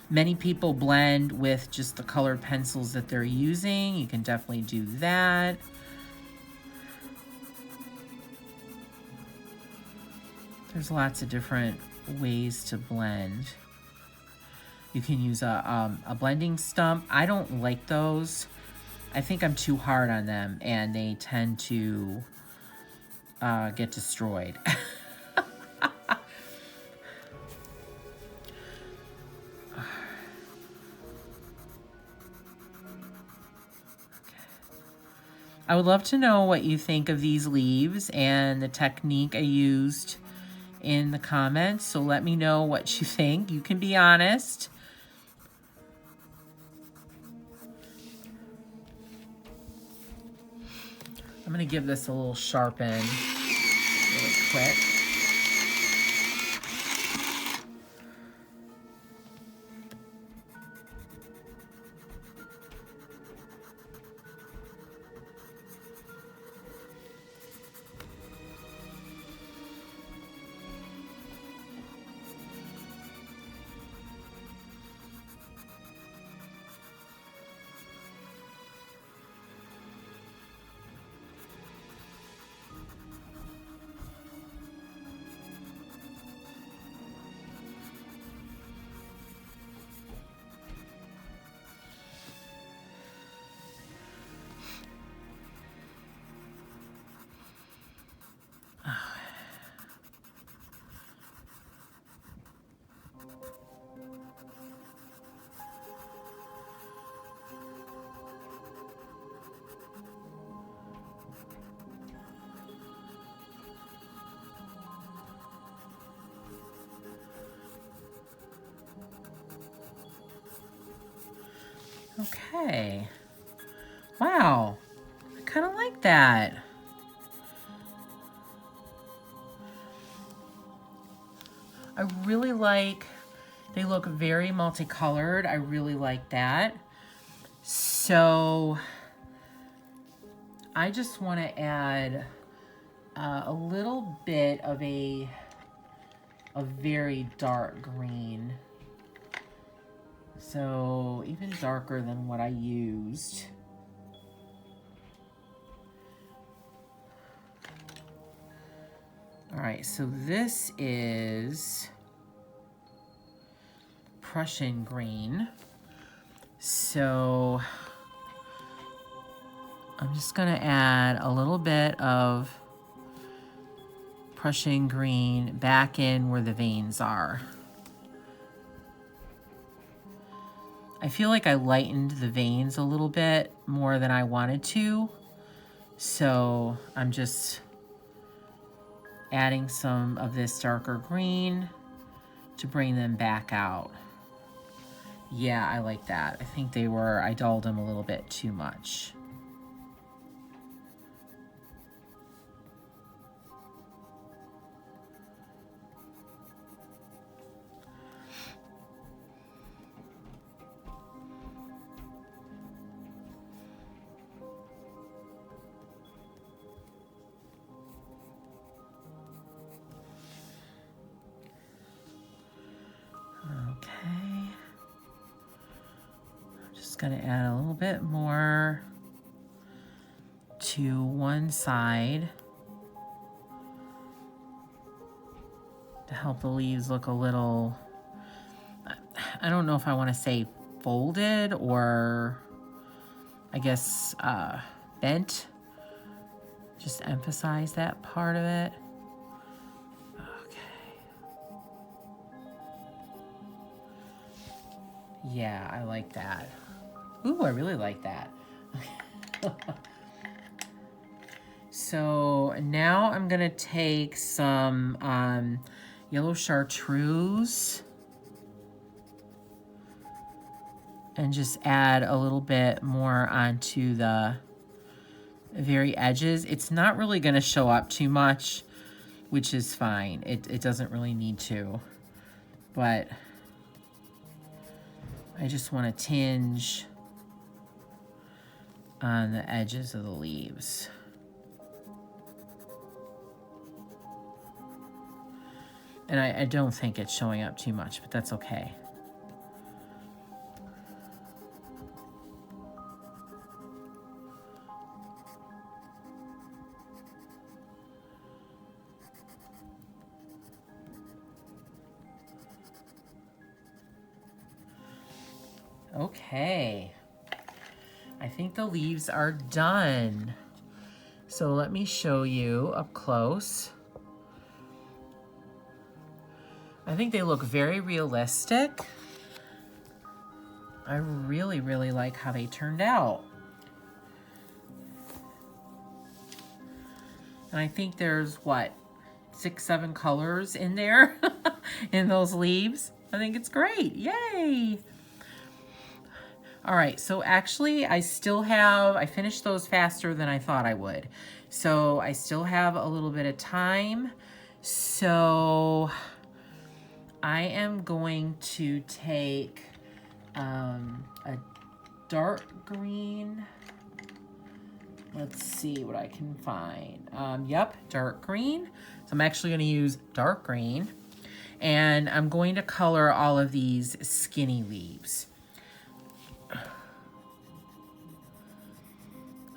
Many people blend with just the colored pencils that they're using. You can definitely do that. There's lots of different ways to blend. You can use a blending stump. I don't like those. I think I'm too hard on them, and they tend to get destroyed. I would love to know what you think of these leaves and the technique I used in the comments. So let me know what you think. You can be honest. I'm going to give this a little sharpen really quick. Okay. Wow. I kind of like that. I really like, they look very multicolored. I really like that. So I just want to add a little bit of a very dark green. So even darker than what I used. All right, so this is Prussian green. So I'm just gonna add a little bit of Prussian green back in where the veins are. I feel like I lightened the veins a little bit more than I wanted to. So I'm just adding some of this darker green to bring them back out. Yeah, I like that. I think I dulled them a little bit too much. Going to add a little bit more to one side to help the leaves look a little, I don't know if I want to say folded or I guess bent. Just emphasize that part of it. Okay. Yeah, I like that. Ooh, I really like that. So now I'm gonna take some yellow chartreuse and just add a little bit more onto the very edges. It's not really going to show up too much, which is fine. It doesn't really need to, but I just want to tinge on the edges of the leaves. And I don't think it's showing up too much, but that's okay. Okay, I think the leaves are done. So let me show you up close. I think they look very realistic. I really, really like how they turned out. And I think there's, what, 6, 7 colors in there in those leaves. I think it's great. Yay! All right, so actually I finished those faster than I thought I would. So I still have a little bit of time. So I am going to take a dark green. Let's see what I can find. Yep, dark green. So I'm actually gonna use dark green. And I'm going to color all of these skinny leaves.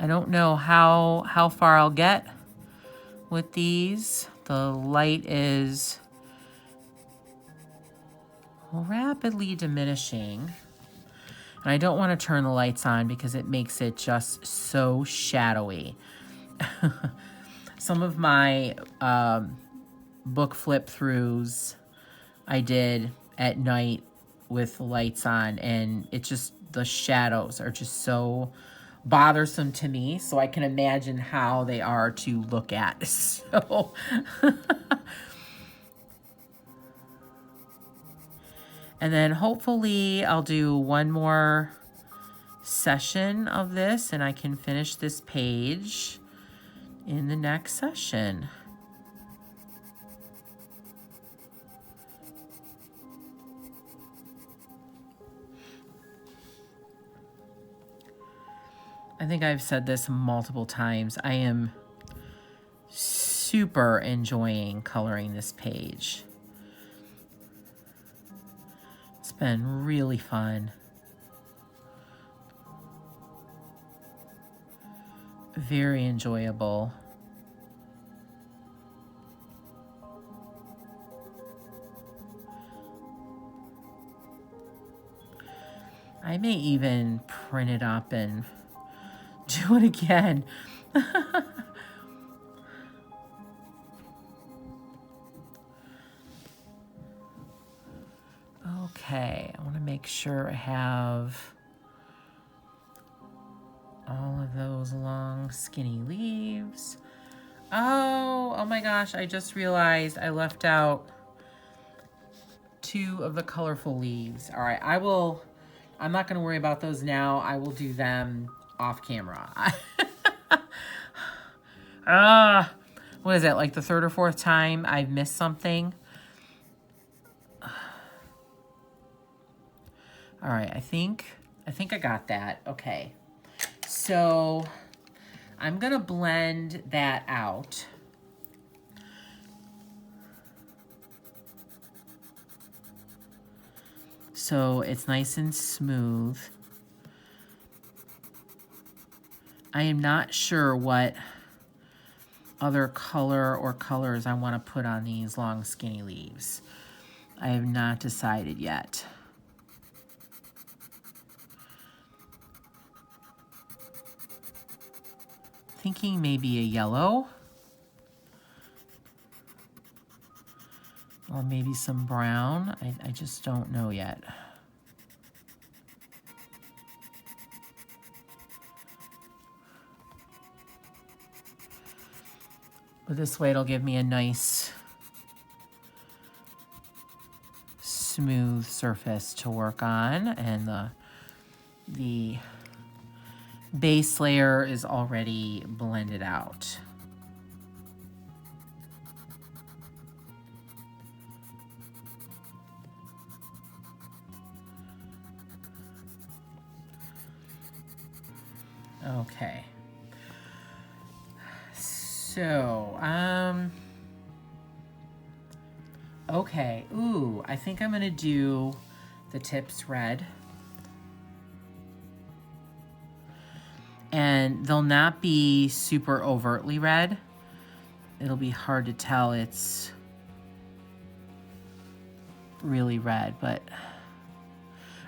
I don't know how far I'll get with these. The light is rapidly diminishing. And I don't want to turn the lights on because it makes it just so shadowy. Some of my book flip throughs I did at night with the lights on, and the shadows are just so bothersome to me, so I can imagine how they are to look at. So and then hopefully I'll do one more session of this and I can finish this page in the next session. I think I've said this multiple times. I am super enjoying coloring this page. It's been really fun. Very enjoyable. I may even print it up and do it again. Okay, I want to make sure I have all of those long skinny leaves. Oh my gosh, I just realized I left out 2 of the colorful leaves. All right, I'm not going to worry about those now. I will do them off camera. What is it, like the 3rd or 4th time I've missed something? All right, I think I got that. Okay, so I'm gonna blend that out. So it's nice and smooth. I am not sure what other color or colors I want to put on these long skinny leaves. I have not decided yet. Thinking maybe a yellow. Or maybe some brown. I just don't know yet. But this way it'll give me a nice smooth surface to work on, and the base layer is already blended out. Okay. So, okay. Ooh, I think I'm gonna do the tips red. And they'll not be super overtly red. It'll be hard to tell it's really red, but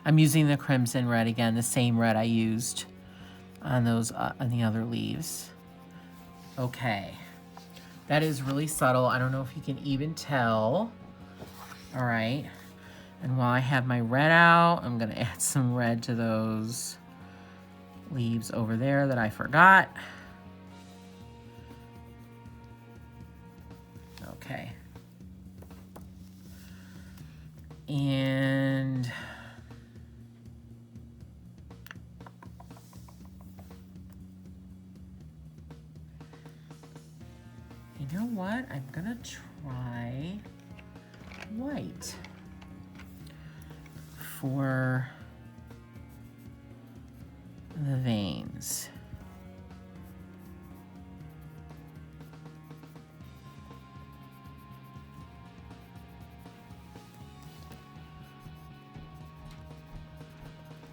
I'm using the crimson red again, the same red I used on those on the other leaves. Okay, that is really subtle. I don't know if you can even tell. All right, and while I have my red out, I'm gonna add some red to those leaves over there that I forgot. Okay. And you know what? I'm gonna try white for the veins.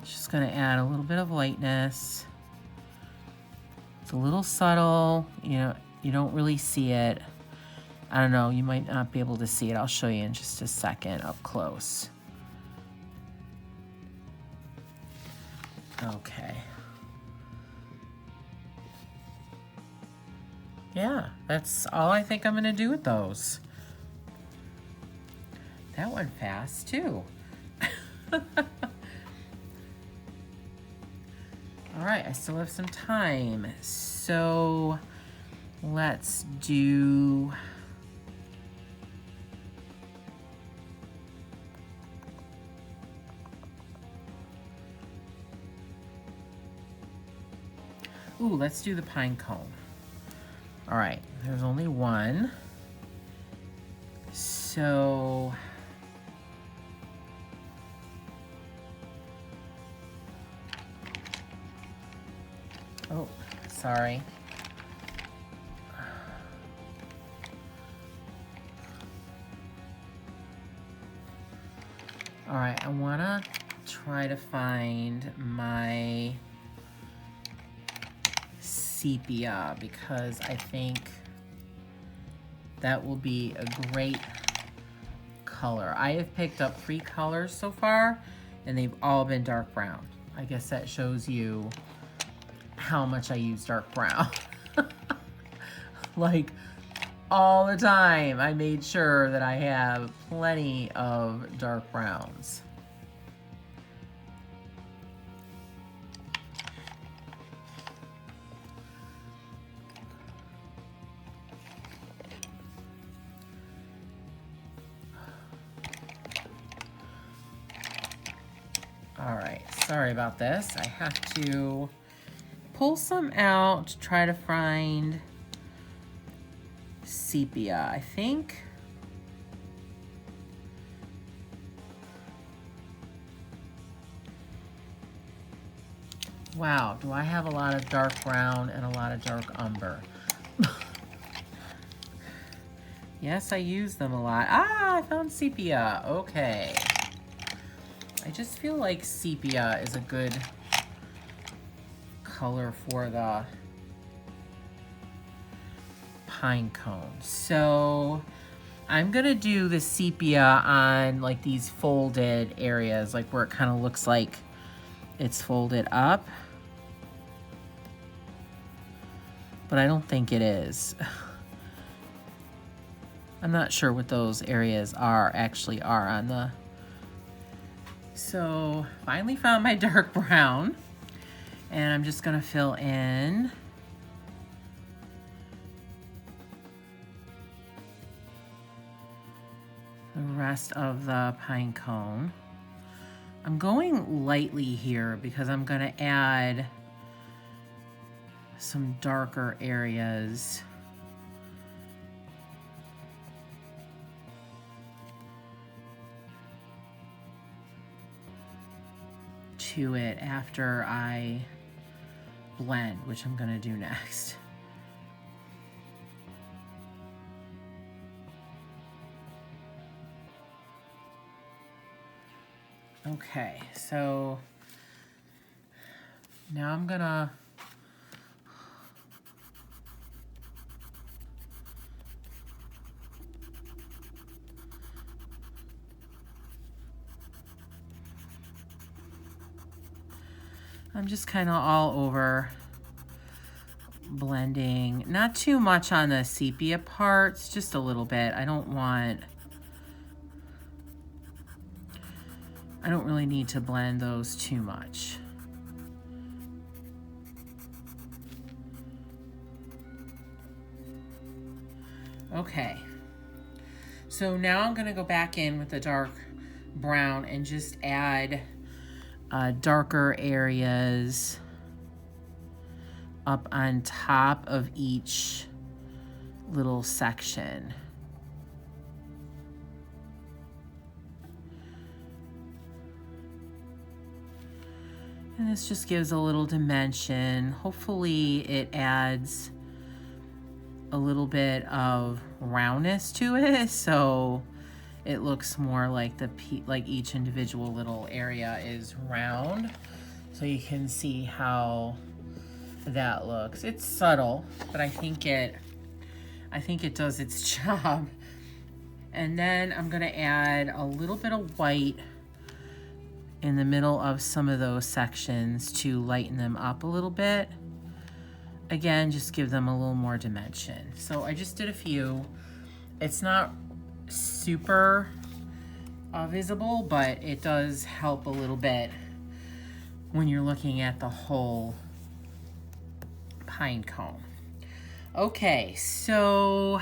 Just gonna add a little bit of lightness. It's a little subtle, you know, you don't really see it. I don't know, you might not be able to see it. I'll show you in just a second up close. Okay. Yeah, that's all I think I'm gonna do with those. That went fast too. All right, I still have some time. So let's do let's do the pine cone. All right, there's only one. So oh, sorry. All right, I wanna try to find my sepia because I think that will be a great color. I have picked up 3 colors so far and they've all been dark brown. I guess that shows you how much I use dark brown. Like all the time I made sure that I have plenty of dark browns. All right, sorry about this. I have to pull some out to try to find sepia, I think. Wow, do I have a lot of dark brown and a lot of dark umber? Yes, I use them a lot. Ah, I found sepia. Okay. I just feel like sepia is a good color for the pine cone. So I'm gonna do the sepia on like these folded areas, like where it kind of looks like it's folded up. But I don't think it is. I'm not sure what those areas actually are on the... So finally found my dark brown and I'm just gonna fill in the rest of the pine cone. I'm going lightly here because I'm gonna add some darker areas. To it after I blend, which I'm gonna do next. Okay, so now I'm just kind of all over blending, not too much on the sepia parts, just a little bit. I don't really need to blend those too much. Okay, so now I'm gonna go back in with the dark brown and just add darker areas up on top of each little section. And this just gives a little dimension. Hopefully it adds a little bit of roundness to it, so it looks more like each individual little area is round. So you can see how that looks. It's subtle, but I think it does its job. And then I'm gonna add a little bit of white in the middle of some of those sections to lighten them up a little bit. Again, just give them a little more dimension. So I just did a few. It's not super visible, but it does help a little bit when you're looking at the whole pine cone. Okay, so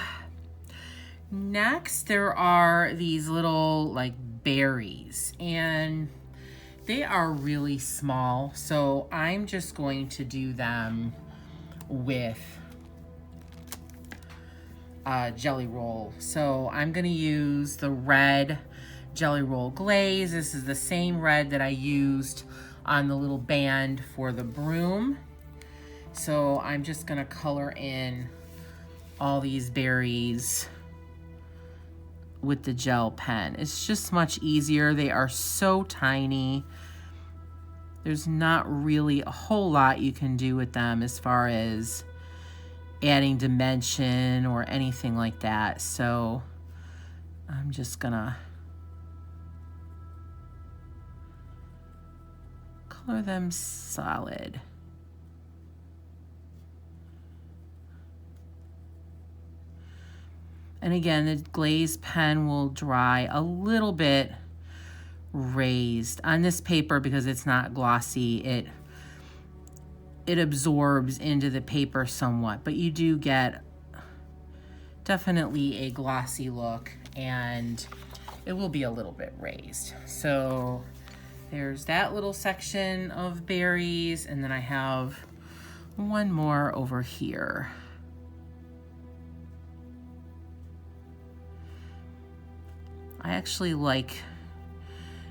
next there are these little like berries, and they are really small, so I'm just going to do them with jelly roll. So I'm gonna use the red jelly roll glaze. This is the same red that I used on the little band for the broom. So I'm just gonna color in all these berries with the gel pen. It's just much easier. They are so tiny. There's not really a whole lot you can do with them as far as adding dimension or anything like that. So I'm just gonna color them solid. And again, the glaze pen will dry a little bit raised on this paper because it's not glossy. It absorbs into the paper somewhat, but you do get definitely a glossy look, and it will be a little bit raised. So there's that little section of berries, and then I have one more over here. I actually like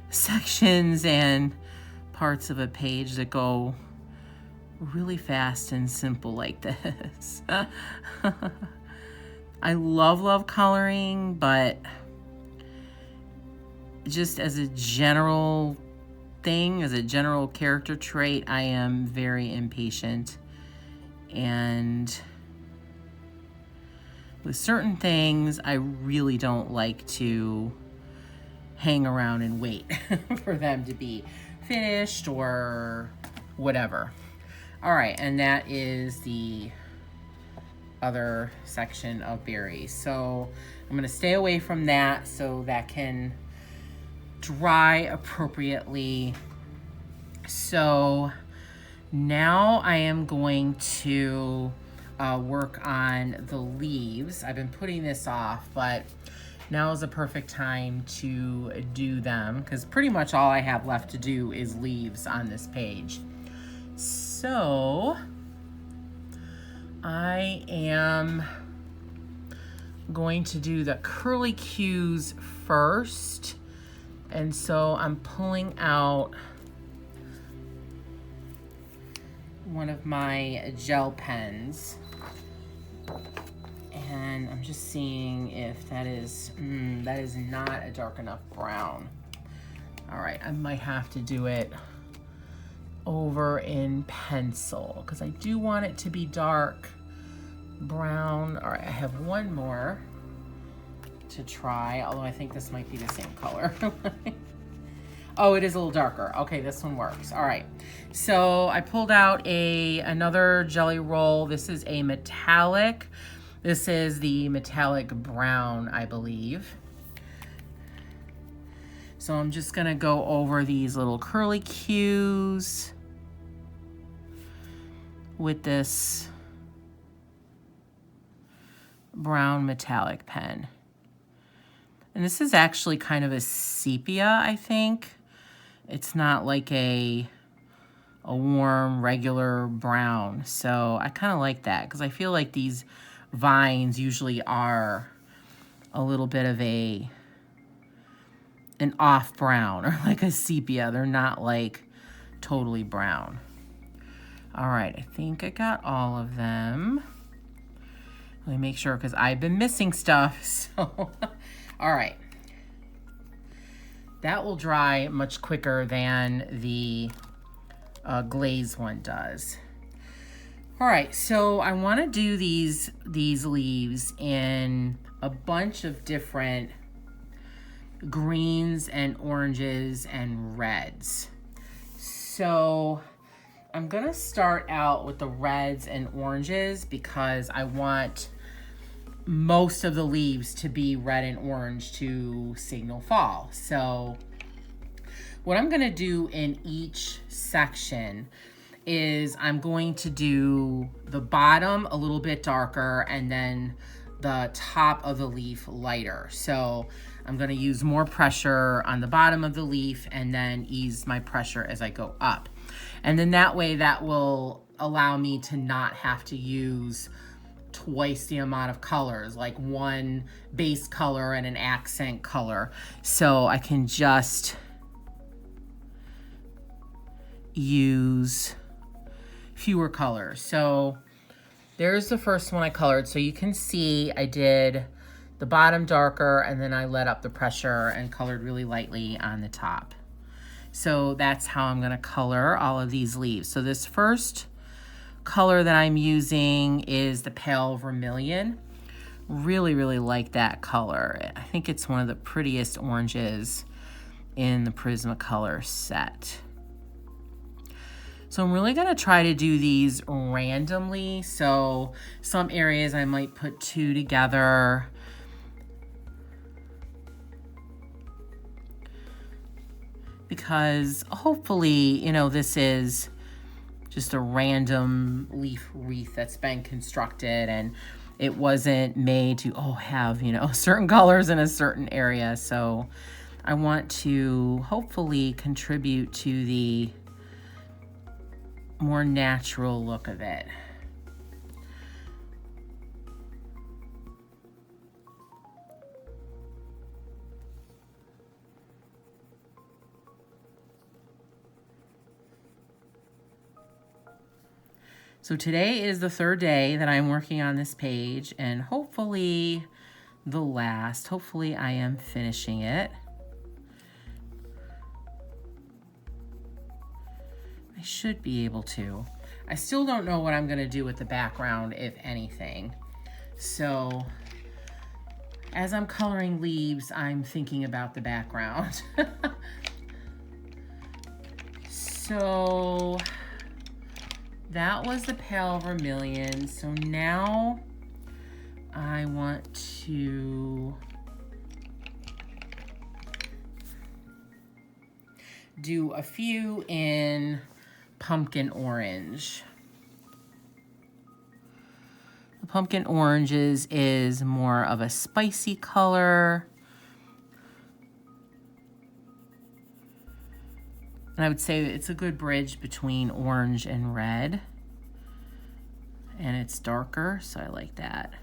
sections and parts of a page that go really fast and simple like this. I love coloring, but just as a general thing, as a general character trait, I am very impatient. And with certain things, I really don't like to hang around and wait for them to be finished or whatever. All right, and that is the other section of berries. So I'm gonna stay away from that so that can dry appropriately. So now I am going to work on the leaves. I've been putting this off, but now is a perfect time to do them because pretty much all I have left to do is leaves on this page. So I am going to do the curly cues first. And so I'm pulling out one of my gel pens. And I'm just seeing if that is not a dark enough brown. All right, I might have to do it over in pencil because I do want it to be dark brown. All right, I have one more to try, although I think this might be the same color. Oh, it is a little darker. Okay, this one works. All right, so I pulled out another jelly roll. This is a metallic. This is the metallic brown, I believe. So I'm just gonna go over these little curly cues with this brown metallic pen. And this is actually kind of a sepia, I think. It's not like a warm, regular brown. So I kind of like that because I feel like these vines usually are a little bit of an off brown or like a sepia. They're not like totally brown. All right, I think I got all of them. Let me make sure because I've been missing stuff. So, all right. That will dry much quicker than the glaze one does. All right, so I want to do these leaves in a bunch of different greens and oranges and reds. So I'm gonna start out with the reds and oranges because I want most of the leaves to be red and orange to signal fall. So what I'm gonna do in each section is I'm going to do the bottom a little bit darker and then the top of the leaf lighter. So I'm gonna use more pressure on the bottom of the leaf and then ease my pressure as I go up. And then that way that will allow me to not have to use twice the amount of colors, like one base color and an accent color. So I can just use fewer colors. So there's the first one I colored. So you can see I did the bottom darker and then I let up the pressure and colored really lightly on the top. So that's how I'm gonna color all of these leaves. So this first color that I'm using is the pale vermilion. Really, really like that color. I think it's one of the prettiest oranges in the Prismacolor set. So I'm really gonna try to do these randomly. So some areas I might put two together. Because hopefully, you know, this is just a random leaf wreath that's been constructed and it wasn't made to, have, you know, certain colors in a certain area. So I want to hopefully contribute to the more natural look of it. So today is the third day that I'm working on this page and hopefully the last. Hopefully I am finishing it. I should be able to. I still don't know what I'm gonna do with the background, if anything. So as I'm coloring leaves, I'm thinking about the background. So that was the pale vermilion. So now I want to do a few in pumpkin orange. The pumpkin oranges is more of a spicy color. And I would say it's a good bridge between orange and red. And it's darker, so I like that.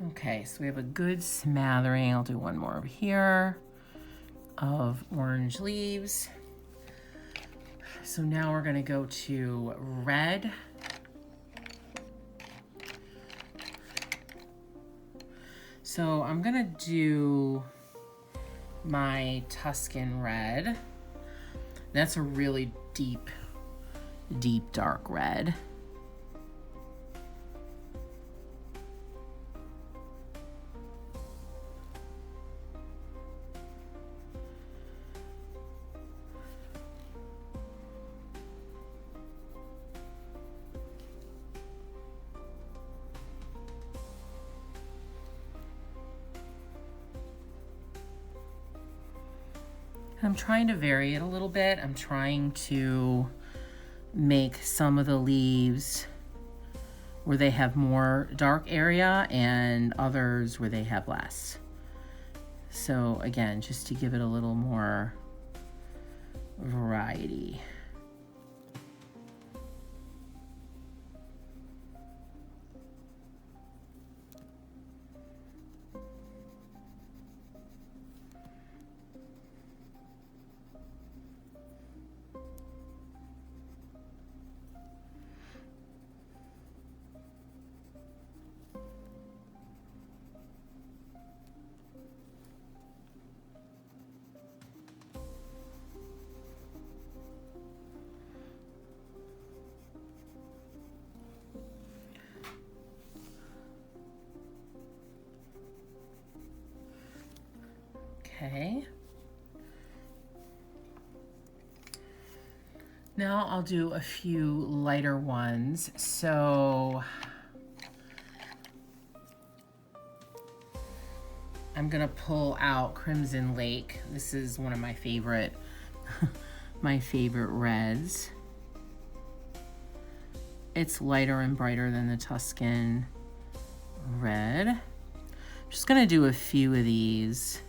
Okay, so we have a good smattering. I'll do one more over here of orange leaves. So now we're gonna go to red. So I'm gonna do my Tuscan red. That's a really deep, deep dark red. I'm trying to vary it a little bit. I'm trying to make some of the leaves where they have more dark area and others where they have less. So again, just to give it a little more variety. Okay. Now I'll do a few lighter ones. So I'm gonna pull out Crimson Lake. This is one of my favorite, my favorite reds. It's lighter and brighter than the Tuscan red. I'm just gonna do a few of these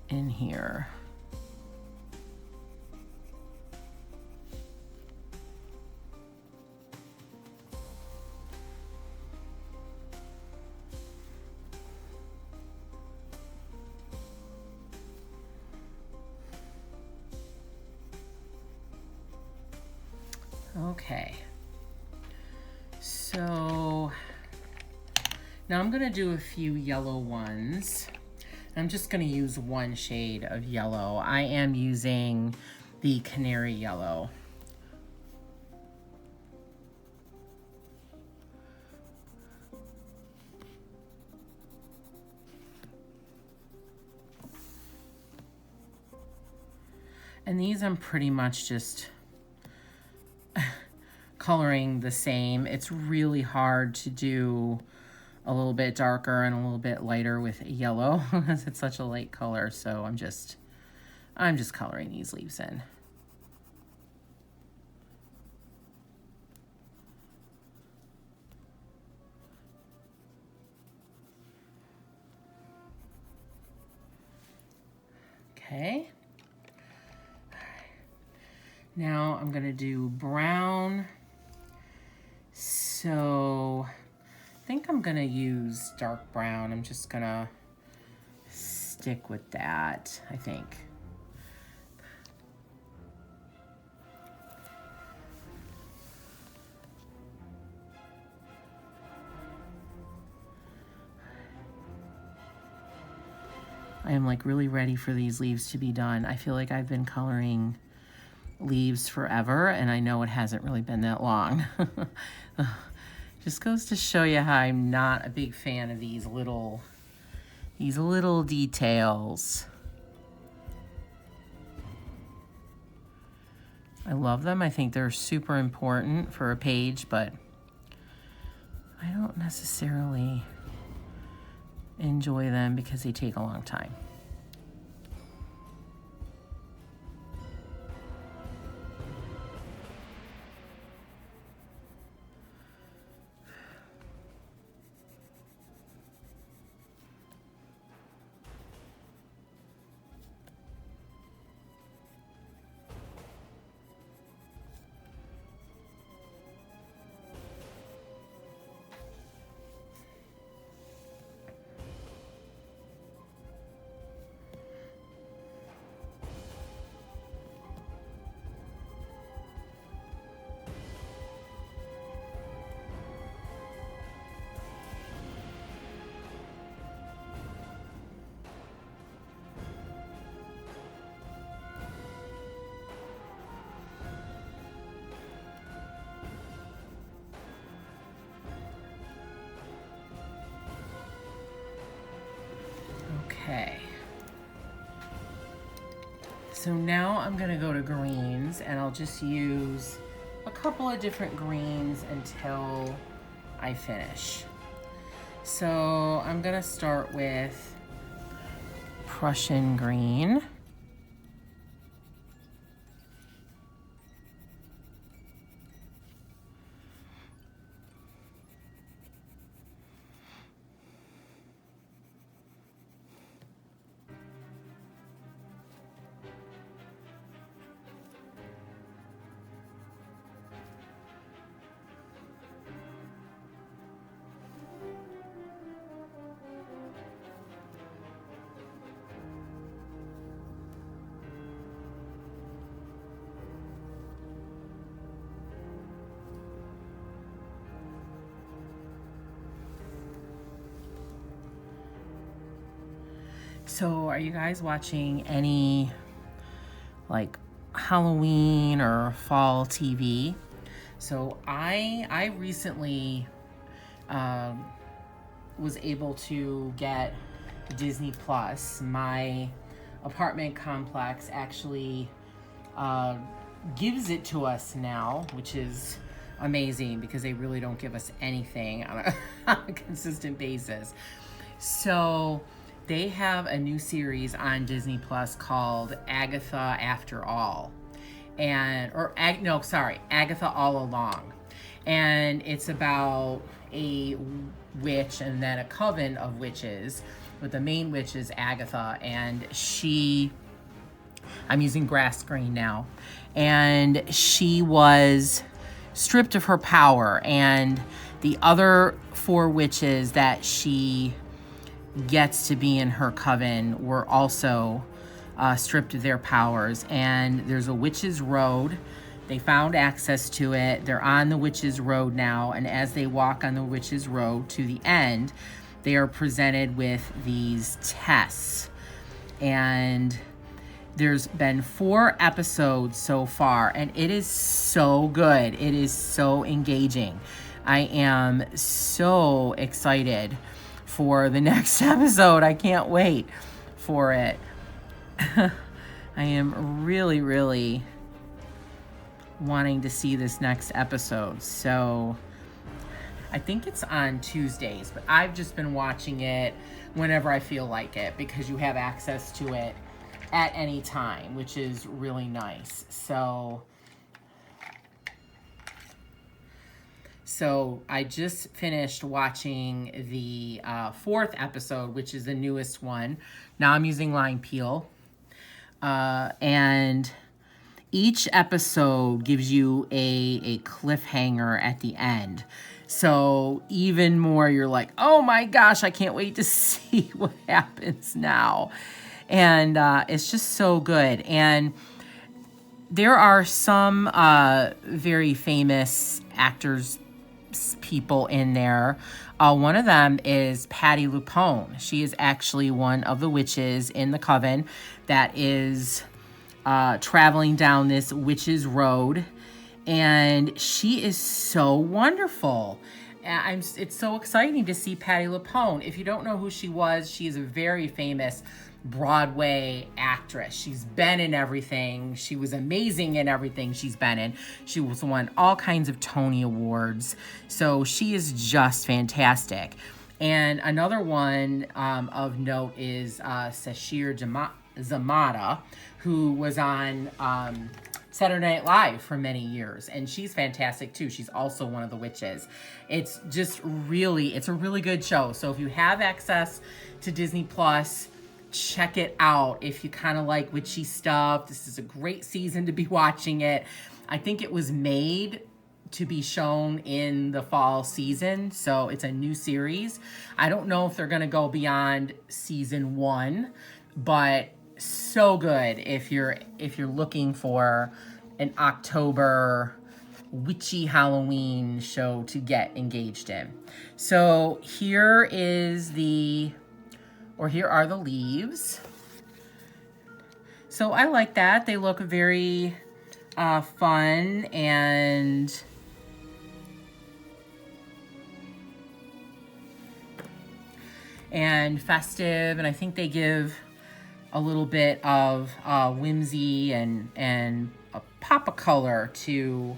in here. Okay, so now I'm gonna do a few yellow ones. I'm just gonna use one shade of yellow. I am using the Canary Yellow. And these I'm pretty much just coloring the same. It's really hard to do a little bit darker and a little bit lighter with yellow because it's such a light color. So I'm just coloring these leaves in. Okay. Now I'm gonna do brown. So I think I'm gonna use dark brown. I'm just gonna stick with that, I think. I am like really ready for these leaves to be done. I feel like I've been coloring leaves forever, and I know it hasn't really been that long. Just goes to show you how I'm not a big fan of these little details. I love them. I think they're super important for a page, but I don't necessarily enjoy them because they take a long time. Okay. So now I'm gonna go to greens, and I'll just use a couple of different greens until I finish. So I'm gonna start with Prussian green. So are you guys watching any like Halloween or fall TV? So I recently was able to get Disney Plus. My apartment complex actually gives it to us now, which is amazing because they really don't give us anything on a consistent basis. So they have a new series on Disney Plus called Agatha After All. Agatha All Along. And it's about a witch and then a coven of witches, but the main witch is Agatha, and I'm using grass screen now, and she was stripped of her power, and the other 4 witches that she gets to be in her coven were also stripped of their powers. And there's a witch's road. They found access to it. They're on the witch's road now, and as they walk on the witch's road to the end, they are presented with these tests. And there's been 4 episodes so far, and it is so good. It is so engaging. I am so excited for the next episode. I can't wait for it. I am really, really wanting to see this next episode. So I think it's on Tuesdays, but I've just been watching it whenever I feel like it because you have access to it at any time, which is really nice. So I just finished watching the 4th episode, which is the newest one. Now I'm using lime peel. And each episode gives you a cliffhanger at the end. So even more, you're like, oh my gosh, I can't wait to see what happens now. And it's just so good. And there are some very famous actors, people in there. One of them is Patti LuPone. She is actually one of the witches in the coven that is traveling down this witch's road, and she is so wonderful. It's so exciting to see Patti LuPone. If you don't know who she was, she is a very famous Broadway actress. She's been in everything. She was amazing in everything she's been in. She was won all kinds of Tony Awards. So she is just fantastic. And another one of note is Sashir Zamata, who was on Saturday Night Live for many years, and she's fantastic too. She's also one of the witches. It's just really, it's a really good show. So if you have access to Disney Plus, check it out. If you kind of like witchy stuff, this is a great season to be watching it. I think it was made to be shown in the fall season, so it's a new series. I don't know if they're gonna go beyond season 1, but so good if you're looking for an October witchy Halloween show to get engaged in. So here are the leaves. So I like that. They look very fun and festive, and I think they give a little bit of whimsy and a pop of color to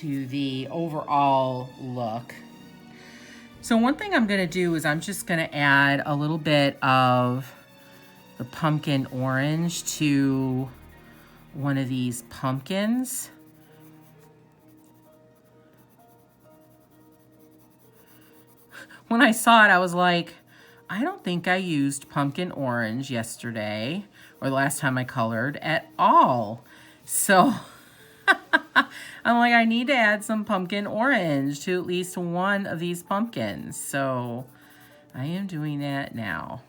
the overall look. So one thing I'm gonna do is I'm just gonna add a little bit of the pumpkin orange to one of these pumpkins. When I saw it, I was like, I don't think I used pumpkin orange yesterday or the last time I colored at all. So I'm like, I need to add some pumpkin orange to at least one of these pumpkins. So I am doing that now.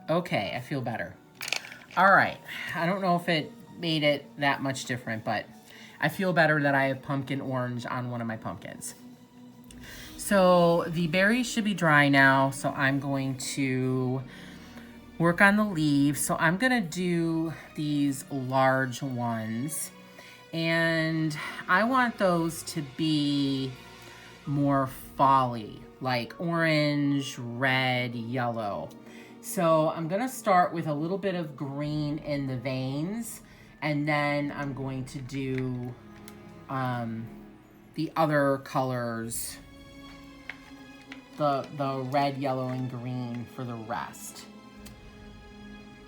Okay, I feel better. All right, I don't know if it made it that much different, but I feel better that I have pumpkin orange on one of my pumpkins. So the berries should be dry now, so I'm going to work on the leaves. So I'm gonna do these large ones, and I want those to be more fall-y, like orange, red, yellow. So I'm gonna start with a little bit of green in the veins, and then I'm going to do the other colors, the red, yellow, and green for the rest.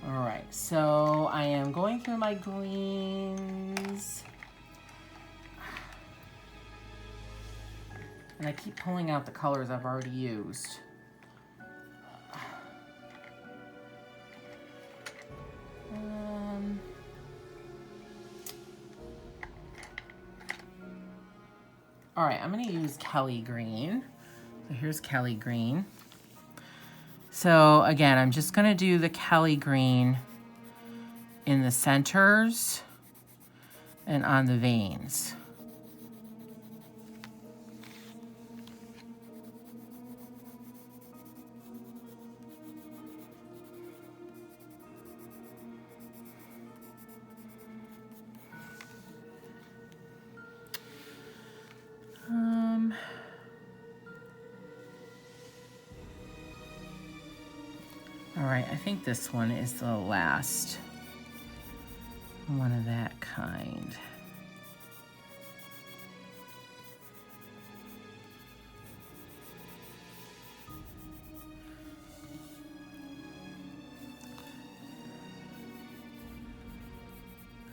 All right, so I am going through my greens. And I keep pulling out the colors I've already used. All right, I'm gonna use Kelly green. So here's Kelly green. So again, I'm just gonna do the Kelly green in the centers and on the veins. All right, I think this one is the last one of that kind.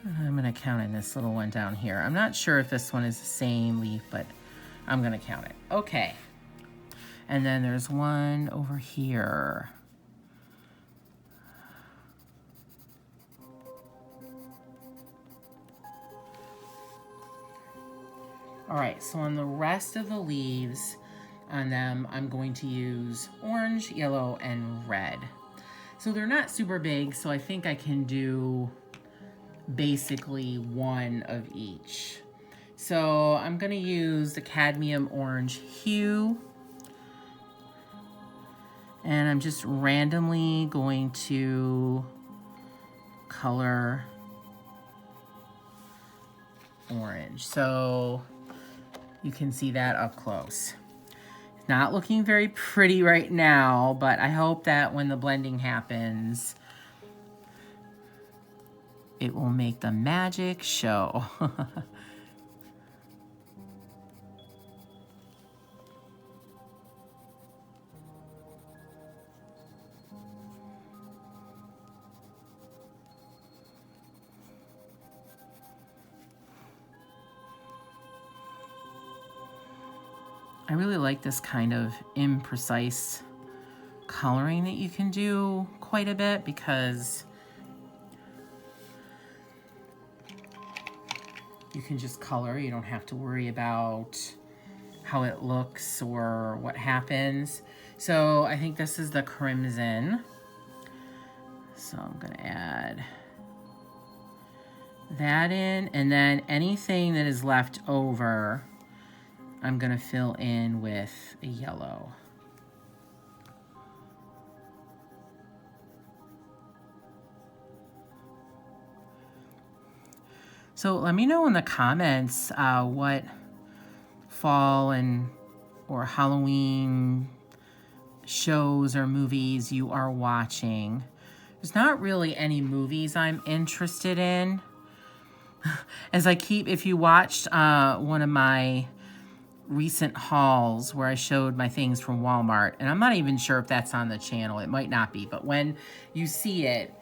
I'm gonna count in this little one down here. I'm not sure if this one is the same leaf, but I'm gonna count it. Okay. And then there's one over here. All right, so on the rest of the leaves, on them, I'm going to use orange, yellow, and red. So they're not super big, so I think I can do basically one of each. So I'm gonna use the cadmium orange hue, and I'm just randomly going to color orange. So you can see that up close. It's not looking very pretty right now, but I hope that when the blending happens, it will make the magic show. I really like this kind of imprecise coloring that you can do quite a bit, because you can just color. You don't have to worry about how it looks or what happens. So I think this is the crimson. So I'm gonna add that in, and then anything that is left over, I'm gonna fill in with a yellow. So let me know in the comments what fall or Halloween shows or movies you are watching. There's not really any movies I'm interested in. If you watched one of my recent hauls where I showed my things from Walmart, and I'm not even sure if that's on the channel, it might not be, but when you see it,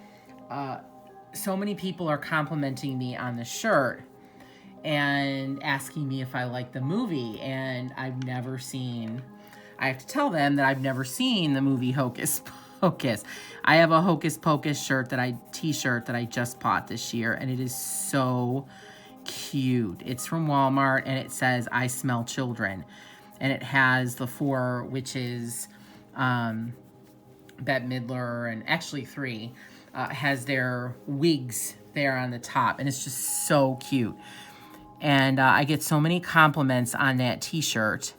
so many people are complimenting me on the shirt and asking me if I like the movie, and I have to tell them that I've never seen the movie Hocus Pocus. I have a Hocus Pocus t-shirt that I just bought this year, and it is so cute. It's from Walmart, and it says "I smell children," and it has the 4 witches, Bette Midler, and actually 3, has their wigs there on the top, and it's just so cute. And I get so many compliments on that t-shirt,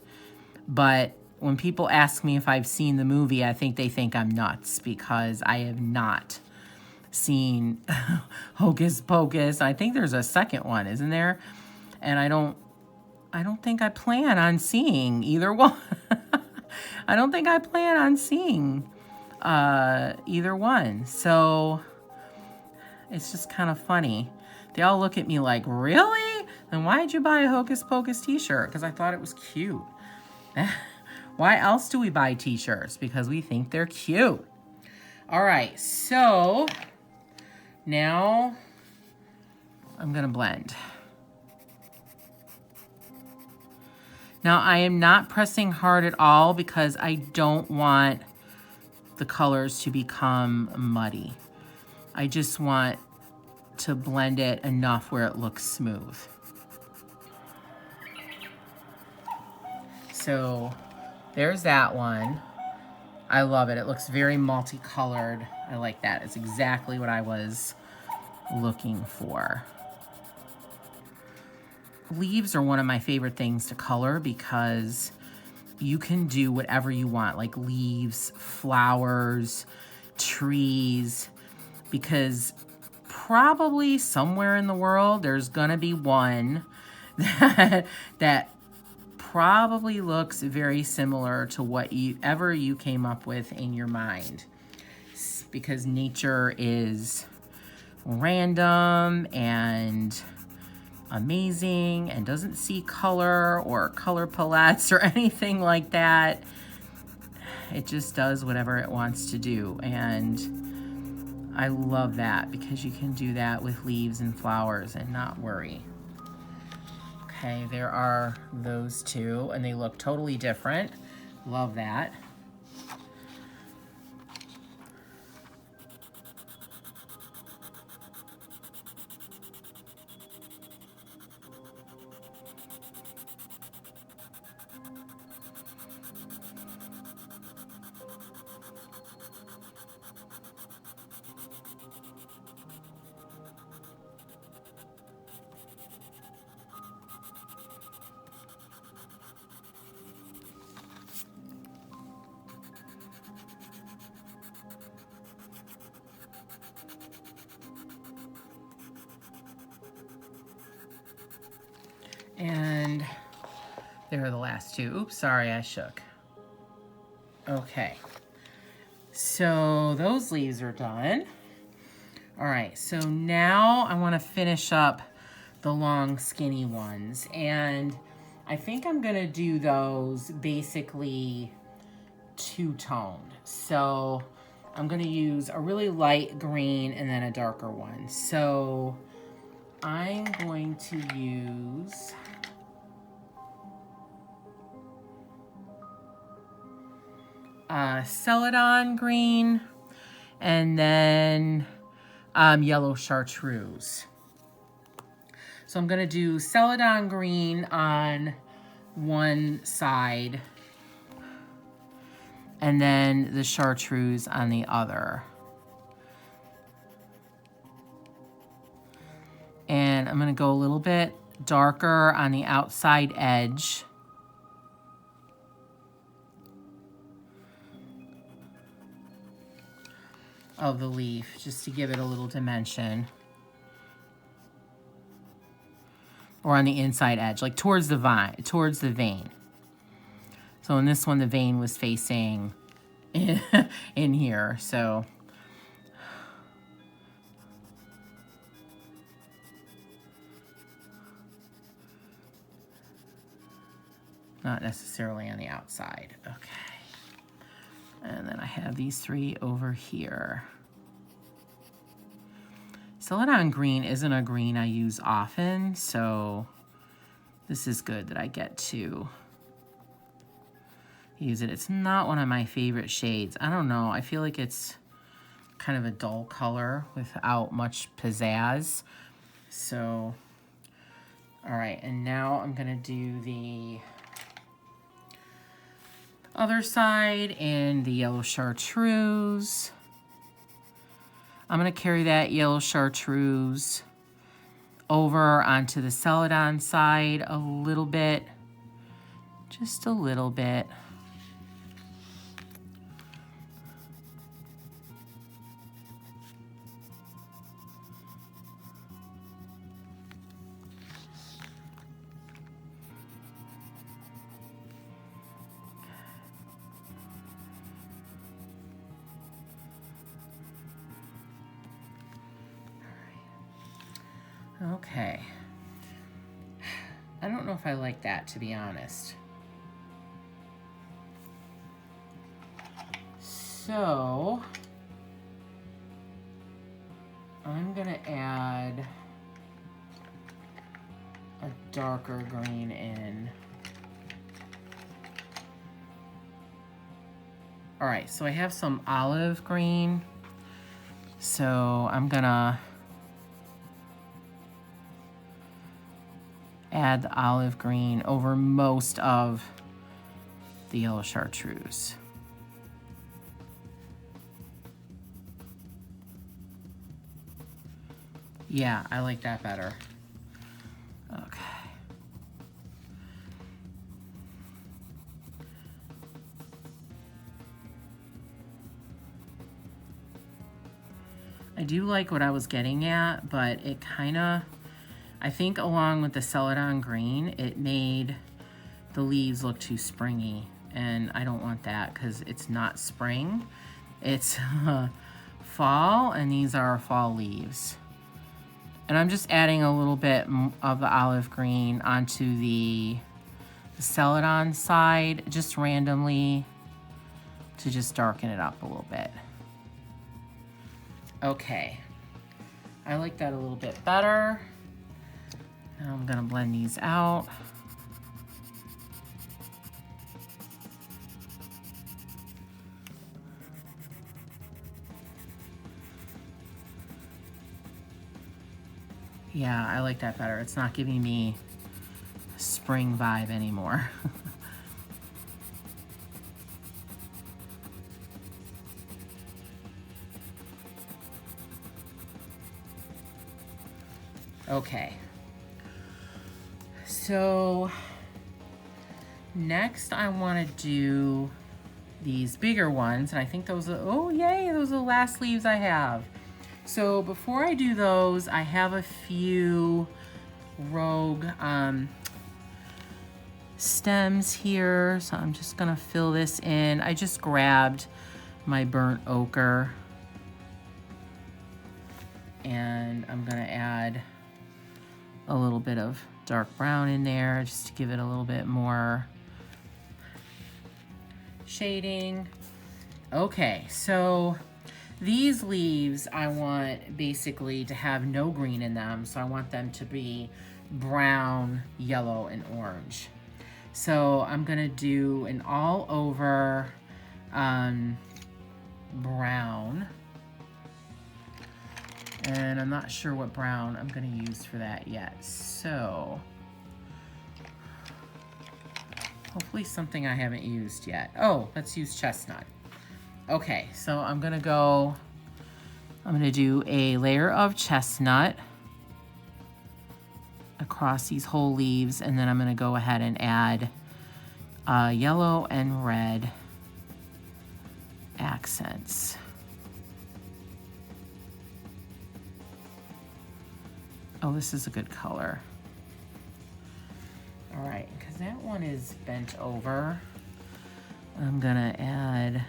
but when people ask me if I've seen the movie, I think they think I'm nuts, because I have not seen Hocus Pocus. I think there's a second one, isn't there? And I don't think I plan on seeing either one. I don't think I plan on seeing either one. So it's just kind of funny. They all look at me like, really? Then why did you buy a Hocus Pocus t-shirt? Because I thought it was cute. Why else do we buy t-shirts? Because we think they're cute. All right, so now I'm gonna blend. Now I am not pressing hard at all, because I don't want the colors to become muddy. I just want to blend it enough where it looks smooth. So there's that one. I love it. It looks very multicolored. I like that. It's exactly what I was looking for. Leaves are one of my favorite things to color, because you can do whatever you want, like leaves, flowers, trees, because probably somewhere in the world there's gonna be one that probably looks very similar to whatever you came up with in your mind, because nature is random and amazing and doesn't see color or color palettes or anything like that. It just does whatever it wants to do, and I love that, because you can do that with leaves and flowers and not worry. Okay, there are those two, and they look totally different. Love that. There are the last two. Oops, sorry, I shook. Okay. So those leaves are done. All right, so now I want to finish up the long skinny ones, and I think I'm gonna do those basically two-toned. So I'm gonna use a really light green and then a darker one. So I'm going to use Celadon green and then yellow chartreuse. So I'm gonna do Celadon green on one side and then the chartreuse on the other. And I'm gonna go a little bit darker on the outside edge. Of the leaf, just to give it a little dimension. Or on the inside edge, like towards the vein. So in this one, the vein was facing in here, so. Not necessarily on the outside, okay. And then I have these three over here. Celadon green isn't a green I use often, so this is good that I get to use it. It's not one of my favorite shades. I don't know, I feel like it's kind of a dull color without much pizzazz. So, all right, and now I'm gonna do the other side in the yellow chartreuse. I'm gonna carry that yellow chartreuse over onto the Celadon side a little bit, just a little bit. Okay. I don't know if I like that, to be honest. So I'm gonna add a darker green in. All right, so I have some olive green. So I'm gonna add the olive green over most of the yellow chartreuse. Yeah, I like that better. Okay. I do like what I was getting at, but it kind of, I think along with the Celadon green, it made the leaves look too springy, and I don't want that because it's not spring. It's fall, and these are fall leaves. And I'm just adding a little bit of the olive green onto the Celadon side, just randomly, to just darken it up a little bit. Okay, I like that a little bit better. Now I'm gonna blend these out. Yeah, I like that better. It's not giving me a spring vibe anymore. Okay. So next I want to do these bigger ones, and I think those are, oh yay, those are the last leaves I have. So before I do those, I have a few Rogue stems here. So I'm just gonna fill this in. I just grabbed my burnt ochre and I'm gonna add a little bit of dark brown in there just to give it a little bit more shading. Okay, so these leaves I want basically to have no green in them, so I want them to be brown, yellow, and orange. So I'm gonna do an all over brown, and I'm not sure what brown I'm gonna use for that yet. So hopefully something I haven't used yet. Oh, let's use chestnut. Okay, so I'm gonna do a layer of chestnut across these whole leaves, and then I'm gonna go ahead and add yellow and red accents. Oh, this is a good color. All right, because that one is bent over, I'm gonna add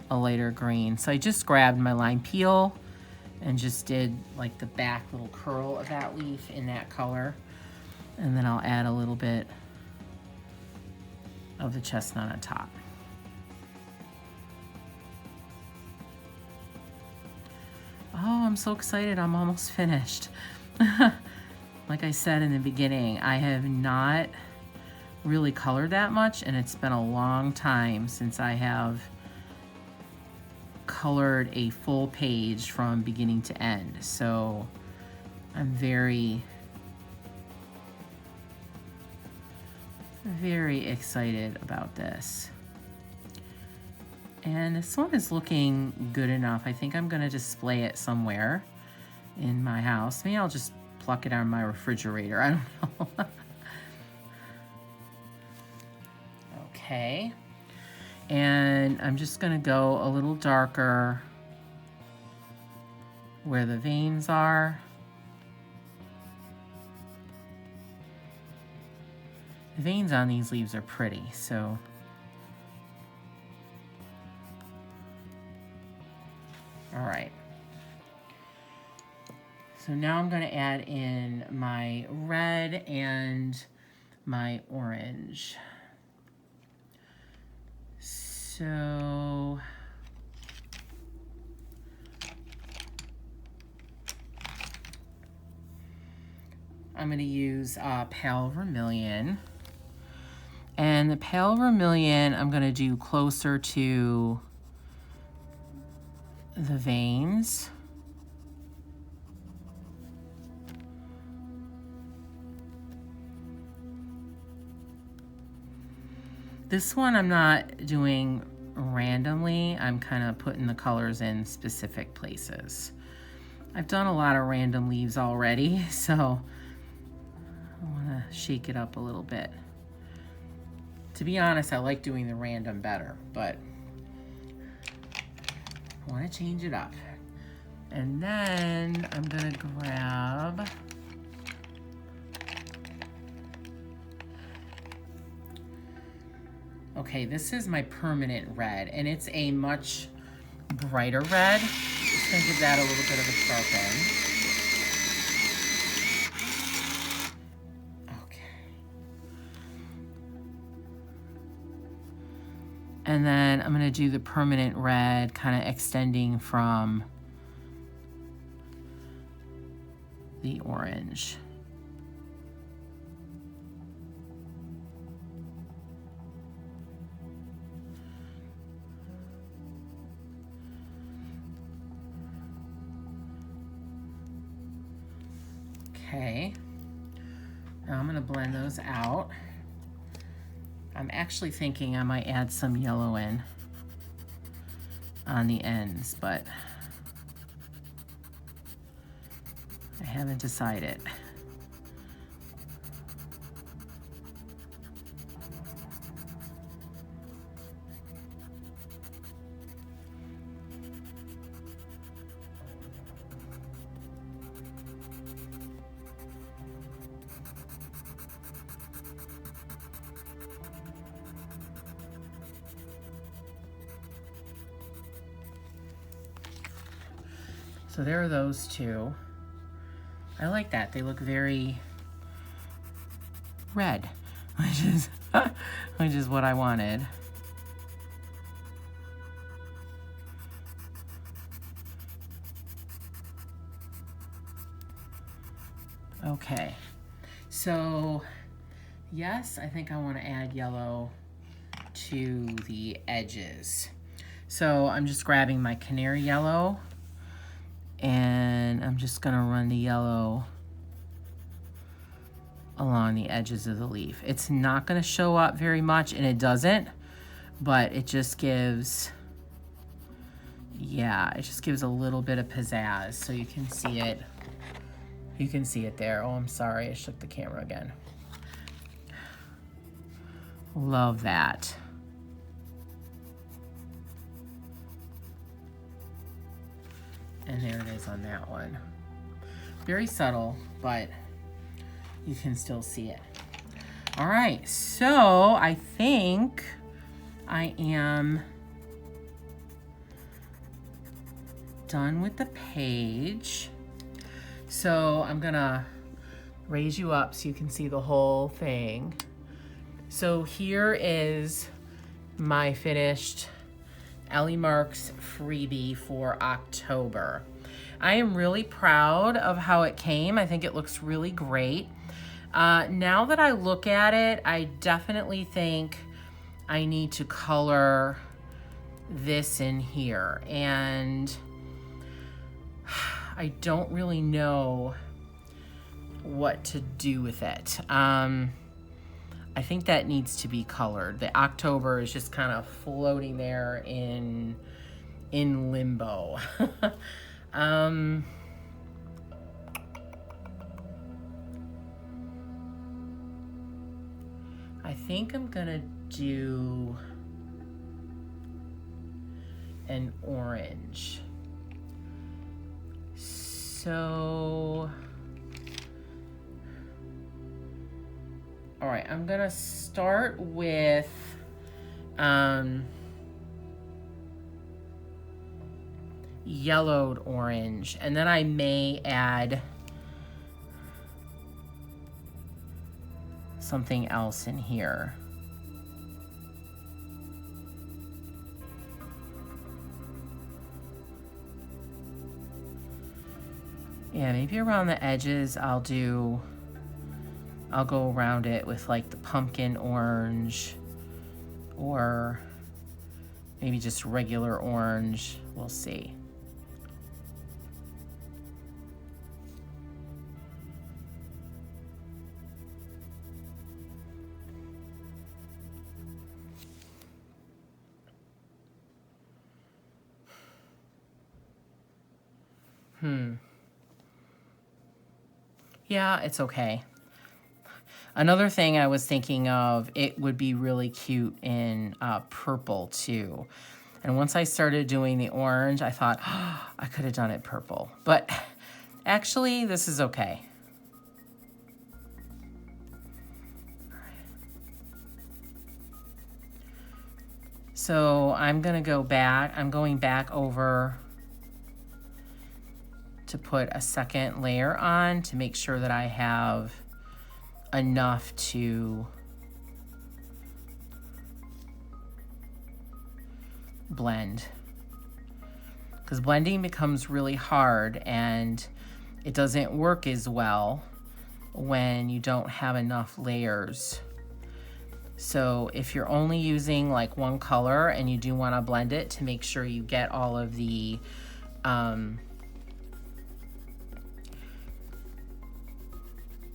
a lighter green. So I just grabbed my lime peel and just did like the back little curl of that leaf in that color. And then I'll add a little bit of the chestnut on top. Oh, I'm so excited, I'm almost finished. Like I said in the beginning, I have not really colored that much, and it's been a long time since I have colored a full page from beginning to end. So I'm very, very excited about this. And this one is looking good enough. I think I'm gonna display it somewhere in my house. Maybe I'll just pluck it on my refrigerator, I don't know. Okay, and I'm just gonna go a little darker where the veins are. The veins on these leaves are pretty, so. All right. So now I'm gonna add in my red and my orange. So I'm gonna use pale vermilion. And the pale vermilion I'm gonna do closer to the veins. This one I'm not doing randomly. I'm kind of putting the colors in specific places. I've done a lot of random leaves already, so I want to shake it up a little bit. To be honest, I like doing the random better, but I want to change it up. And then I'm going to grab okay, this is my permanent red, and it's a much brighter red. Just gonna give that a little bit of a sharpen. Okay. And then I'm gonna do the permanent red, kind of extending from the orange. Okay, now I'm gonna blend those out. I'm actually thinking I might add some yellow in on the ends, but I haven't decided. So there are those two. I like that. They look very red, which is what I wanted. Okay, so yes, I think I want to add yellow to the edges. So I'm just grabbing my canary yellow and I'm just gonna run the yellow along the edges of the leaf. It's not gonna show up very much, and it doesn't, but it just gives, yeah, it just gives a little bit of pizzazz, so you can see it. You can see it there. Oh, I'm sorry, I shook the camera again. Love that. And there it is on that one. Very subtle, but you can still see it. All right, so I think I am done with the page. So I'm gonna raise you up so you can see the whole thing. So here is my finished Ellie Marks freebie for October. I am really proud of how it came. I think it looks really great. Now that I look at it, I definitely think I need to color this in here, and I don't really know what to do with it. I think that needs to be colored. The October is just kind of floating there in limbo. I think I'm gonna do an orange. So, all right, I'm gonna start with yellowed orange, and then I may add something else in here. Yeah, maybe around the edges I'll go around it with like the pumpkin orange, or maybe just regular orange. We'll see. Yeah, it's okay. Another thing I was thinking of, it would be really cute in purple too. And once I started doing the orange, I thought, oh, I could have done it purple. But actually, this is okay. So I'm gonna go back, I'm going back over to put a second layer on to make sure that I have enough to blend, because blending becomes really hard and it doesn't work as well when you don't have enough layers. So if you're only using like one color and you do want to blend it, to make sure you get all of the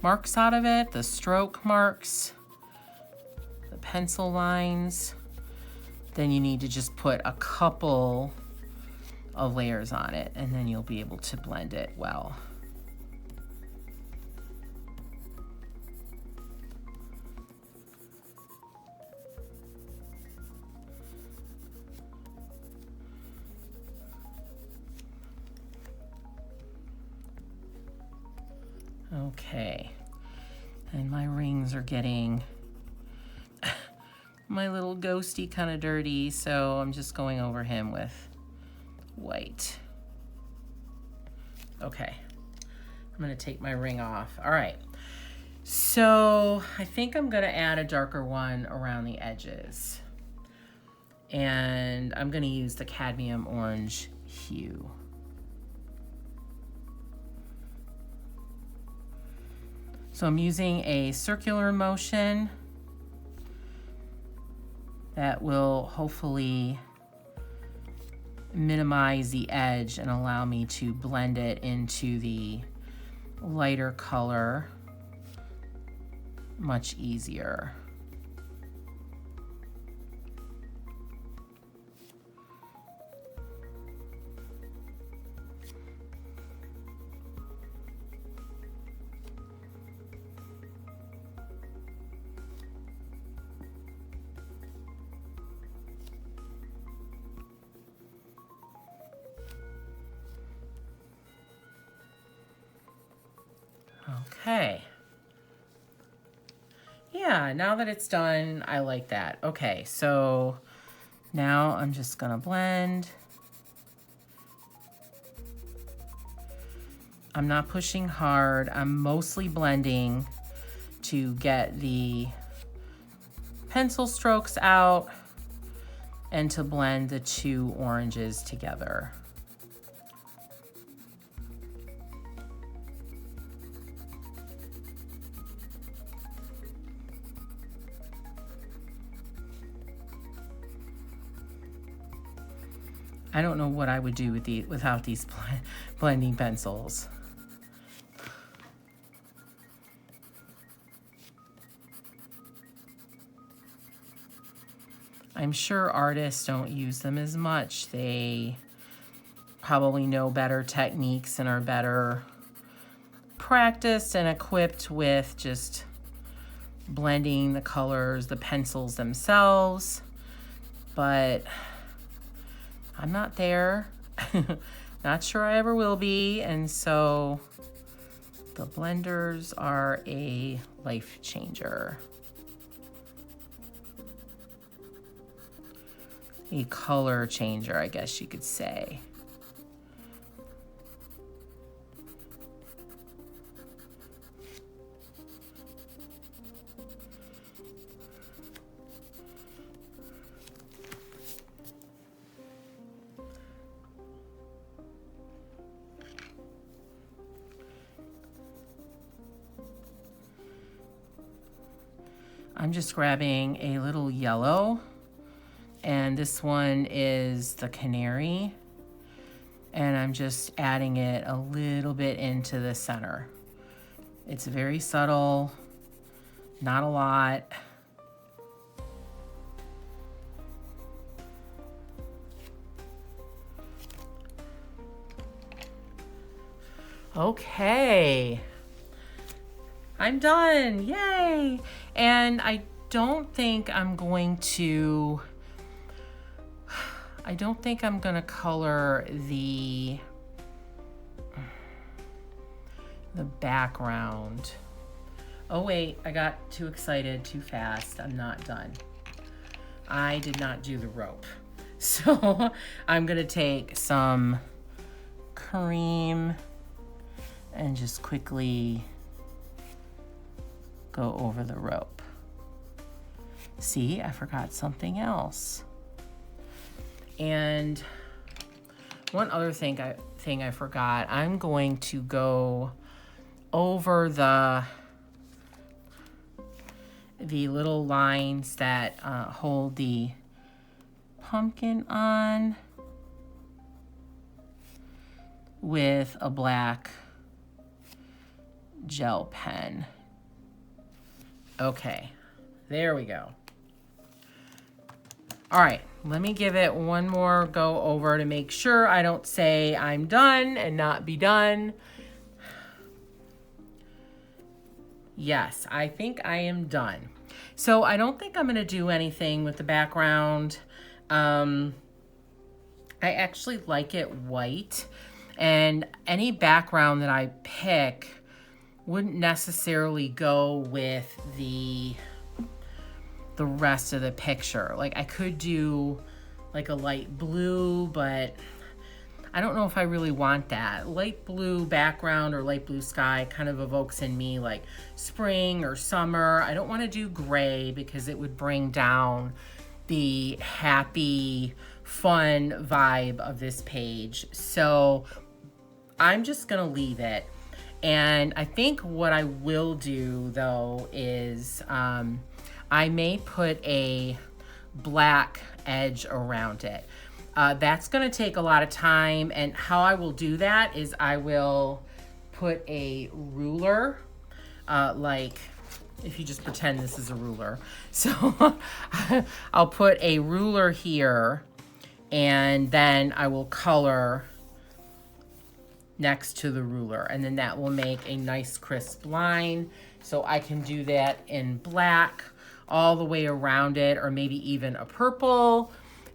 marks out of it, the stroke marks, the pencil lines, then you need to just put a couple of layers on it, and then you'll be able to blend it well. Okay, and my rings are getting my little ghosty kind of dirty, so I'm just going over him with white. Okay, I'm gonna take my ring off. All right, so I think I'm gonna add a darker one around the edges. And I'm gonna use the cadmium orange hue. So I'm using a circular motion that will hopefully minimize the edge and allow me to blend it into the lighter color much easier. Okay. Yeah, now that it's done, I like that. Okay, so now I'm just gonna blend. I'm not pushing hard. I'm mostly blending to get the pencil strokes out and to blend the two oranges together. I don't know what I would do with without these blending pencils. I'm sure artists don't use them as much. They probably know better techniques and are better practiced and equipped with just blending the colors, the pencils themselves. But I'm not there. Not sure I ever will be. And so the blenders are a life changer. A color changer, I guess you could say. I'm just grabbing a little yellow, and this one is the canary, and I'm just adding it a little bit into the center. It's very subtle, not a lot. Okay, I'm done, yay! And I don't think I'm going to color the background. Oh wait, I got too excited too fast. I'm not done. I did not do the rope. So I'm gonna take some cream and just quickly go over the rope. See, I forgot something else. And one other thing I forgot, I'm going to go over the little lines that hold the pumpkin on with a black gel pen. Okay, there we go. All right, let me give it one more go over to make sure I don't say I'm done and not be done. Yes, I think I am done. So I don't think I'm gonna do anything with the background. I actually like it white, and any background that I pick wouldn't necessarily go with the rest of the picture. Like I could do like a light blue, but I don't know if I really want that. Light blue background or light blue sky kind of evokes in me like spring or summer. I don't want to do gray because it would bring down the happy, fun vibe of this page. So I'm just gonna leave it. And I think what I will do though is I may put a black edge around it. That's gonna take a lot of time, and how I will do that is I will put a ruler, like if you just pretend this is a ruler. So I'll put a ruler here, and then I will color next to the ruler, and then that will make a nice crisp line. So I can do that in black all the way around it, or maybe even a purple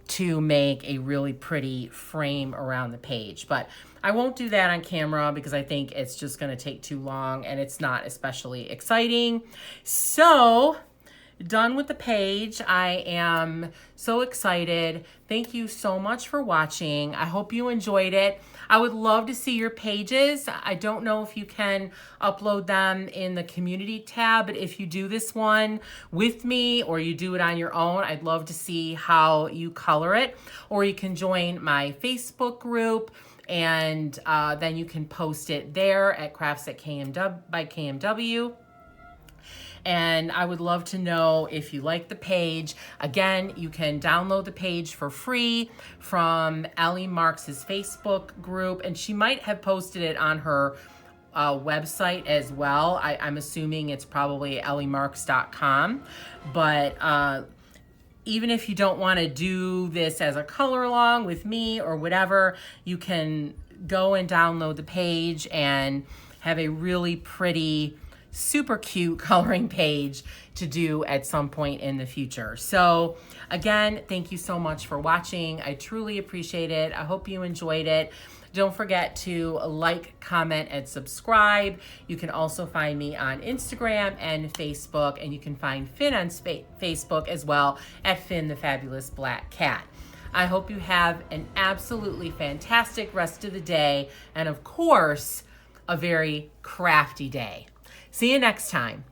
to make a really pretty frame around the page. But I won't do that on camera because I think it's just gonna take too long and it's not especially exciting. So, done with the page. I am so excited. Thank you so much for watching. I hope you enjoyed it. I would love to see your pages. I don't know if you can upload them in the community tab, but if you do this one with me or you do it on your own, I'd love to see how you color it. Or you can join my Facebook group, and then you can post it there at Crafts at by KMW. And I would love to know if you like the page. Again, you can download the page for free from Ellie Marks' Facebook group, and she might have posted it on her website as well. I'm assuming it's probably elliemarks.com. But even if you don't want to do this as a color along with me or whatever, you can go and download the page and have a really pretty, super cute coloring page to do at some point in the future. So again, thank you so much for watching. I truly appreciate it. I hope you enjoyed it. Don't forget to like, comment, and subscribe. You can also find me on Instagram and Facebook, and you can find Finn on Facebook as well at Finn the Fabulous Black Cat. I hope you have an absolutely fantastic rest of the day, and of course, a very crafty day. See you next time.